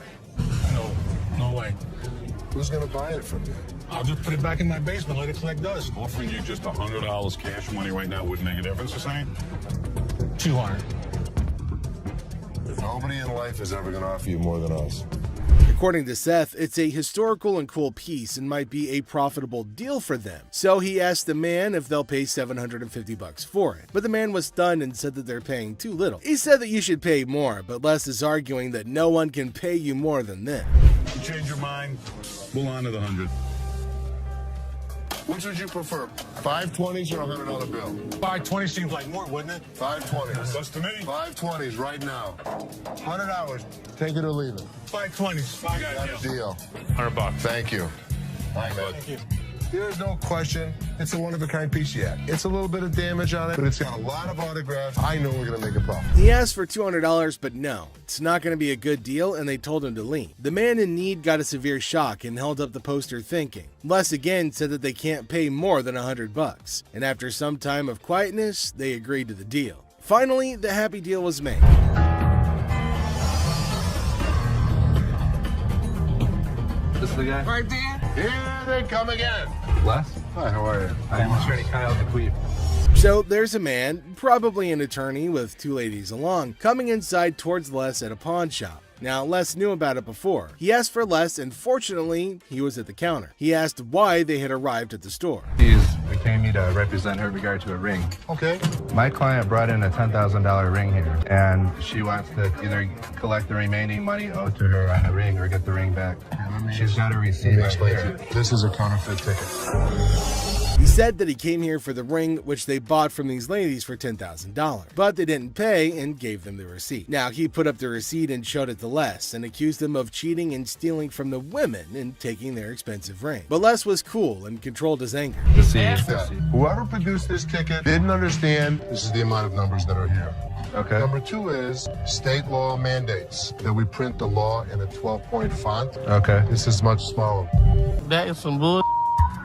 No way. Who's gonna buy it from you? I'll just put it back in my basement, let it collect dust. Offering you just $100 cash money right now wouldn't make a difference, you're saying? 200. Nobody in life is ever gonna offer you more than us. According to Seth, it's a historical and cool piece and might be a profitable deal for them. So he asked the man if they'll pay $750 for it. But the man was stunned and said that they're paying too little. He said that you should pay more, but Les is arguing that no one can pay you more than this. You change your mind, we'll honor the 100. Which would you prefer, 520s or a $100 bill? 520 seems like more, wouldn't it? 520s. That's to me. 520s right now. 100 hours. Take it or leave it. 520s. Got a deal. $100. Thank you. Thank you. There's no question. It's a one-of-a-kind piece yet. It's a little bit of damage on it, but it's got a lot of autographs. I know we're going to make a profit. He asked for $200, but no, it's not going to be a good deal, and they told him to leave. The man in need got a severe shock and held up the poster thinking. Les again said that they can't pay more than $100, and after some time of quietness, they agreed to the deal. Finally, the happy deal was made. This the guy? Right there. Here they come again. Les? Hi, how are you? I'm attorney Kyle DeQueef. So there's a man, probably an attorney with two ladies along, coming inside towards Les at a pawn shop. Now, Les knew about it before. He asked for Les, and fortunately, he was at the counter. He asked why they had arrived at the store. He's retained me to represent her in regard to a ring. Okay. My client brought in a $10,000 ring here, and she wants to either collect the remaining money owed to her on the ring or get the ring back. She's got a receipt. Let me explain to you. This is a counterfeit ticket. He said that he came here for the ring, which they bought from these ladies for $10,000, but they didn't pay and gave them the receipt. Now, he put up the receipt and showed it to Les and accused them of cheating and stealing from the women and taking their expensive ring. But Les was cool and controlled his anger. Whoever produced this ticket didn't understand this is the amount of numbers that are here. Okay. Number two is state law mandates that we print the law in a 12-point font. Okay. This is much smaller. That is some bull.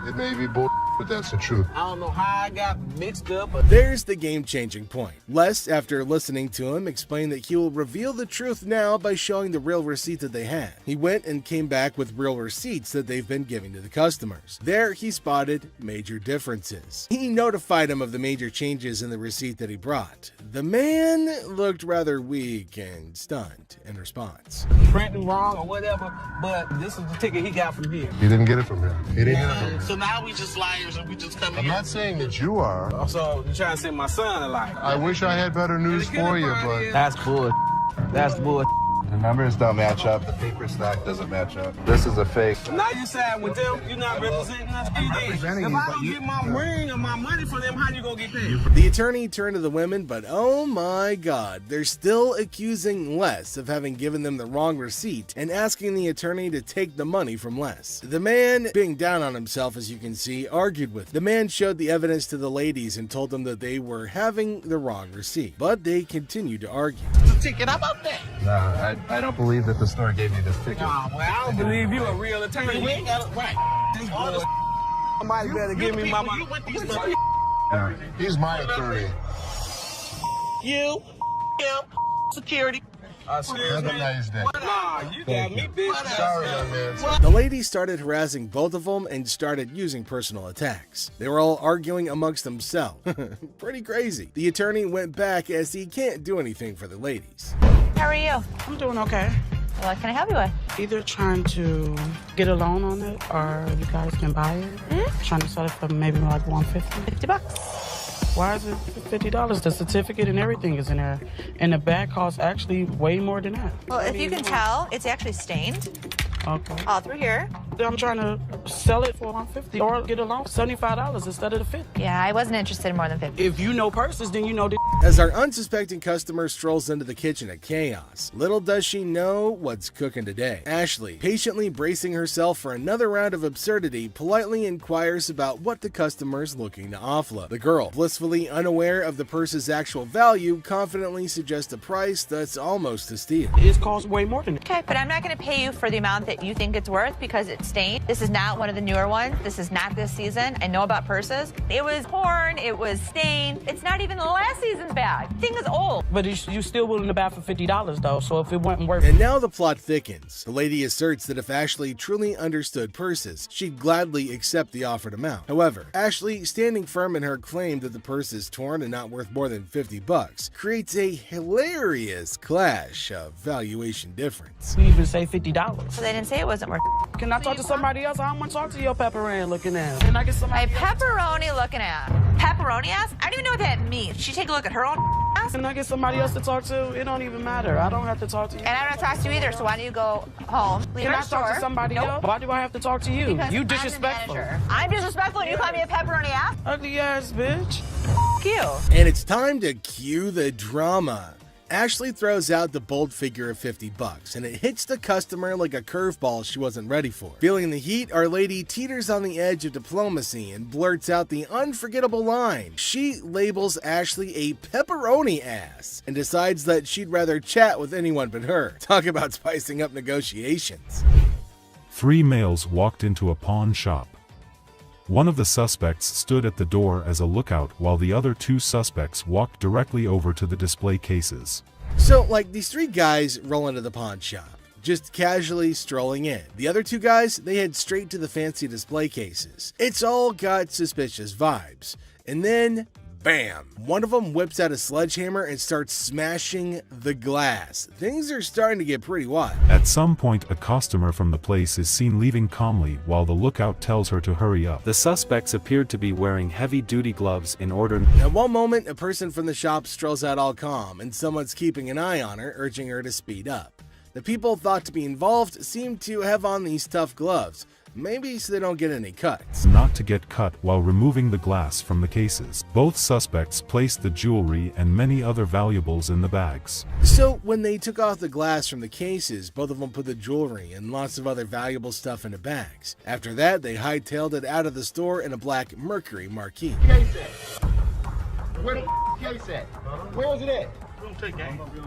It may be bull, but that's the truth. I don't know how I got mixed up, but There's the game-changing point. Les, after listening to him, explained that he will reveal the truth now by showing the real receipt that they had. He went and came back with real receipts that they've been giving to the customers. There, he spotted major differences. He notified him of the major changes in the receipt that he brought. The man looked rather weak and stunned in response. printing wrong or whatever, but this is the ticket he got from here. He didn't get it from here. He didn't get it from here. So now we just liars and we just come I'm not saying that you are. So you're trying to say my son a liar. I wish I had better news for you, but That's bull. That's bull. The numbers don't match up. The paper stock doesn't match up. This is a fake. Now you side with them, you're not representing us. If I don't get my ring or my money for them, how you gonna get paid? The attorney turned to the women, but oh my god, they're still accusing Les of having given them the wrong receipt and asking the attorney to take the money from Les. The man, being down on himself as you can see, argued with. The man showed the evidence to the ladies and told them that they were having the wrong receipt, but they continued to argue. The ticket, how about that? No, I don't believe that the store gave me this ticket. Nah, well, I don't believe you a real attorney. We ain't got it right. Somebody better give me my money. he's my attorney. You, him, security. Have a nice day. Nah, you got me, bitch. Sorry, young man. The ladies started harassing both of them and started using personal attacks. They were all arguing amongst themselves. Pretty crazy. The attorney went back as he can't do anything for the ladies. How are you? I'm doing okay. What can I help you with? Either trying to get a loan on it or you guys can buy it. Trying to sell it for maybe like $150. $50. Why is it $50? The certificate and everything is in there. And the bag costs actually way more than that. Well, if you can tell, it's actually stained. Okay. All through here. I'm trying to sell it for $150 or get a loan for $75 instead of the $50. Yeah, I wasn't interested in more than 50. If you know purses, then you know the As our unsuspecting customer strolls into the kitchen at Chaos, little does she know what's cooking today. Ashley, patiently bracing herself for another round of absurdity, politely inquires about what the customer's looking to offload. The girl, blissfully unaware of the purse's actual value, confidently suggests a price that's almost a steal. It costs way more than that. Okay, but I'm not going to pay you for the amount that that you think it's worth because it's stained. This is not one of the newer ones. This is not this season. I know about purses. It was torn. It was stained. It's not even the last season's bag. The thing is old. But you still willing to buy for $50 though, so if it wasn't worth And now the plot thickens. The lady asserts that if Ashley truly understood purses, she'd gladly accept the offered amount. However, Ashley, standing firm in her claim that the purse is torn and not worth more than $50, creates a hilarious clash of valuation difference. You even say $50. So they didn't say it wasn't worth it. Can I talk to somebody else? I don't want to talk to your pepperoni looking ass. Can I get somebody My pepperoni looking at. Pepperoni ass? I don't even know what that means. She take a look at her own ass? Can I get somebody else to talk to? It don't even matter. I don't have to talk to you. And I don't talk to you either, so why don't you go home? Leave Can our I talk to store? somebody Nope. else? Why do I have to talk to you? Because You I'm the disrespectful. manager. I'm disrespectful and you call me a pepperoni ass? Ugly ass bitch. F you. And it's time to cue the drama. Ashley throws out the bold figure of $50, and it hits the customer like a curveball she wasn't ready for. Feeling the heat, our lady teeters on the edge of diplomacy and blurts out the unforgettable line. She labels Ashley a pepperoni ass and decides that she'd rather chat with anyone but her. Talk about spicing up negotiations. 3 males walked into a pawn shop. One of the suspects stood at the door as a lookout while the other 2 suspects walked directly over to the display cases. So, like, these 3 guys roll into the pawn shop, just casually strolling in. The other 2 guys, they head straight to the fancy display cases. It's all got suspicious vibes. And then, bam! One of them whips out a sledgehammer and starts smashing the glass. Things are starting to get pretty wild. At some point, a customer from the place is seen leaving calmly while the lookout tells her to hurry up. The suspects appeared to be wearing heavy-duty gloves in order. At one moment, a person from the shop strolls out all calm, and someone's keeping an eye on her, urging her to speed up. The people thought to be involved seem to have on these tough gloves, maybe so they don't get any cuts. Not to get cut while removing the glass from the cases. Both suspects placed the jewelry and many other valuables in the bags. So when they took off the glass from the cases, both of them put the jewelry and lots of other valuable stuff into bags. After that, they hightailed it out of the store in a black Mercury marquee. Where the case at? Where is it at?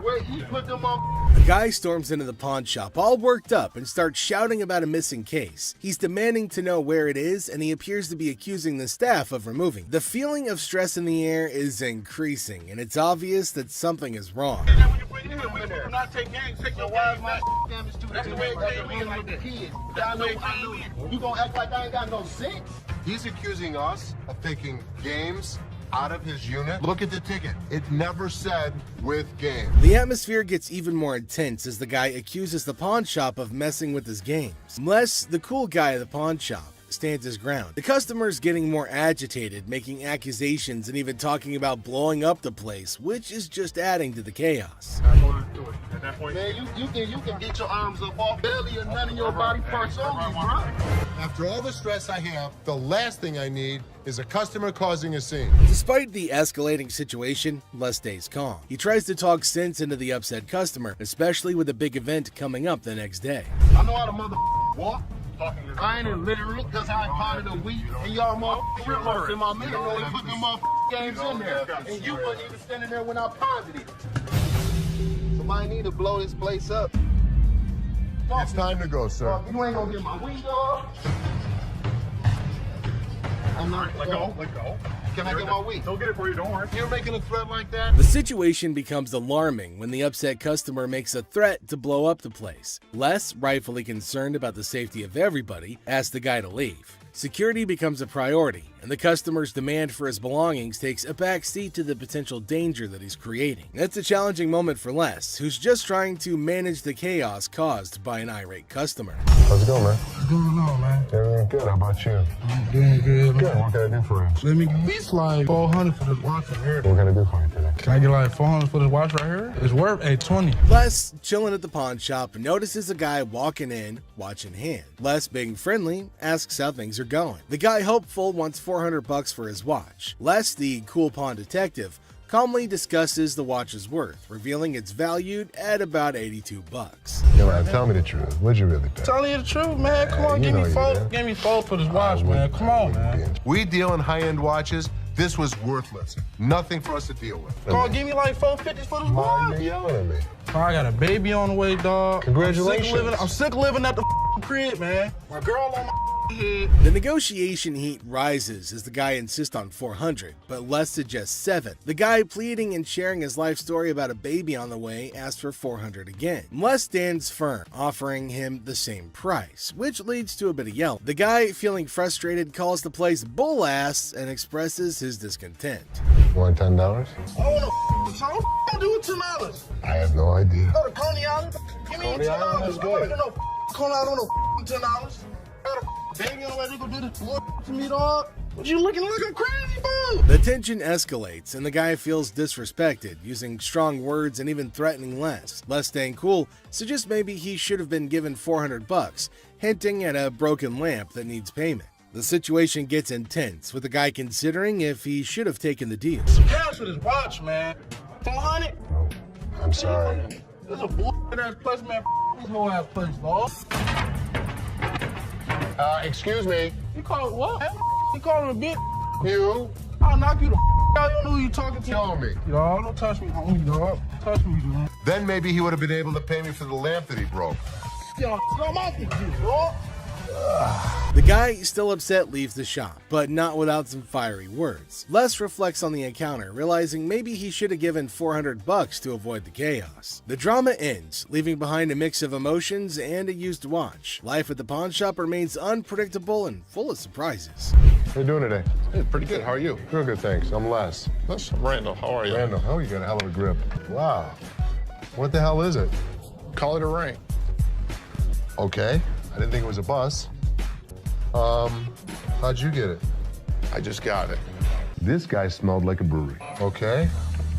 Where he put them on? The guy storms into the pawn shop all worked up and starts shouting about a missing case. He's demanding to know where it is, and he appears to be accusing the staff of removing it. The feeling of stress in the air is increasing, and it's obvious that something is wrong. You gonna act like I ain't got no sense? He's accusing us of taking games out of his unit. Look at the ticket. It never said with game. The atmosphere gets even more intense as the guy accuses the pawn shop of messing with his games. Les, the cool guy at the pawn shop, stands his ground. The customer's getting more agitated, making accusations and even talking about blowing up the place, which is just adding to the chaos. Man, you can get your arms up off belly and none of your body parts on me, bro. After all the stress I have, the last thing I need is a customer causing a scene. Despite the escalating situation, Les stays calm. He tries to talk sense into the upset customer, especially with a big event coming up the next day. I know how to walk. I ain't illiterate because I ain't part of the week. And y'all motherfuckers in my middle row and put them games in there. And you wasn't even standing there when I pawned it. Somebody need to blow this place up. It's time to go, sir. You ain't gonna get my window up. I'm not. Let go. Can I get my weed? Don't get it for you, don't worry. You're making a threat like that? The situation becomes alarming when the upset customer makes a threat to blow up the place. Les, rightfully concerned about the safety of everybody, asks the guy to leave. Security becomes a priority, and the customer's demand for his belongings takes a back seat to the potential danger that he's creating. That's a challenging moment for Les, who's just trying to manage the chaos caused by an irate customer. How's it going, man? What's going on, man? Everything good. How about you? I'm doing good, man. Good. What can I do for you? Let me at least like $400 for this watch right here. What can I do for you today? Can I get like $400 for this watch right here? It's worth $820. Les, chilling at the pawn shop, notices a guy walking in, watch in hand. Les, being friendly, asks how things are going. The guy, hopeful, wants $400 for his watch. Les, the cool pawn detective, calmly discusses the watch's worth, revealing it's valued at about $82. Yeah, man, tell me the truth. What'd you really pay? Telling you the truth, man. Come on, give me $4 for this watch, man. Come on, man. We deal in high-end watches. This was worthless. Nothing for us to deal with. Come on, give me like $450 for this watch, yo. I got a baby on the way, dog. Congratulations. I'm sick of living at the crib, man. My girl on my head. The negotiation heat rises as the guy insists on $400, but Les suggests $7. The guy, pleading and sharing his life story about a baby on the way, asks for $400 again. Les stands firm, offering him the same price, which leads to a bit of yelling. The guy, feeling frustrated, calls the place bull ass and expresses his discontent. You want $10? I want to do it $10. I have no idea. Go to Coney Island. Give me Coney $10. Island is good. No, Coney Island on $10. Got a baby on the way to go do this to me, dog. What you looking like a crazy fool? The tension escalates and the guy feels disrespected, using strong words and even threatening Les. Les, staying cool, suggests maybe he should have been given $400, hinting at a broken lamp that needs payment. The situation gets intense, with the guy considering if he should have taken the deal. Some cash for this watch, man. 400? I'm sorry. This is a bullshit ass place, man. This whole ass place, dog. Excuse me. You call it what? You call him a bitch? You? I'll knock you the out. You don't know who you talking to. Show me. Dog, don't touch me, homie, dog. Touch me, man. Then maybe he would have been able to pay me for the lamp that he broke. Yo, I'm off with you, dog. The guy, still upset, leaves the shop, but not without some fiery words. Les reflects on the encounter, realizing maybe he should have given $400 to avoid the chaos. The drama ends, leaving behind a mix of emotions and a used watch. Life at the pawn shop remains unpredictable and full of surprises. How you doing today? Hey, pretty good. How are you? Doing good, thanks. I'm Les. That's Randall. How are you? Randall, you got a hell of a grip. Wow. What the hell is it? Call it a ring. Okay. I didn't think it was a bus. How'd you get it? I just got it. This guy smelled like a brewery. Okay.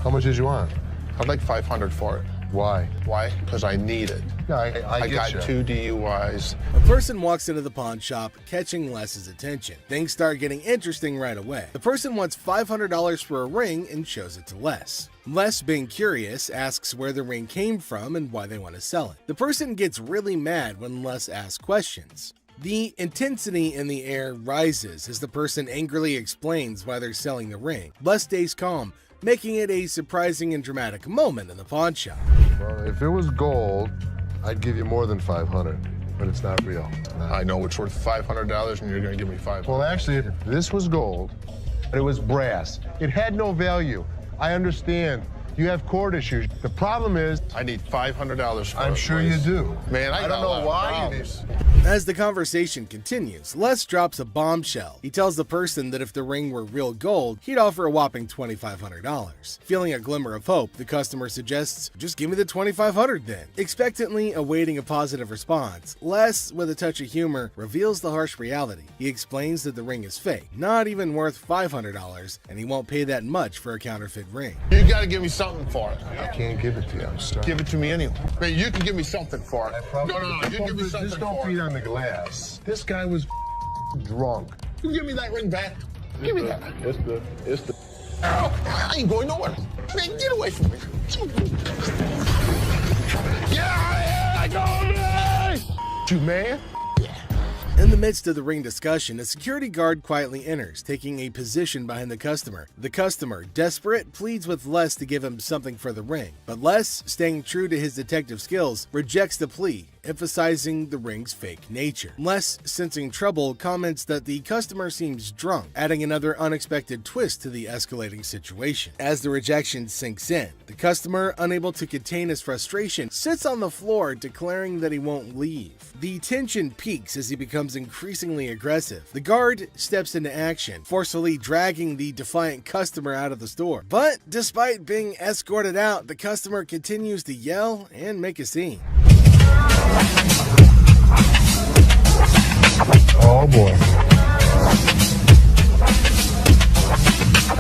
How much did you want? I'd like $500 for it. Why? Why? Because I need it. Yeah, I got you. 2 DUIs. A person walks into the pawn shop, catching Les's attention. Things start getting interesting right away. The person wants $500 for a ring and shows it to Les. Les, being curious, asks where the ring came from and why they want to sell it. The person gets really mad when Les asks questions. The intensity in the air rises as the person angrily explains why they're selling the ring. Les stays calm, making it a surprising and dramatic moment in the pawn shop. Well, if it was gold, I'd give you more than $500, but it's not real. I know it's worth $500 and you're gonna give me $500. Well, actually, this was gold, but it was brass. It had no value. I understand. You have court issues. The problem is, I need $500 for it. I'm sure you do. Man, I don't know why you need. As the conversation continues, Les drops a bombshell. He tells the person that if the ring were real gold, he'd offer a whopping $2,500. Feeling a glimmer of hope, the customer suggests, just give me the $2,500 then. Expectantly awaiting a positive response, Les, with a touch of humor, reveals the harsh reality. He explains that the ring is fake, not even worth $500, and he won't pay that much for a counterfeit ring. You gotta give me something for it. I can't give it to you. I'm sorry. Give it to me anyway. Man, you can give me something for it. No. You give me something Just don't for feed it. on the glass. This guy was drunk. You give me that ring back. Give me that. It's the. I ain't going nowhere. Man, get away from me. Get out of here! I go You man? In the midst of the ring discussion, a security guard quietly enters, taking a position behind the customer. The customer, desperate, pleads with Les to give him something for the ring, but Les, staying true to his detective skills, rejects the plea, emphasizing the ring's fake nature. Les, sensing trouble, comments that the customer seems drunk, adding another unexpected twist to the escalating situation. As the rejection sinks in, the customer, unable to contain his frustration, sits on the floor, declaring that he won't leave. The tension peaks as he becomes increasingly aggressive. The guard steps into action, forcefully dragging the defiant customer out of the store. But despite being escorted out, the customer continues to yell and make a scene. Oh boy.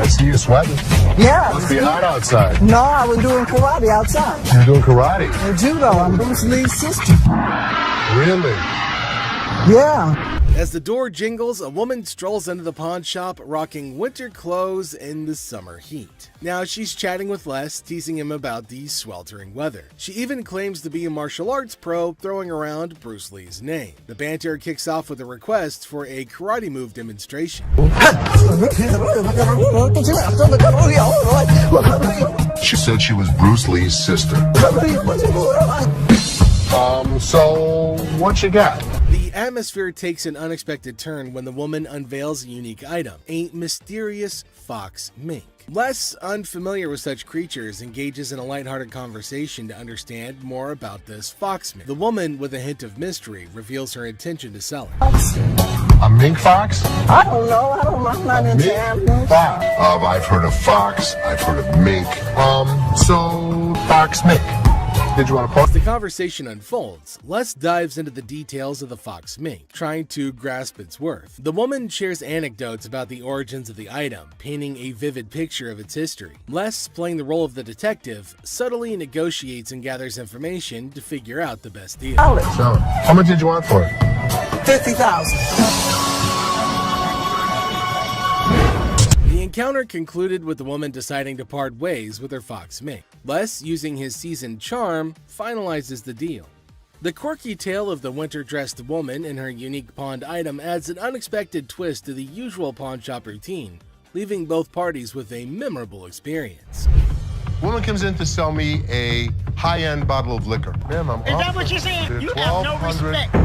I see you sweating. Yeah. Must be hot outside. No, I was doing karate outside. You're doing karate? And judo. I'm Bruce Lee's sister. Really? Yeah. As the door jingles, a woman strolls into the pawn shop rocking winter clothes in the summer heat. Now she's chatting with Les, teasing him about the sweltering weather. She even claims to be a martial arts pro, throwing around Bruce Lee's name. The banter kicks off with a request for a karate move demonstration. She said she was Bruce Lee's sister. So what you got? The The atmosphere takes an unexpected turn when the woman unveils a unique item, a mysterious fox mink. Les, unfamiliar with such creatures, engages in a lighthearted conversation to understand more about this fox mink. The woman, with a hint of mystery, reveals her intention to sell it. A mink fox? I don't know. I'm not into animals. Fox. I've heard of fox. I've heard of mink. So fox mink. Did you want to pause? As the conversation unfolds, Les dives into the details of the fox mink, trying to grasp its worth. The woman shares anecdotes about the origins of the item, painting a vivid picture of its history. Les, playing the role of the detective, subtly negotiates and gathers information to figure out the best deal. Sell it. How much did you want for it? $50,000. The encounter concluded with the woman deciding to part ways with her fox mink. Les, using his seasoned charm, finalizes the deal. The quirky tale of the winter-dressed woman and her unique pawned item adds an unexpected twist to the usual pawn shop routine, leaving both parties with a memorable experience. Woman comes in to sell me a high-end bottle of liquor. Ma'am, I'm Is that what you're saying? You have no respect.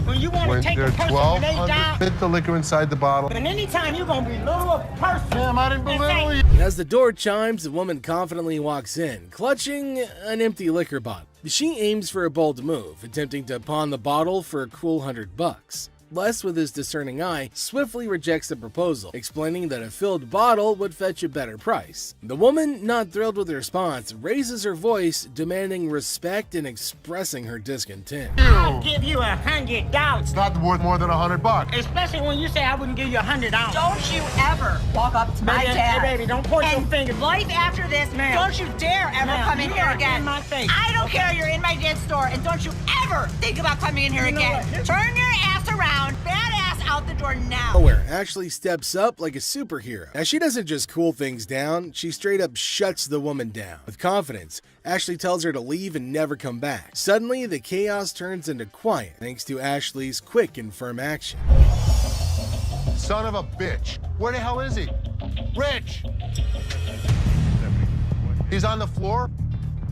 When you want to take a person when they die, fit the liquor inside the bottle. and anytime you're going to belittle a person. Ma'am, I didn't belittle you. As the door chimes, the woman confidently walks in, clutching an empty liquor bottle. She aims for a bold move, attempting to pawn the bottle for a cool $100. Les, with his discerning eye, swiftly rejects the proposal, explaining that a filled bottle would fetch a better price. The woman, not thrilled with the response, raises her voice, demanding respect and expressing her discontent. I'll give you $100. It's not worth more than $100. Especially when you say I wouldn't give you $100. Don't you ever walk up to my Baby, dad. Hey, baby, don't point your finger. Life after this, Ma'am. don't you dare ever Ma'am, come in you here are again. in my face. I don't care, you're in my dad's store, and don't you ever think about coming in here You know again. what? Turn your ass around, badass out the door now. Nowhere, Ashley steps up like a superhero. Now, she doesn't just cool things down, she straight up shuts the woman down. With confidence, Ashley tells her to leave and never come back. Suddenly, the chaos turns into quiet thanks to Ashley's quick and firm action. Son of a bitch. Where the hell is he? Rich! He's on the floor.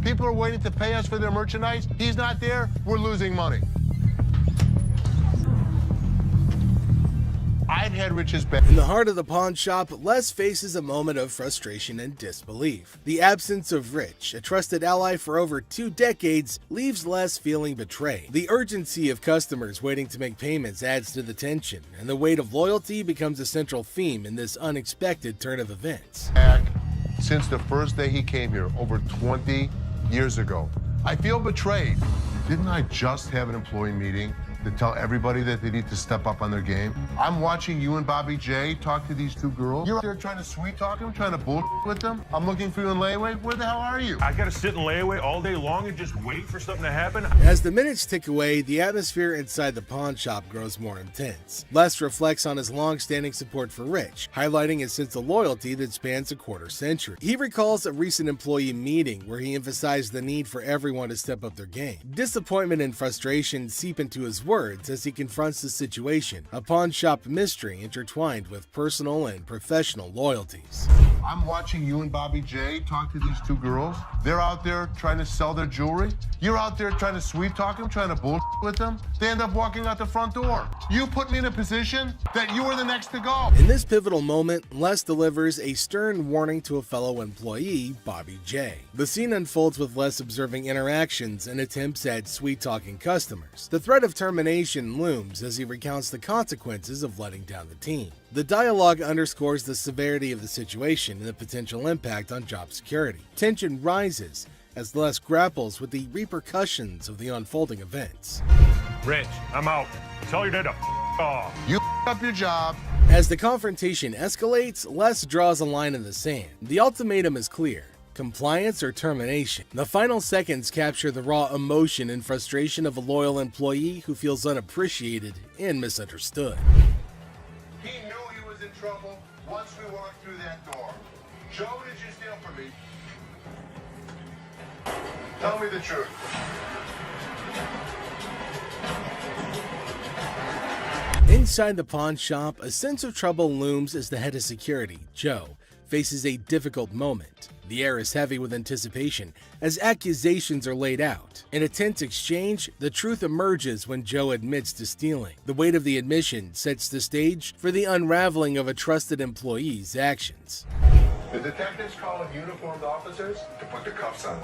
People are waiting to pay us for their merchandise. He's not there. We're losing money. I've had Rich's back. In the heart of the pawn shop, Les faces a moment of frustration and disbelief. The absence of Rich, a trusted ally for over 2 decades, leaves Les feeling betrayed. The urgency of customers waiting to make payments adds to the tension, and the weight of loyalty becomes a central theme in this unexpected turn of events. Since the first day he came here, over 20 years ago. I feel betrayed. Didn't I just have an employee meeting to tell everybody that they need to step up on their game? I'm watching you and Bobby J talk to these 2 girls. You're out there trying to sweet talk them, trying to bullshit with them. I'm looking for you in layaway. Where the hell are you? I gotta sit in layaway all day long and just wait for something to happen. As the minutes tick away, the atmosphere inside the pawn shop grows more intense. Les reflects on his long-standing support for Rich, highlighting his sense of loyalty that spans a quarter-century. He recalls a recent employee meeting where he emphasized the need for everyone to step up their game. Disappointment and frustration seep into his words as he confronts the situation, a pawn shop mystery intertwined with personal and professional loyalties. I'm watching you and Bobby J talk to these 2 girls. They're out there trying to sell their jewelry. You're out there trying to sweet talk them, trying to bullshit with them. They end up walking out the front door. You put me in a position that you were the next to go. In this pivotal moment, Les delivers a stern warning to a fellow employee, Bobby J. The scene unfolds with Les observing interactions and attempts at sweet-talking customers. The threat of termination looms as he recounts the consequences of letting down the team. The dialogue underscores the severity of the situation and the potential impact on job security. Tension rises as Les grapples with the repercussions of the unfolding events. Rich, I'm out. Tell your dad to off. You up your job. As the confrontation escalates, Les draws a line in the sand. The ultimatum is clear: compliance or termination. The final seconds capture the raw emotion and frustration of a loyal employee who feels unappreciated and misunderstood. He knew he was in trouble once we walked through that door. Joe, did you steal from me? Tell me the truth. Inside the pawn shop, a sense of trouble looms as the head of security, Joe, faces a difficult moment. The air is heavy with anticipation as accusations are laid out. In a tense exchange, the truth emerges when Joe admits to stealing. The weight of the admission sets the stage for the unraveling of a trusted employee's actions. The detectives call in uniformed officers to put the cuffs on.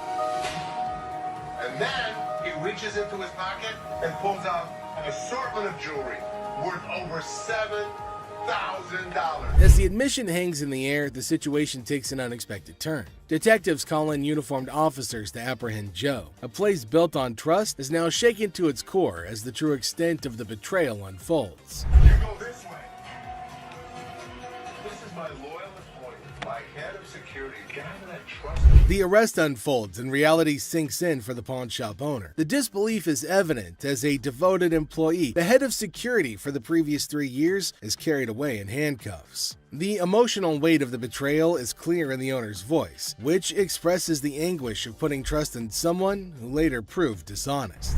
And then he reaches into his pocket and pulls out an assortment of jewelry worth over $7,000. As the admission hangs in the air, the situation takes an unexpected turn. Detectives call in uniformed officers to apprehend Joe. A place built on trust is now shaken to its core as the true extent of the betrayal unfolds. You go this way. This is my loyal employee, my head of security, a guy that I trust. The arrest unfolds and reality sinks in for the pawn shop owner. The disbelief is evident as a devoted employee, the head of security for the previous 3 years, is carried away in handcuffs. The emotional weight of the betrayal is clear in the owner's voice, which expresses the anguish of putting trust in someone who later proved dishonest.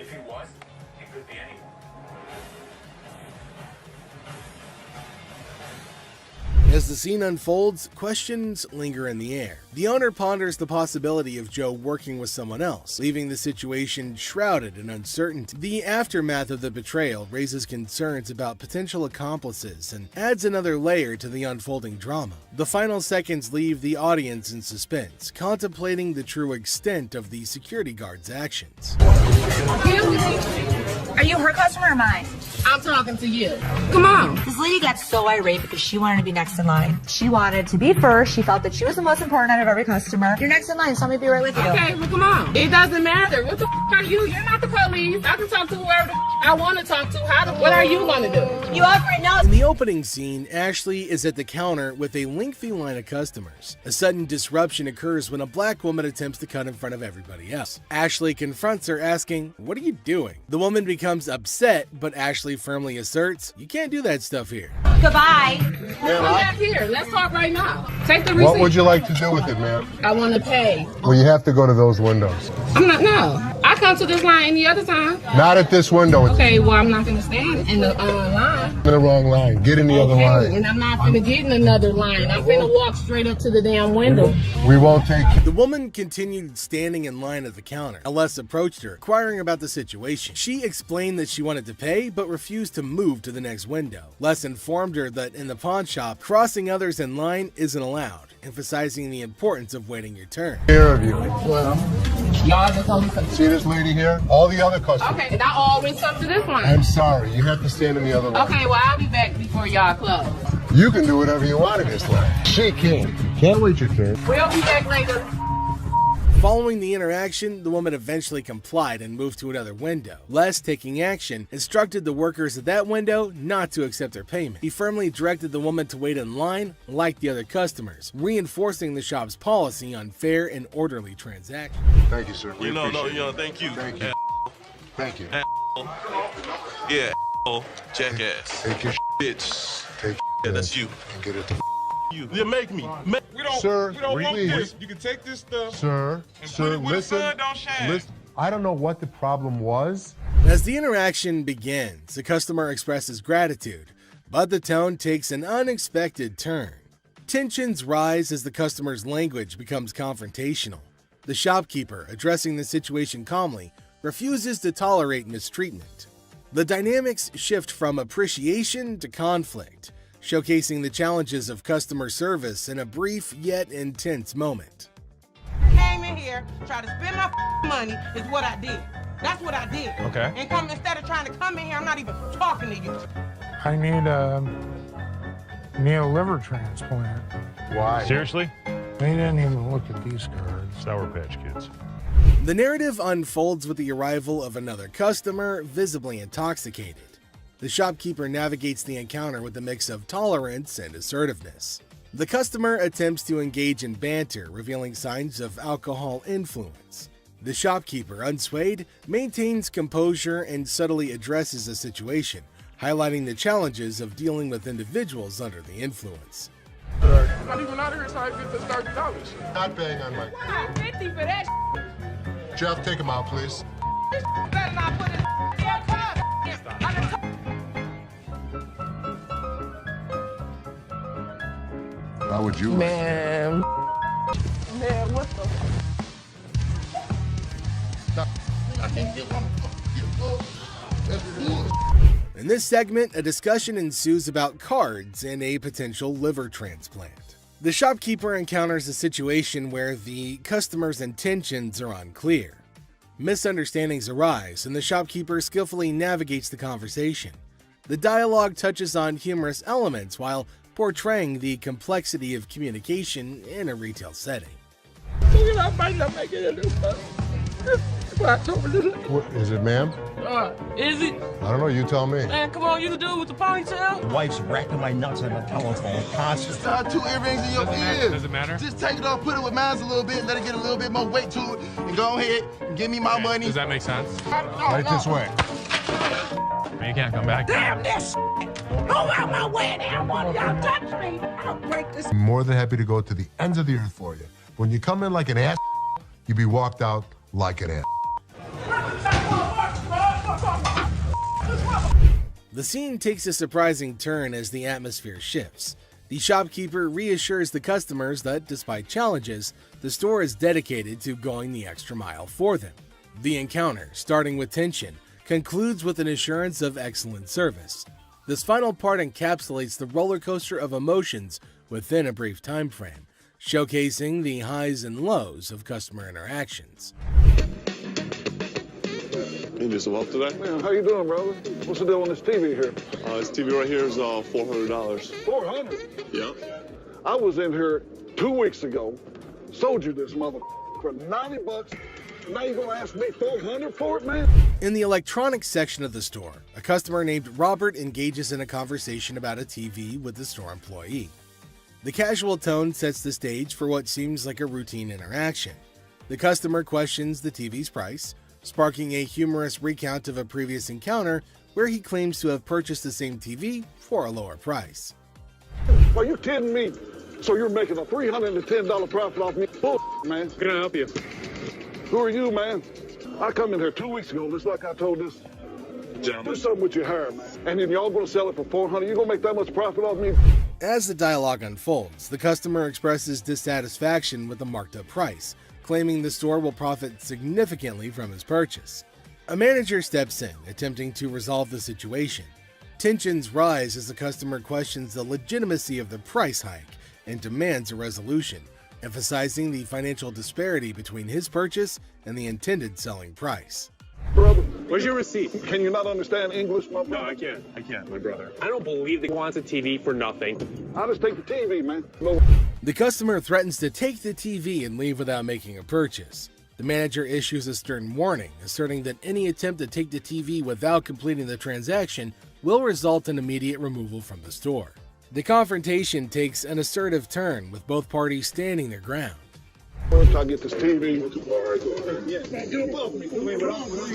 If he was, he could be anyone. As the scene unfolds, questions linger in the air. The owner ponders the possibility of Joe working with someone else, leaving the situation shrouded in uncertainty. The aftermath of the betrayal raises concerns about potential accomplices and adds another layer to the unfolding drama. The final seconds leave the audience in suspense, contemplating the true extent of the security guard's actions. Are you her customer or mine? I'm talking to you. Come on. This lady got so irate because she wanted to be next in line. She wanted to be first. She felt that she was the most important out of every customer. You're next in line, so let me be right with you. Okay, well, come on. It doesn't matter. What the are you? You're not the police. I can talk to whoever I want to talk to. What are you going to do? You offer it now. In the opening scene, Ashley is at the counter with a lengthy line of customers. A sudden disruption occurs when a black woman attempts to cut in front of everybody else. Ashley confronts her, asking, "What are you doing?" The woman becomes upset, but Ashley firmly asserts, "You can't do that stuff here." Goodbye. Come back here. Let's talk right now. Take the receipt. What would you like to do with it, ma'am? I want to pay. Well, you have to go to those windows. No. I come to this line any other time. Not at this window. Okay, well, I'm not going to stand in the line. In the wrong line. Get in the other line. And I'm not going to get in another line. I'm going to walk straight up to the damn window. We won't take you. The woman continued standing in line at the counter. Les approached her, inquiring about the situation. She explained that she wanted to pay, but refused to move to the next window. Les informed her that in the pawn shop, crossing others in line isn't allowed, emphasizing the importance of waiting your turn. Care of you. Well, y'all just only see this lady here? All the other customers. Okay, and I always come to this line. I'm sorry. You have to stand in the other line. Okay, well, I'll be back before y'all close. You can do whatever you want in this line. She can't. Can't wait your turn. We'll be back later. Following the interaction, the woman eventually complied and moved to another window. Les, taking action, instructed the workers at that window not to accept their payment. He firmly directed the woman to wait in line like the other customers, reinforcing the shop's policy on fair and orderly transactions. Thank you, sir. We appreciate it. Thank you. Thank you. Thank you. Yeah, jackass. Take your bitch. Take yeah, that's you. And get it. You. Yeah, make me. We don't, Sir, we don't want please. this. You can take this stuff. Sir, listen. Listen. I don't know what the problem was. As the interaction begins, the customer expresses gratitude, but the tone takes an unexpected turn. Tensions rise as the customer's language becomes confrontational. The shopkeeper, addressing the situation calmly, refuses to tolerate mistreatment. The dynamics shift from appreciation to conflict, showcasing the challenges of customer service in a brief yet intense moment. Came in here, tried to spend my money is what I did. That's what I did. Okay. And come instead of trying to come in here, I'm not even talking to you. I need a liver transplant. Why? Seriously? They didn't even look at these cards. Sour Patch Kids. The narrative unfolds with the arrival of another customer, visibly intoxicated. The shopkeeper navigates the encounter with a mix of tolerance and assertiveness. The customer attempts to engage in banter, revealing signs of alcohol influence. The shopkeeper, unswayed, maintains composure and subtly addresses the situation, highlighting the challenges of dealing with individuals under the influence. I'm not even out of here so I get the $30. Not paying on my. Wow, 50 for that. Jeff, take him out, please. Better not put it in your car. How would you? Man, what the? In this segment, a discussion ensues about cards and a potential liver transplant. The shopkeeper encounters a situation where the customer's intentions are unclear. Misunderstandings arise, and the shopkeeper skillfully navigates the conversation. The dialogue touches on humorous elements while portraying the complexity of communication in a retail setting. What, is it, ma'am? Is it? I don't know. You tell me. Man, come on, you the dude with the ponytail? The wife's racking my nuts on the telephone constantly. Just tie 2 earrings in your ears. Does it matter? Just take it off, put it with mine a little bit, let it get a little bit more weight to it, and go ahead and give me my money. Does that make sense? Right this way. You can't come back. Damn this! Go out my way now, one of y'all touch me. I'll break this. I'm more than happy to go to the ends of the earth for you. When you come in like an ass, you be walked out like an ass. The scene takes a surprising turn as the atmosphere shifts. The shopkeeper reassures the customers that, despite challenges, the store is dedicated to going the extra mile for them. The encounter, starting with tension, concludes with an assurance of excellent service. This final part encapsulates the roller coaster of emotions within a brief time frame, showcasing the highs and lows of customer interactions. You need some help today? Man, how you doing, brother? What's the deal on this TV here? This TV right here is $400. $400? Yeah. I was in here 2 weeks ago, sold you this mother for $90. Now you gonna ask me $400 for it, man? In the electronics section of the store, a customer named Robert engages in a conversation about a TV with the store employee. The casual tone sets the stage for what seems like a routine interaction. The customer questions the TV's price, sparking a humorous recount of a previous encounter where he claims to have purchased the same TV for a lower price. Are you kidding me? So you're making a $310 profit off me? Bull, man. Can I help you? Who are you, man? I come in here 2 weeks ago, just like I told this gentleman. Do something with your hair, man. And then y'all gonna sell it for $400? You gonna make that much profit off me? As the dialogue unfolds, the customer expresses dissatisfaction with the marked up price, claiming the store will profit significantly from his purchase. A manager steps in, attempting to resolve the situation. Tensions rise as the customer questions the legitimacy of the price hike and demands a resolution, emphasizing the financial disparity between his purchase and the intended selling price. Brother, where's your receipt? Can you not understand English, my brother? No, I can't, my brother. I don't believe that he wants a TV for nothing. I'll just take the TV, man. No. The customer threatens to take the TV and leave without making a purchase. The manager issues a stern warning, asserting that any attempt to take the TV without completing the transaction will result in immediate removal from the store. The confrontation takes an assertive turn, with both parties standing their ground. Once I get this TV, man, get above me. Man, get off me.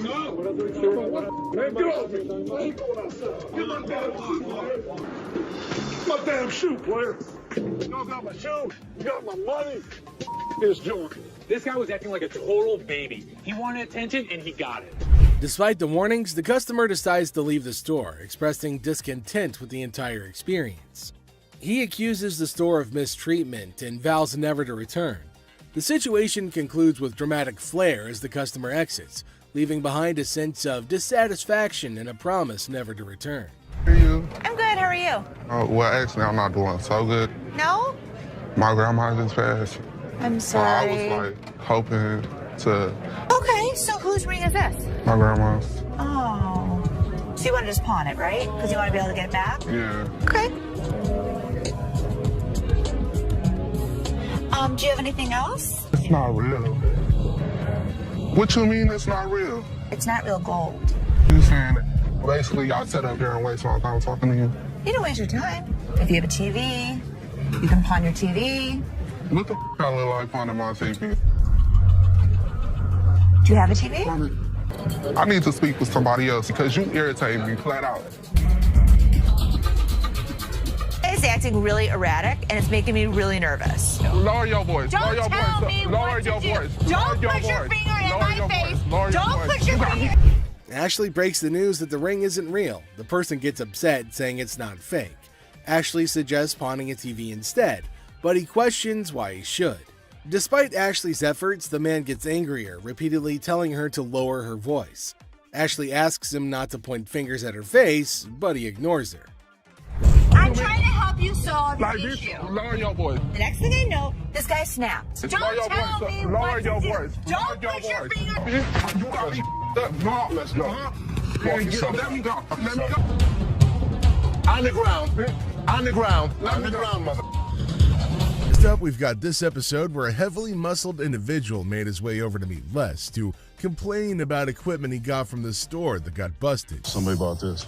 Get my damn shoe, player. Y'all got my shoe. You got my money. It's joint. This guy was acting like a total baby. He wanted attention and he got it. Despite the warnings, the customer decides to leave the store, expressing discontent with the entire experience. He accuses the store of mistreatment and vows never to return. The situation concludes with dramatic flair as the customer exits, leaving behind a sense of dissatisfaction and a promise never to return. How are you? I'm good, how are you? Well, actually, I'm not doing so good. No? My grandma just passed. I'm sorry. I was like hoping to. Okay, so whose ring is this? My grandma's. Oh. So you want to just pawn it, right? Because you want to be able to get it back? Yeah. Okay. Do you have anything else? It's not real. What you mean it's not real? It's not real gold. You saying that basically y'all sit up there and waste my time talking to you? You don't waste your time. If you have a TV, you can pawn your TV. What the f*** I look like on my TV? Do you have a TV? I need to speak with somebody else because you irritate me flat out. It's acting really erratic and it's making me really nervous. Lower your voice. Don't Lower your tell voice. me Lower what your to do. voice. Don't Lower put your voice. finger in Lower my your face. voice. Lower your Don't voice. put your finger. Ashley breaks the news that the ring isn't real. The person gets upset, saying it's not fake. Ashley suggests pawning a TV instead, but he questions why he should. Despite Ashley's efforts, the man gets angrier, repeatedly telling her to lower her voice. Ashley asks him not to point fingers at her face, but he ignores her. I'm trying to help you solve Like the this, issue. lower your voice. The next thing I know, this guy snapped. Lower Don't your tell voice. me Lower what your to do. voice. Don't Lower put your your voice. finger. You got me. No, let's go. Let me go. Let me go. On the ground. On the ground. On the ground, mother. Next up, we've got this episode where a heavily muscled individual made his way over to meet Les to complain about equipment he got from the store that got busted. Somebody bought this.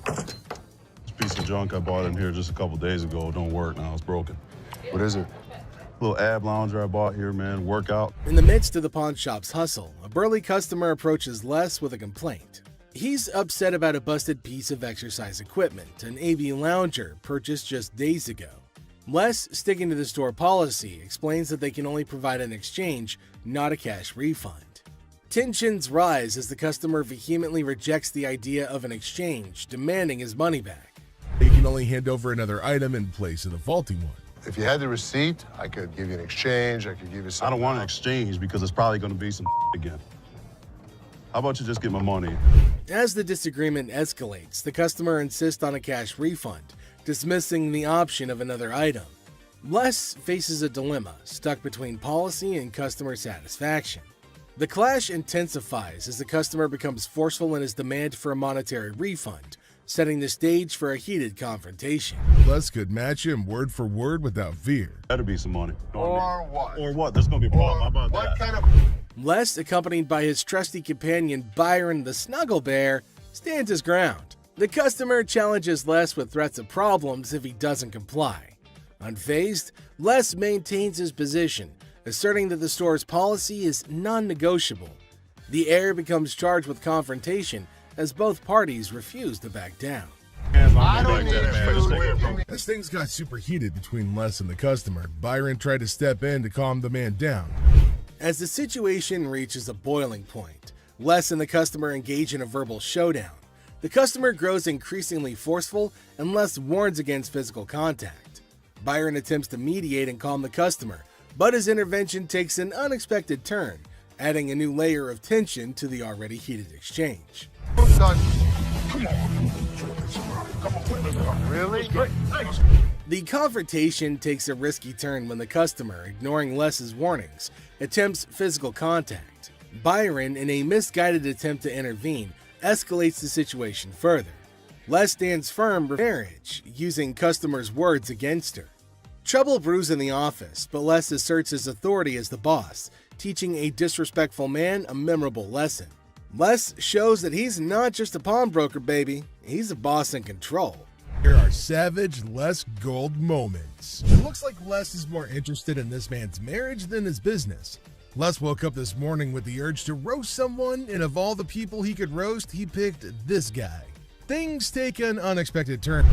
This piece of junk I bought in here just a couple days ago don't work now. It's broken. What is it? Little ab lounger I bought here, man. Workout. In the midst of the pawn shop's hustle, a burly customer approaches Les with a complaint. He's upset about a busted piece of exercise equipment, an AV lounger purchased just days ago. Les, sticking to the store policy, explains that they can only provide an exchange, not a cash refund. Tensions rise as the customer vehemently rejects the idea of an exchange, demanding his money back. They can only hand over another item in place of the faulty one. If you had the receipt, I could give you an exchange. I could give you something. I don't want an exchange because it's probably going to be some again. How about you just get my money? As the disagreement escalates, the customer insists on a cash refund, dismissing the option of another item. Les faces a dilemma, stuck between policy and customer satisfaction. The clash intensifies as the customer becomes forceful in his demand for a monetary refund, setting the stage for a heated confrontation. Les could match him word for word without fear. Better be some money. Or what? Or what? There's going to be a problem. How about What that? kind of... Les, accompanied by his trusty companion Byron the Snuggle Bear, stands his ground. The customer challenges Les with threats of problems if he doesn't comply. Unfazed, Les maintains his position, asserting that the store's policy is non-negotiable. The heir becomes charged with confrontation as both parties refuse to back down. I don't need food. As things got super heated between Les and the customer, Byron tried to step in to calm the man down. As the situation reaches a boiling point, Les and the customer engage in a verbal showdown. The customer grows increasingly forceful and Les warns against physical contact. Byron attempts to mediate and calm the customer, but his intervention takes an unexpected turn, adding a new layer of tension to the already heated exchange. Really? The confrontation takes a risky turn when the customer, ignoring Les's warnings, attempts physical contact. Byron, in a misguided attempt to intervene, escalates the situation further. Les stands firm for marriage, using customers' words against her. Trouble brews in the office, but Les asserts his authority as the boss, teaching a disrespectful man a memorable lesson. Les shows that he's not just a pawnbroker, baby. He's a boss in control. Here are savage Les Gold moments. It looks like Les is more interested in this man's marriage than his business. Les woke up this morning with the urge to roast someone, and of all the people he could roast, he picked this guy. Things take an unexpected turn.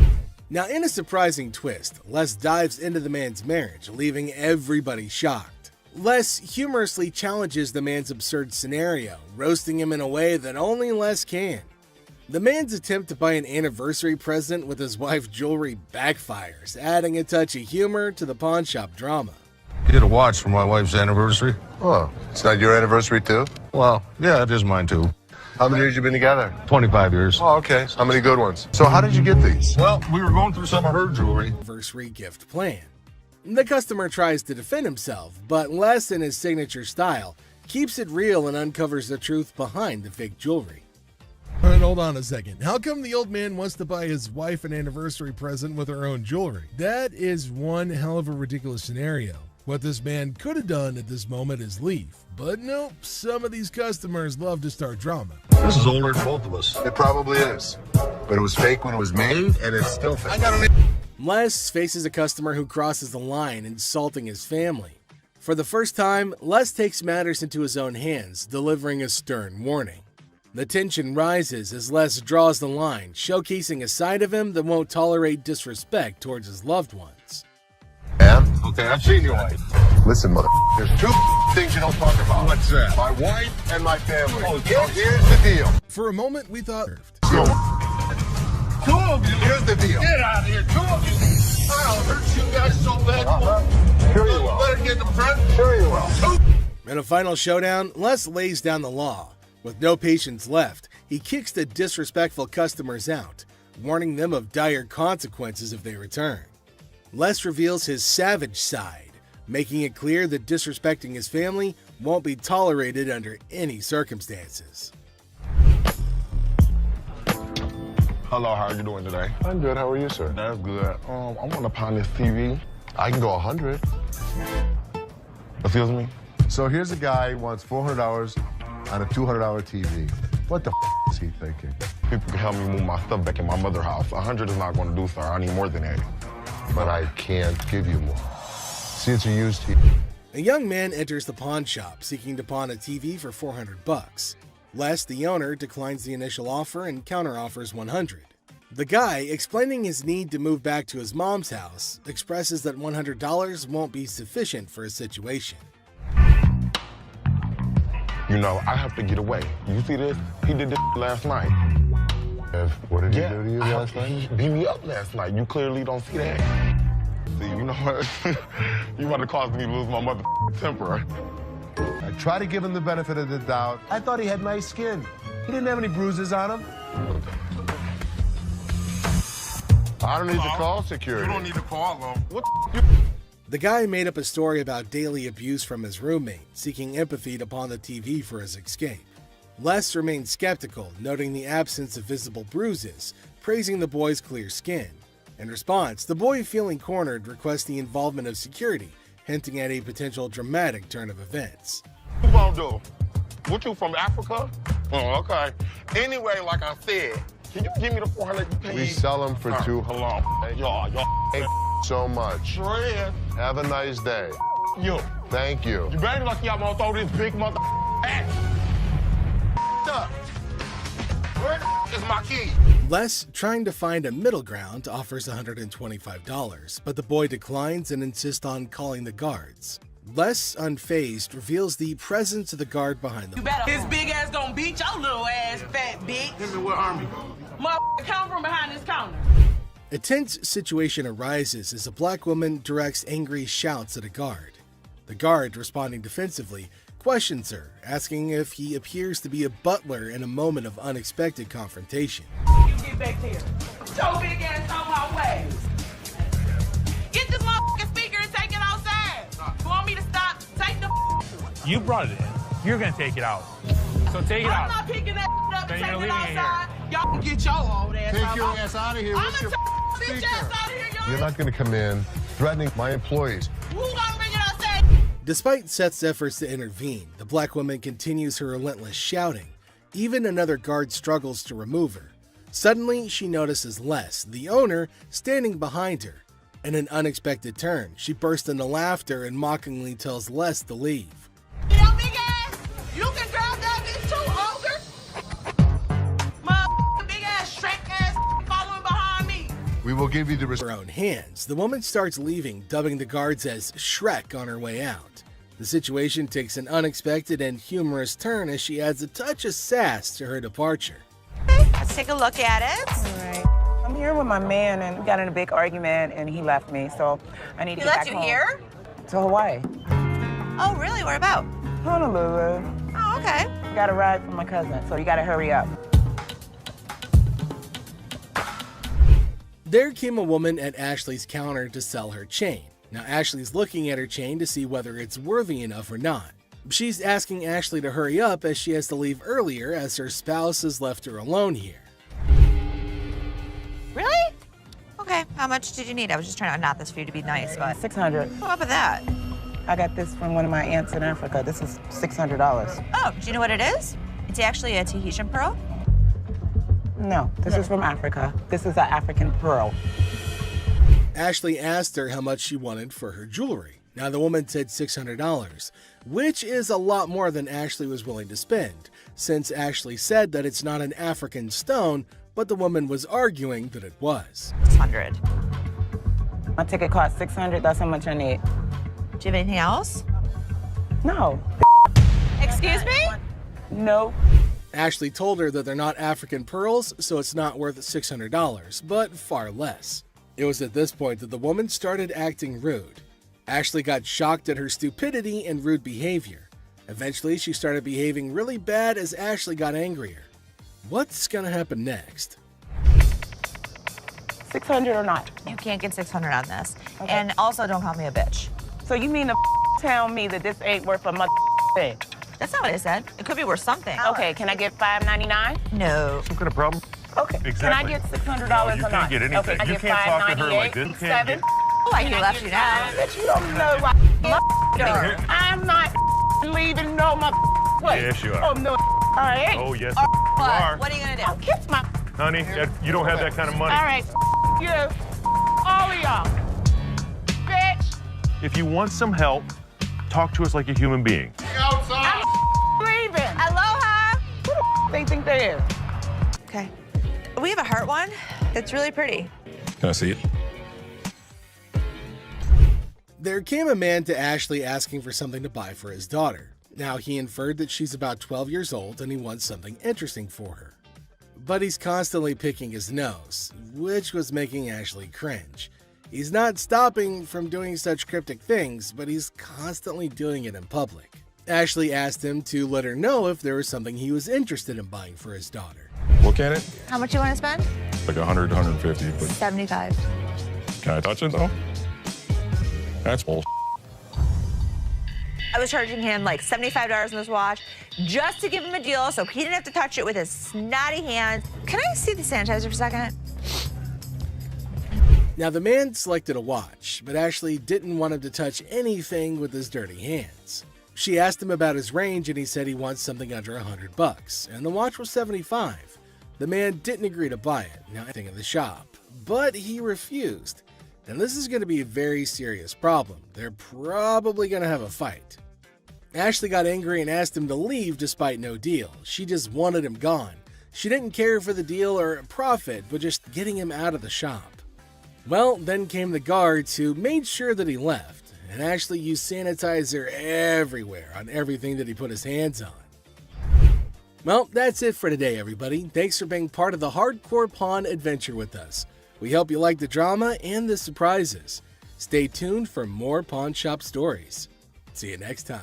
Now, in a surprising twist, Les dives into the man's marriage, leaving everybody shocked. Les humorously challenges the man's absurd scenario, roasting him in a way that only Les can. The man's attempt to buy an anniversary present with his wife's jewelry backfires, adding a touch of humor to the pawn shop drama. You get a watch for my wife's anniversary? Oh, it's not your anniversary too? Well, yeah, it is mine too. How many years you been together? 25 years. Oh, okay. How many good ones? So how did you get these? Well, we were going through some of her jewelry. Anniversary gift plan. The customer tries to defend himself, but Les, in his signature style, keeps it real and uncovers the truth behind the fake jewelry. Alright, hold on a second. How come the old man wants to buy his wife an anniversary present with her own jewelry? That is one hell of a ridiculous scenario. What this man could have done at this moment is leave. But nope, some of these customers love to start drama. This is older than both of us. It probably is. But it was fake when it was made, and it's still fake. Les faces a customer who crosses the line, insulting his family. For the first time, Les takes matters into his own hands, delivering a stern warning. The tension rises as Les draws the line, showcasing a side of him that won't tolerate disrespect towards his loved ones. Yeah? Okay, I've seen your wife. Listen, mother. There's two things you don't talk about. What's that? My wife and my family. Oh, Here's the deal. For a moment, we thought... Two of you. Here's the deal. Get out of here, two of you. I'll hurt you guys so bad. Sure you will. Better get the front. Sure you will. In a final showdown, Les lays down the law. With no patience left, he kicks the disrespectful customers out, warning them of dire consequences if they return. Les reveals his savage side, making it clear that disrespecting his family won't be tolerated under any circumstances. Hello, how are you doing today? I'm good. How are you, sir? That's good. I want to pawn this TV. I can go 100. Excuse me? So here's a guy who wants $400 on a $200 TV. What the is he thinking? People can help me move my stuff back in my mother's house. 100 is not going to do, sir. I need more than that. But I can't give you more. See, it's a used TV. A young man enters the pawn shop seeking to pawn a TV for $400. Les, the owner, declines the initial offer and counteroffers $100. The guy, explaining his need to move back to his mom's house, expresses that $100 won't be sufficient for his situation. You know, I have to get away. You see this? He did this last night. What did he do to you last night? He beat me up last night. You clearly don't see that. See, you know what? You about to cause me to lose my mother temper. I try to give him the benefit of the doubt. I thought he had nice skin. He didn't have any bruises on him. I don't need to call security. You don't need to call them. What The guy made up a story about daily abuse from his roommate, seeking empathy to pawn the TV for his escape. Les remained skeptical, noting the absence of visible bruises, praising the boy's clear skin. In response, the boy, feeling cornered, requests the involvement of security, hinting at a potential dramatic turn of events. you gonna do? What, you from Africa? Oh, okay. Anyway, like I said, can you give me the 400 you paid? We sell them for $200. Hold on. Y'all. Thank so much. Fred. Have a nice day. You. Thank you. You better lucky I'm gonna throw this big mother at. Up. Where is my key? Les, trying to find a middle ground, offers $125, but the boy declines and insists on calling the guards. Les, unfazed, reveals the presence of the guard behind them. You better. His big ass gonna beat your little ass, fat bitch. Him and what army? Motherfucker, come from behind this counter. A tense situation arises as a black woman directs angry shouts at a guard. The guard, responding defensively, questions her, asking if he appears to be a butler in a moment of unexpected confrontation. You get back there. Your big ass on my way. Get this motherfucking speaker and take it outside. You want me to stop? Take the. You brought it in. You're gonna take it out. So take it out. I'm not picking that up Then and you're taking it leaving it outside. Y'all can get your old ass Take out. your ass out of here. I'm What's gonna your take your bitch ass out of here, y'all. You're not going to come in threatening my employees. Who gonna bring it outside? Despite Seth's efforts to intervene, the black woman continues her relentless shouting. Even another guard struggles to remove her. Suddenly, she notices Les, the owner, standing behind her. In an unexpected turn, she bursts into laughter and mockingly tells Les to leave. Yo, big ass, you can grab that bitch too, ogre. Motherfucking big ass, Shrek ass following behind me. We will give you the Her own hands, the woman starts leaving, dubbing the guards as Shrek on her way out. The situation takes an unexpected and humorous turn as she adds a touch of sass to her departure. Let's take a look at it. All right. I'm here with my man, and we got in a big argument, and he left me, so I need to He get left back you home. here? To Hawaii. Oh, really? Where about? Honolulu. Oh, okay. Got a ride from my cousin, so you gotta hurry up. There came a woman at Ashley's counter to sell her chain. Now Ashley's looking at her chain to see whether it's worthy enough or not. She's asking Ashley to hurry up as she has to leave earlier as her spouse has left her alone here. Really? Okay. How much did you need? I was just trying to not this for you to be nice, but. 600. What up with that? I got this from one of my aunts in Africa. This is $600. Oh, do you know what it is? It's actually a Tahitian pearl. No, this is from Africa. This is an African pearl. Ashley asked her how much she wanted for her jewelry. Now the woman said $600, which is a lot more than Ashley was willing to spend, since Ashley said that it's not an African stone, but the woman was arguing that it was. 600. My ticket cost $600. That's how much I need. Do you have anything else? No. Excuse me? No. Ashley told her that they're not African pearls, so it's not worth $600, but far less. It was at this point that the woman started acting rude. Ashley got shocked at her stupidity and rude behavior. Eventually, she started behaving really bad as Ashley got angrier. What's gonna happen next? 600 or not? You can't get 600 on this. Okay. And also, don't call me a bitch. So you mean to tell me that this ain't worth a mother thing? That's not what I said. It could be worth something. Okay, can I get $5.99? No. Some kind of problem? Okay. Exactly. Can I get $600 or not? You can't get anything. Okay, I you get can't talk to her like this. You can't $7. Oh, I can left you now. Bitch, you don't know what I'm not leaving no place. Yes, you are. Oh, no, I ain't. Oh, yes, What? you are. What are you gonna do? I'll kiss my Honey, you don't have that kind of money. All right, you. All of y'all. Bitch. If you want some help, talk to us like a human being. I'm leaving. Aloha. Who the they think they is? Okay. We have a heart one. It's really pretty. Can I see it? There came a man to Ashley asking for something to buy for his daughter. Now, he inferred that she's about 12 years old and he wants something interesting for her. But he's constantly picking his nose, which was making Ashley cringe. He's not stopping from doing such cryptic things, but he's constantly doing it in public. Ashley asked him to let her know if there was something he was interested in buying for his daughter. Look at it. How much you want to spend? Like 100, 150, but 75. can I touch it though? That's bull. I was charging him like $75 on this watch just to give him a deal so he didn't have to touch it with his snotty hands. Can I see the sanitizer for a second? Now, the man selected a watch, but Ashley didn't want him to touch anything with his dirty hands. She asked him about his range and he said he wants something under $100, and the watch was $75. The man didn't agree to buy it, nothing in the shop, but he refused. And this is going to be a very serious problem. They're probably going to have a fight. Ashley got angry and asked him to leave despite no deal. She just wanted him gone. She didn't care for the deal or profit, but just getting him out of the shop. Well, then came the guards who made sure that he left, and Ashley used sanitizer everywhere on everything that he put his hands on. Well, that's it for today, everybody. Thanks for being part of the Hardcore Pawn adventure with us. We hope you like the drama and the surprises. Stay tuned for more pawn shop stories. See you next time.